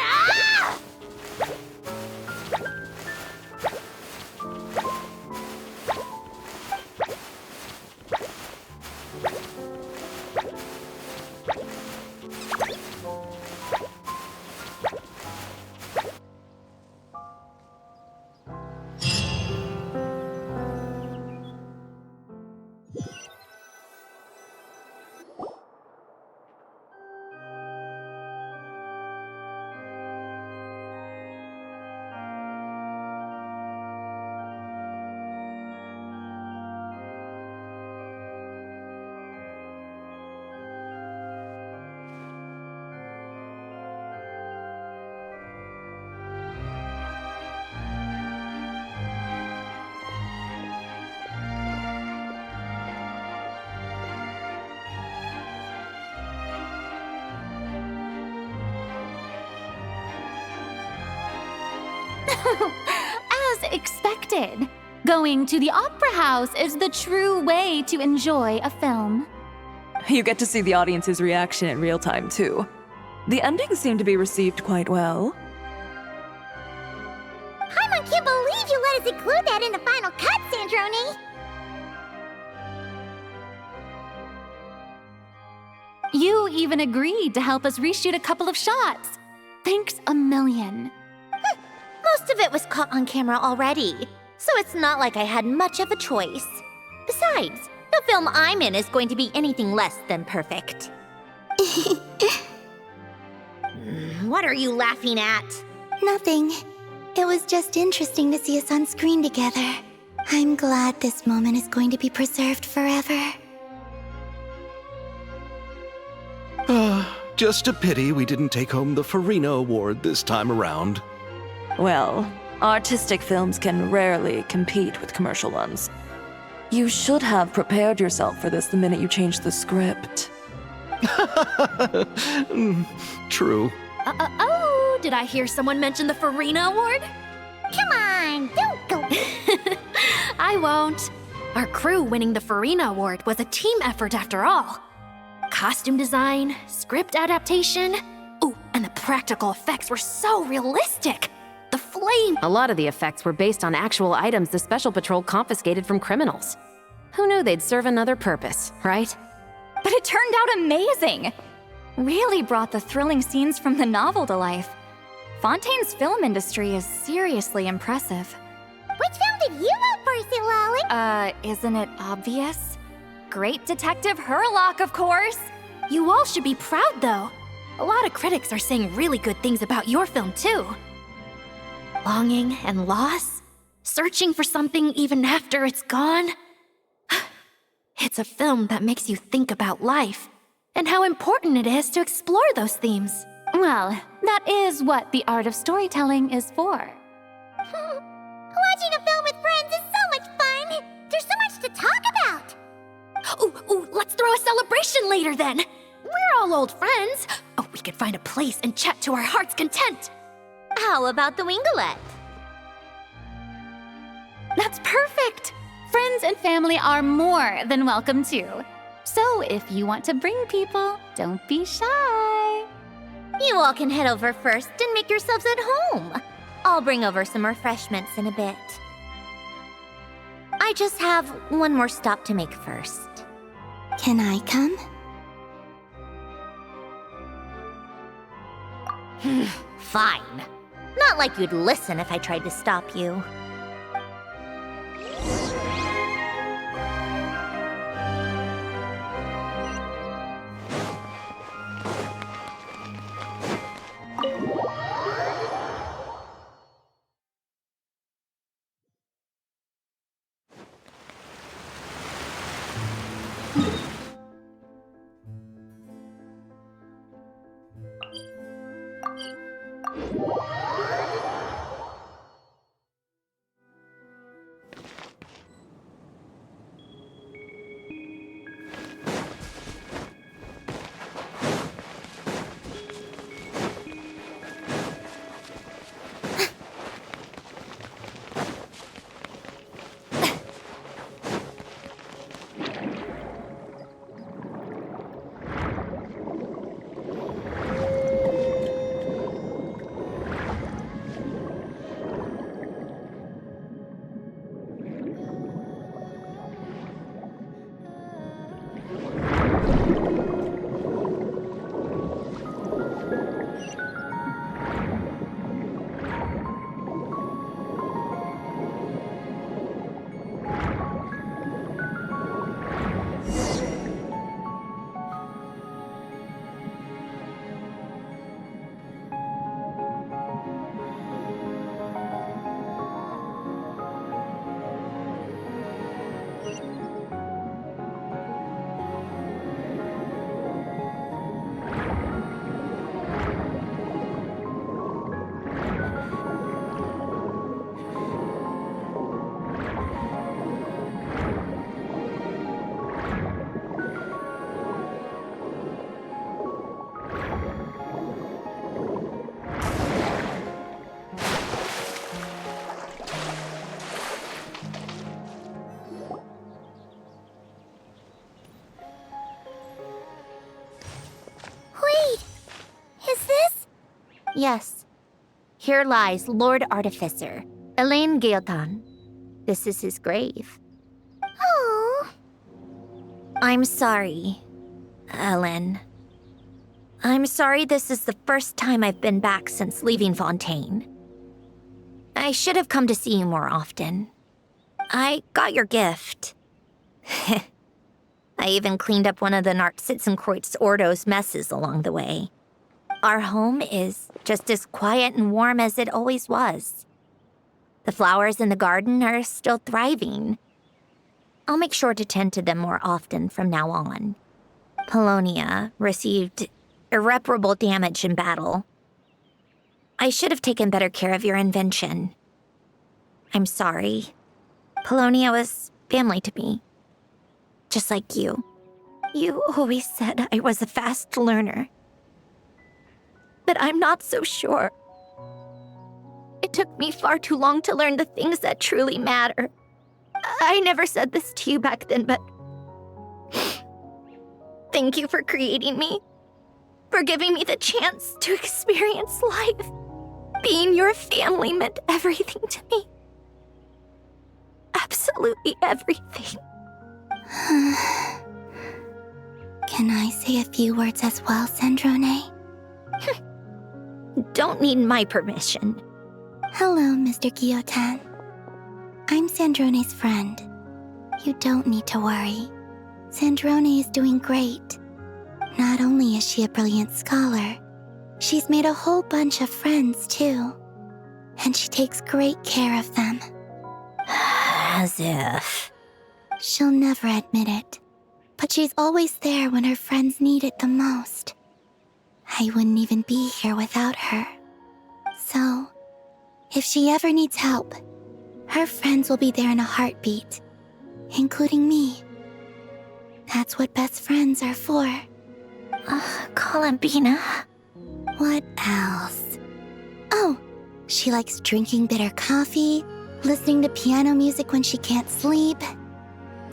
As expected, going to the opera house is the true way to enjoy a film. You get to see the audience's reaction in real time, too. The endings seem to be received quite well. Paimon can't believe you let us include that in the final cut, Sandrone! You even agreed to help us reshoot a couple of shots. Thanks a million. Most of it was caught on camera already, so it's not like I had much of a choice. Besides, the film I'm in is going to be anything less than perfect. What are you laughing at? Nothing. It was just interesting to see us on screen together. I'm glad this moment is going to be preserved forever. Just a pity we didn't take home the Farina Award this time around. Well, artistic films can rarely compete with commercial ones. You should have prepared yourself for this the minute you changed the script. True. Oh, did I hear someone mention the Farina Award? Come on, don't go. I won't. Our crew winning the Farina Award was a team effort after all. Costume design, script adaptation. Ooh, and the practical effects were so realistic. The flame. A lot of the effects were based on actual items the Special Patrol confiscated from criminals. Who knew they'd serve another purpose, right? But it turned out amazing! Really brought the thrilling scenes from the novel to life. Fontaine's film industry is seriously impressive. Which film did you vote for, Silali? Isn't it obvious? Great Detective Herlock, of course! You all should be proud, though. A lot of critics are saying really good things about your film, too. Longing and loss? Searching for something even after it's gone? It's a film that makes you think about life and how important it is to explore those themes. Well, that is what the art of storytelling is for. Watching a film with friends is so much fun! There's so much to talk about! Ooh, let's throw a celebration later then! We're all old friends. Oh, we could find a place and chat to our heart's content. How about the winglet? That's perfect! Friends and family are more than welcome too. So if you want to bring people, don't be shy. You all can head over first and make yourselves at home. I'll bring over some refreshments in a bit. I just have one more stop to make first. Can I come? Fine. Not like you'd listen if I tried to stop you. Yes. Here lies Lord Artificer, Elaine Gaeltan. This is his grave. Oh. I'm sorry, Ellen. I'm sorry this is the first time I've been back since leaving Fontaine. I should have come to see you more often. I got your gift. I even cleaned up one of the Nartsitzenkreuz Ordo's messes along the way. Our home is just as quiet and warm as it always was. The flowers in the garden are still thriving. I'll make sure to tend to them more often from now on. Polonia received irreparable damage in battle. I should have taken better care of your invention. I'm sorry. Polonia was family to me. Just like you. You always said I was a fast learner. But I'm not so sure. It took me far too long to learn the things that truly matter. I never said this to you back then, but thank you for creating me. For giving me the chance to experience life. Being your family meant everything to me. Absolutely everything. Can I say a few words as well, Sandrone? Don't need my permission. Hello, Mr. Gaeltan. I'm Sandrone's friend. You don't need to worry. Sandrone is doing great. Not only is she a brilliant scholar, she's made a whole bunch of friends, too. And she takes great care of them. As if. She'll never admit it, but she's always there when her friends need it the most. I wouldn't even be here without her. So, if she ever needs help, her friends will be there in a heartbeat, including me. That's what best friends are for. Columbina. What else? Oh, she likes drinking bitter coffee, listening to piano music when she can't sleep,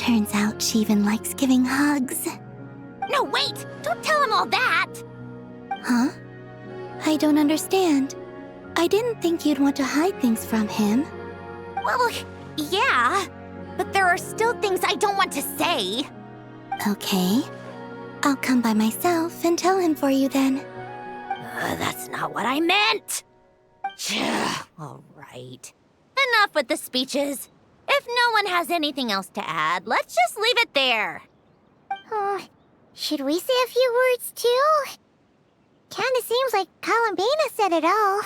Turns out she even likes giving hugs. No, wait! Don't tell him all that! Huh? I don't understand. I didn't think you'd want to hide things from him. Well, yeah. But there are still things I don't want to say. Okay. I'll come by myself and tell him for you then. That's not what I meant! All right. Enough with the speeches. If no one has anything else to add, let's just leave it there. Should we say a few words too? Kinda seems like Columbina said it all.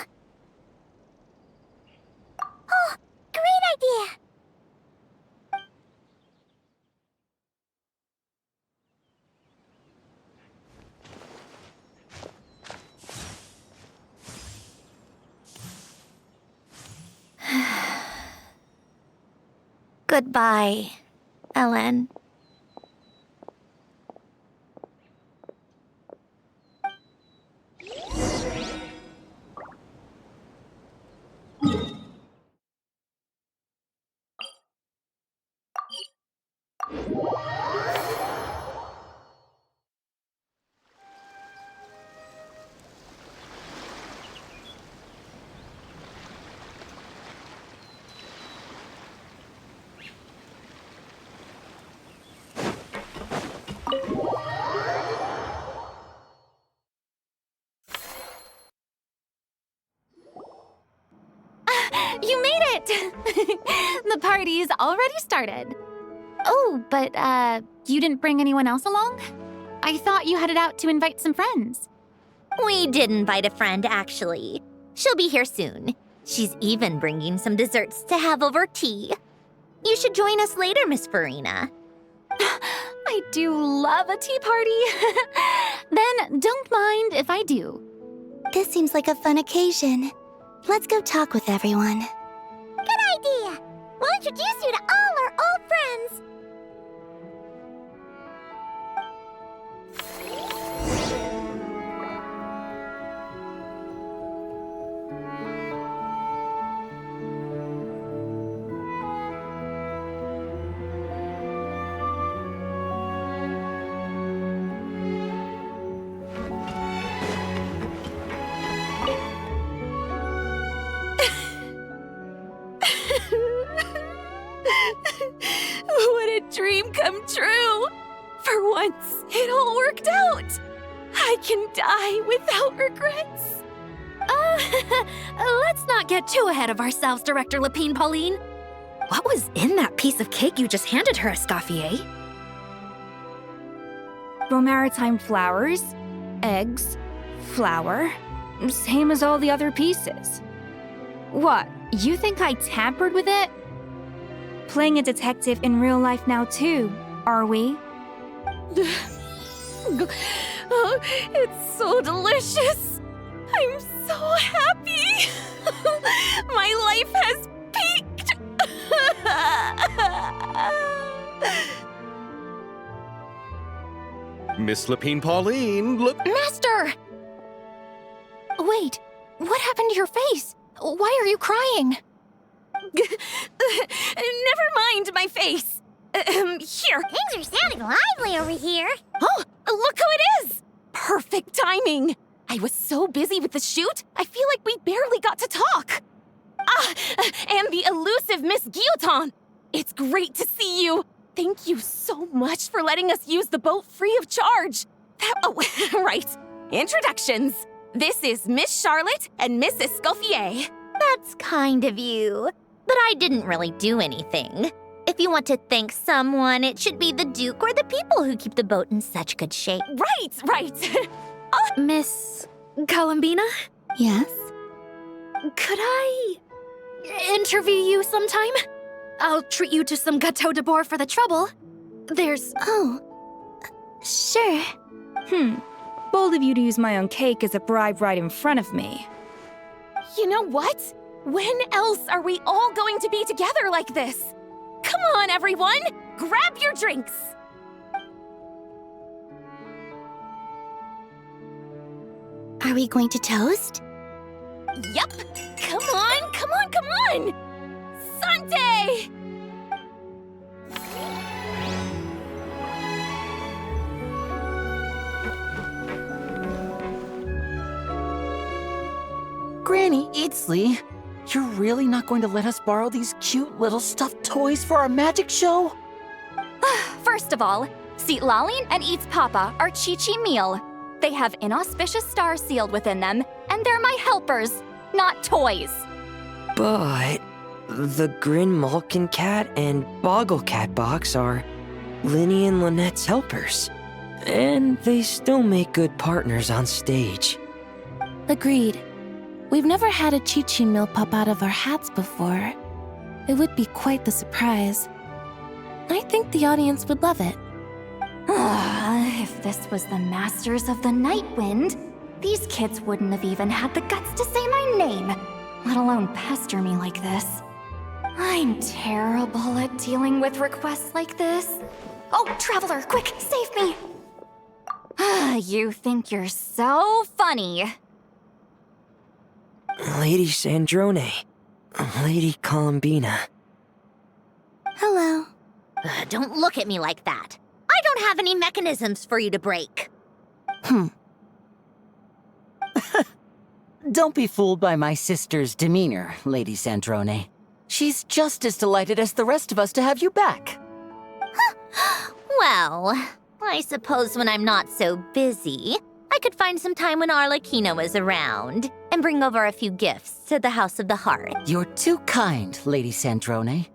Oh, great idea! Goodbye, Ellen. You made it! The party's already started. Oh, but, you didn't bring anyone else along? I thought you headed out to invite some friends. We did invite a friend, actually. She'll be here soon. She's even bringing some desserts to have over tea. You should join us later, Miss Farina. I do love a tea party. Then don't mind if I do. This seems like a fun occasion. Let's go talk with everyone. Good idea! We'll introduce you to all our old friends. What a dream come true! For once, it all worked out! I can die without regrets! Let's not get too ahead of ourselves, Director Lapine Pauline. What was in that piece of cake you just handed her, Escoffier? Bromaritime flowers, eggs, flour, same as all the other pieces. What, you think I tampered with it? Playing a detective in real life now too, are we? Oh, it's so delicious! I'm so happy! My life has peaked! Miss Lapine Pauline, look. Master! Wait, what happened to your face? Why are you crying? Never mind my face. Here. Things are sounding lively over here. Oh, look who it is! Perfect timing. I was so busy with the shoot, I feel like we barely got to talk. And the elusive Miss Guillotin. It's great to see you. Thank you so much for letting us use the boat free of charge. Right. Introductions. This is Miss Charlotte and Miss Escoffier. That's kind of you. But I didn't really do anything. If you want to thank someone, it should be the Duke or the people who keep the boat in such good shape. Right. Miss Columbina? Yes? Could I interview you sometime? I'll treat you to some gâteau de bord for the trouble. There's... Oh, sure. Bold of you to use my own cake as a bribe right in front of me. You know what? When else are we all going to be together like this? Come on, everyone! Grab your drinks! Are we going to toast? Yup! Come on! Sante! Granny Itzley, you're really not going to let us borrow these cute little stuffed toys for our magic show? First of all, Seat Lalin and Eats Papa are Chi-Chi meal. They have inauspicious stars sealed within them, and they're my helpers, not toys. But the Grin Malkin Cat and Boggle Cat box are Linny and Lynette's helpers. And they still make good partners on stage. Agreed. We've never had a Chi-Chi meal pop out of our hats before. It would be quite the surprise. I think the audience would love it. If this was the Masters of the Night Wind, these kids wouldn't have even had the guts to say my name, let alone pester me like this. I'm terrible at dealing with requests like this. Oh, Traveler, quick, save me! You think you're so funny. Lady Sandrone. Lady Columbina. Hello. Don't look at me like that. I don't have any mechanisms for you to break. Don't be fooled by my sister's demeanor, Lady Sandrone. She's just as delighted as the rest of us to have you back. Well, I suppose when I'm not so busy, I could find some time when Arlecchino is around and bring over a few gifts to the House of the Hearth. You're too kind, Lady Sandrone.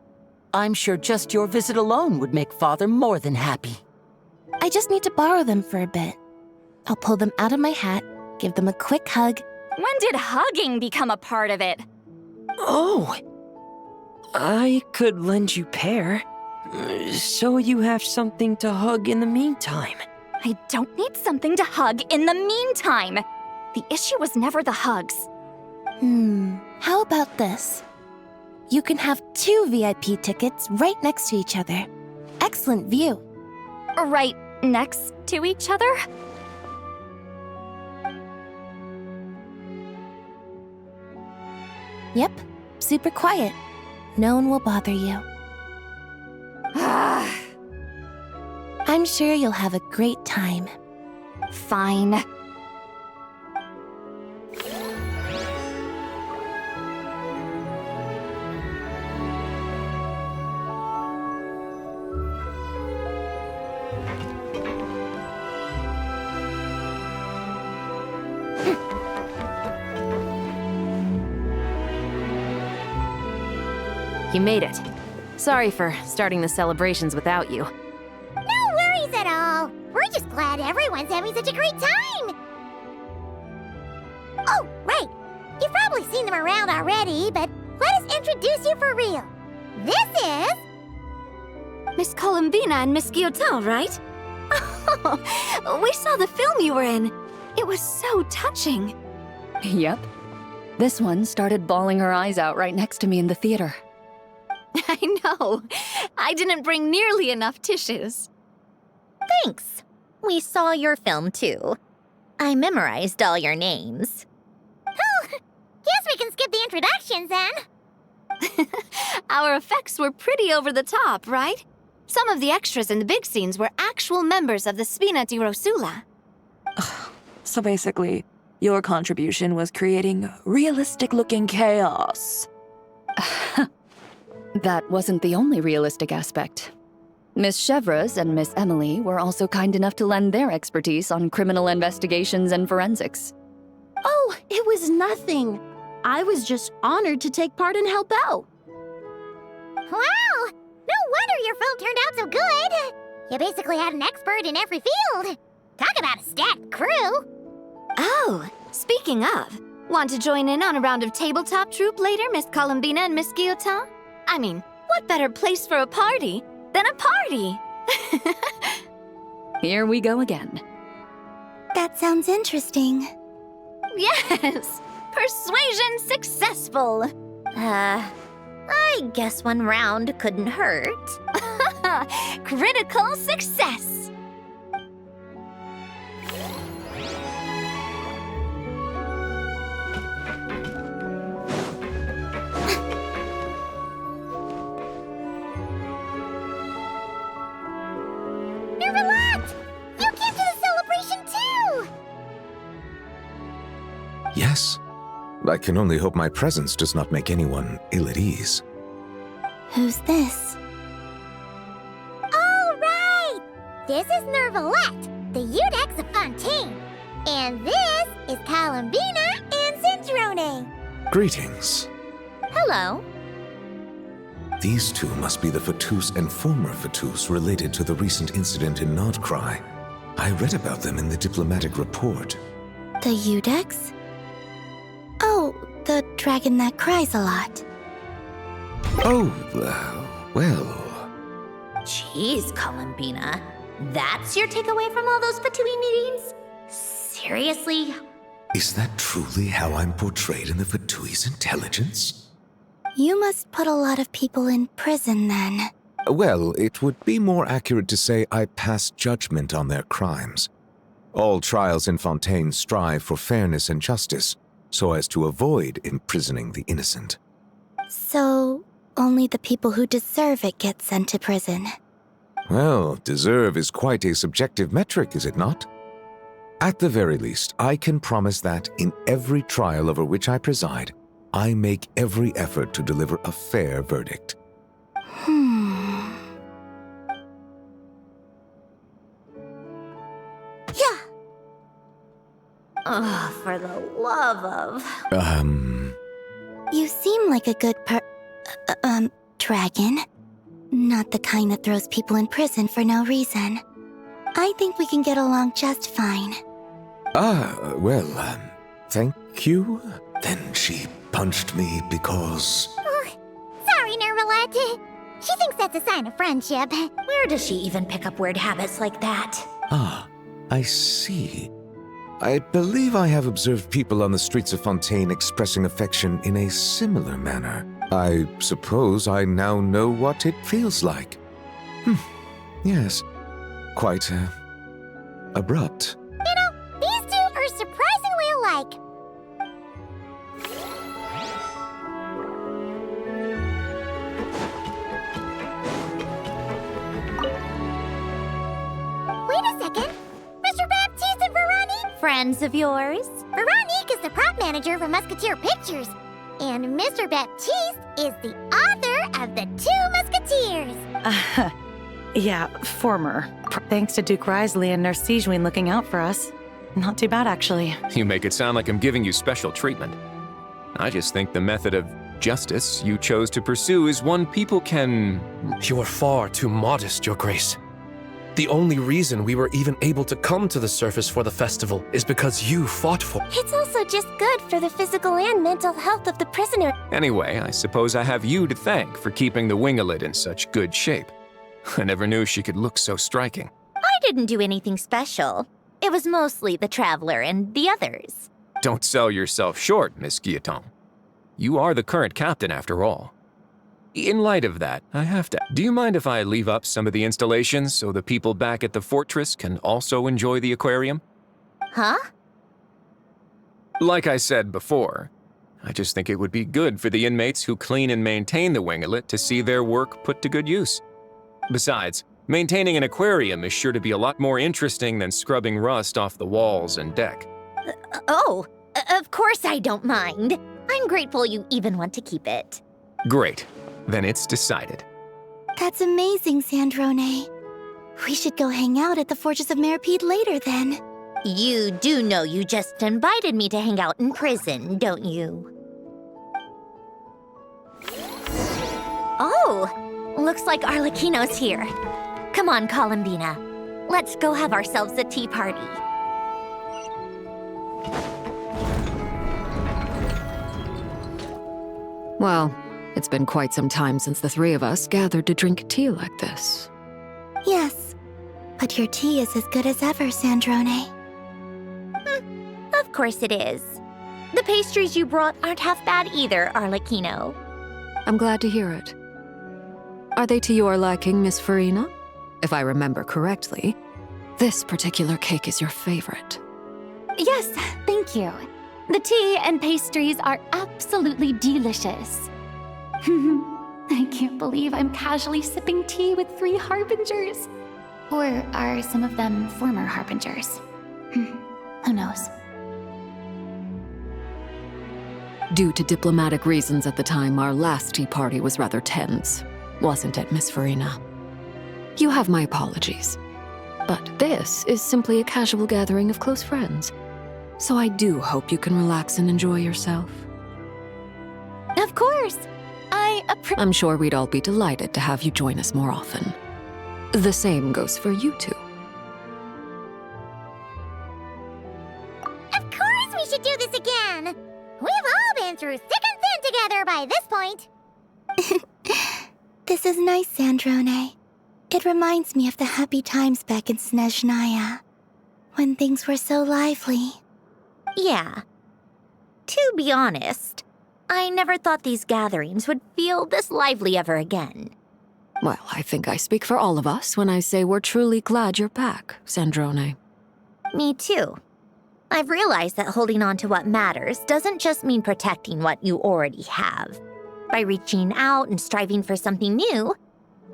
I'm sure just your visit alone would make Father more than happy. I just need to borrow them for a bit. I'll pull them out of my hat, give them a quick hug. When did hugging become a part of it? Oh! I could lend you pair, so you have something to hug in the meantime. I don't need something to hug in the meantime. The issue was never the hugs. How about this? You can have 2 VIP tickets right next to each other. Excellent view. Right next to each other? Yep, super quiet. No one will bother you. I'm sure you'll have a great time. Fine. You made it. Sorry for starting the celebrations without you. No worries at all. We're just glad everyone's having such a great time. Oh, right. You've probably seen them around already, but let us introduce you for real. This is... Miss Columbina and Miss Guillotin, right? Oh, we saw the film you were in. It was so touching. Yep. This one started bawling her eyes out right next to me in the theater. I know. I didn't bring nearly enough tissues. Thanks. We saw your film too. I memorized all your names. Oh, guess we can skip the introductions then. Our effects were pretty over the top, right? Some of the extras in the big scenes were actual members of the Spina di Rosula. So basically, your contribution was creating realistic-looking chaos. That wasn't the only realistic aspect. Miss Chevres and Miss Emily were also kind enough to lend their expertise on criminal investigations and forensics. Oh, it was nothing. I was just honored to take part and help out. Wow! No wonder your film turned out so good. You basically had an expert in every field. Talk about a stacked crew. Oh, speaking of, want to join in on a round of tabletop troupe later, Miss Columbina and Miss Guillotin? I mean, what better place for a party than a party? Here we go again. That sounds interesting. Yes! Persuasion successful! I guess one round couldn't hurt. Critical success! Yes, I can only hope my presence does not make anyone ill at ease. Who's this? All right! This is Nervalette, the Udex of Fontaine. And this is Columbina and Sandrone. Greetings. Hello. These two must be the Fatus and former Fatus related to the recent incident in Nodcry. I read about them in the diplomatic report. The Udex? Oh, the dragon that cries a lot. Oh, well... Jeez, Columbina. That's your takeaway from all those Fatui meetings? Seriously? Is that truly how I'm portrayed in the Fatui's intelligence? You must put a lot of people in prison then. Well, it would be more accurate to say I pass judgment on their crimes. All trials in Fontaine strive for fairness and justice, so as to avoid imprisoning the innocent. So, only the people who deserve it get sent to prison. Well, deserve is quite a subjective metric, is it not? At the very least, I can promise that in every trial over which I preside, I make every effort to deliver a fair verdict. Yeah. Oh, for the love of... You seem like a good dragon. Not the kind that throws people in prison for no reason. I think we can get along just fine. Well, thank you. Then she punched me because... Sorry, Nervalette. She thinks that's a sign of friendship. Where does she even pick up weird habits like that? Ah, I see. I believe I have observed people on the streets of Fontaine expressing affection in a similar manner. I suppose I now know what it feels like. Yes, quite, abrupt. You know, these two are surprisingly alike. Wait a second. Mr. Baptiste and Veronique? Friends of yours? Veronique is the prop manager for Musketeer Pictures. And Mr. Baptiste is the author of The Two Musketeers. Yeah, former. Thanks to Duke Risley and Nurse Sigewin looking out for us. Not too bad, actually. You make it sound like I'm giving you special treatment. I just think the method of justice you chose to pursue is one people can... You are far too modest, Your Grace. The only reason we were even able to come to the surface for the festival is because you fought for it. It's also just good for the physical and mental health of the prisoner. Anyway, I suppose I have you to thank for keeping the winglet in such good shape. I never knew she could look so striking. I didn't do anything special. It was mostly the Traveler and the others. Don't sell yourself short, Miss Guillotin. You are the current captain, after all. In light of that, I have to... Do you mind if I leave up some of the installations so the people back at the fortress can also enjoy the aquarium? Huh? Like I said before, I just think it would be good for the inmates who clean and maintain the winglet to see their work put to good use. Besides, maintaining an aquarium is sure to be a lot more interesting than scrubbing rust off the walls and deck. Of course I don't mind. I'm grateful you even want to keep it. Great. Then it's decided. That's amazing, Sandrone. We should go hang out at the Fortress of Meripede later, then. You do know you just invited me to hang out in prison, don't you? Oh, looks like Arlecchino's here. Come on, Columbina. Let's go have ourselves a tea party. Well, it's been quite some time since the three of us gathered to drink tea like this. Yes, but your tea is as good as ever, Sandrone. Of course it is. The pastries you brought aren't half bad either, Arlecchino. I'm glad to hear it. Are they to your liking, Miss Farina? If I remember correctly, this particular cake is your favorite. Yes, thank you. The tea and pastries are absolutely delicious. I can't believe I'm casually sipping tea with 3 harbingers. Or are some of them former harbingers? Who knows? Due to diplomatic reasons at the time, our last tea party was rather tense. Wasn't it, Miss Farina? You have my apologies. But this is simply a casual gathering of close friends. So I do hope you can relax and enjoy yourself. Of course. I'm sure we'd all be delighted to have you join us more often. The same goes for you two. Of course we should do this again! We've all been through thick and thin together by this point. This is nice, Sandrone. It reminds me of the happy times back in Snezhnaya, when things were so lively. Yeah. To be honest, I never thought these gatherings would feel this lively ever again. Well, I think I speak for all of us when I say we're truly glad you're back, Sandrone. Me too. I've realized that holding on to what matters doesn't just mean protecting what you already have. By reaching out and striving for something new,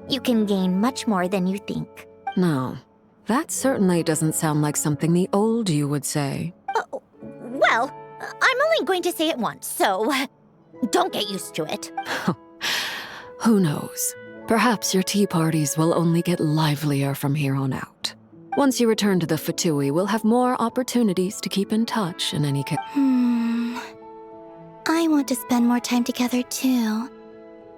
you can gain much more than you think. No, that certainly doesn't sound like something the old you would say. Well, I'm only going to say it once, so don't get used to it. Who knows? Perhaps your tea parties will only get livelier from here on out. Once you return to the Fatui, we'll have more opportunities to keep in touch in any case. I want to spend more time together too.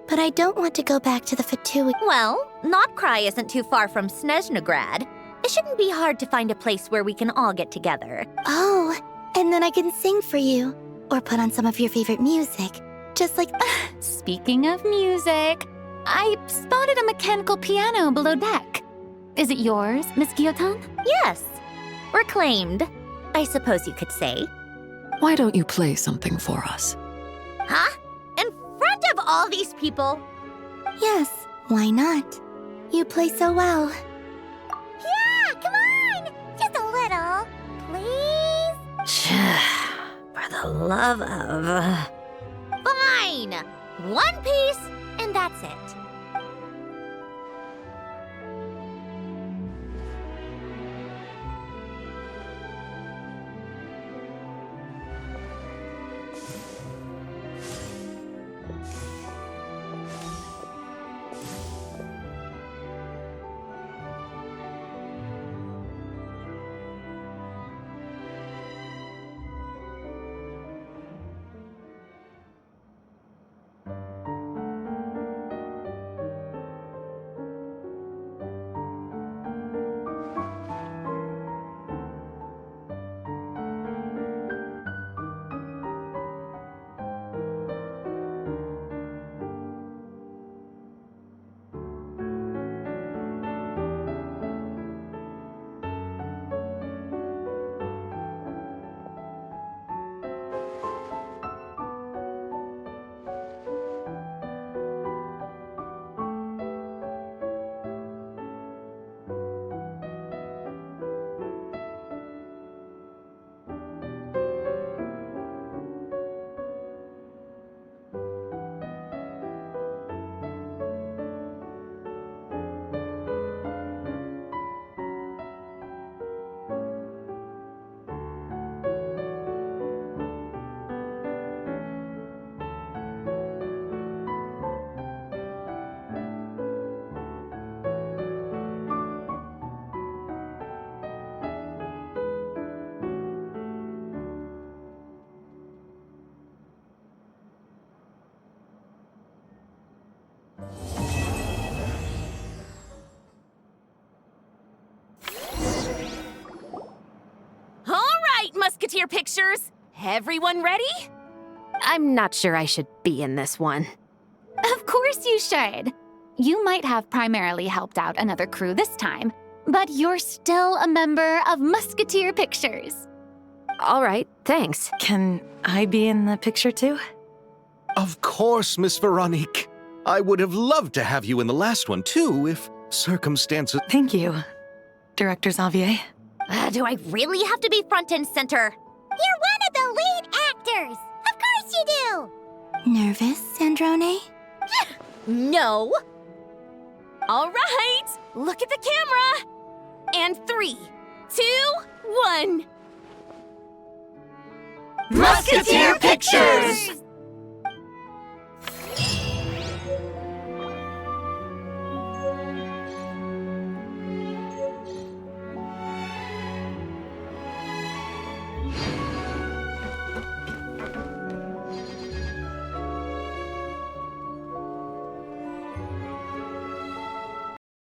But I don't want to go back to the Fatui. Well, Notcry isn't too far from Snezhnograd. It shouldn't be hard to find a place where we can all get together. Oh, and then I can sing for you. Or put on some of your favorite music. Just like... Speaking of music, I spotted a mechanical piano below deck. Is it yours, Miss Guillotin? Yes. Reclaimed, I suppose you could say. Why don't you play something for us? Huh? In front of all these people? Yes, why not? You play so well. Yeah, come on! Just a little, please? For the love of... Fine! One piece, and that's it. Musketeer pictures. Everyone ready? I'm not sure I should be in this one. Of course you should. You might have primarily helped out another crew this time, but you're still a member of Musketeer Pictures. All right, thanks. Can I be in the picture too? Of course, Miss Veronique. I would have loved to have you in the last one too, if circumstances... Thank you, Director Xavier. Do I really have to be front and center? You're one of the lead actors! Of course you do! Nervous, Sandrone? No. All right, look at the camera. And 3, 2, 1. Musketeer Pictures!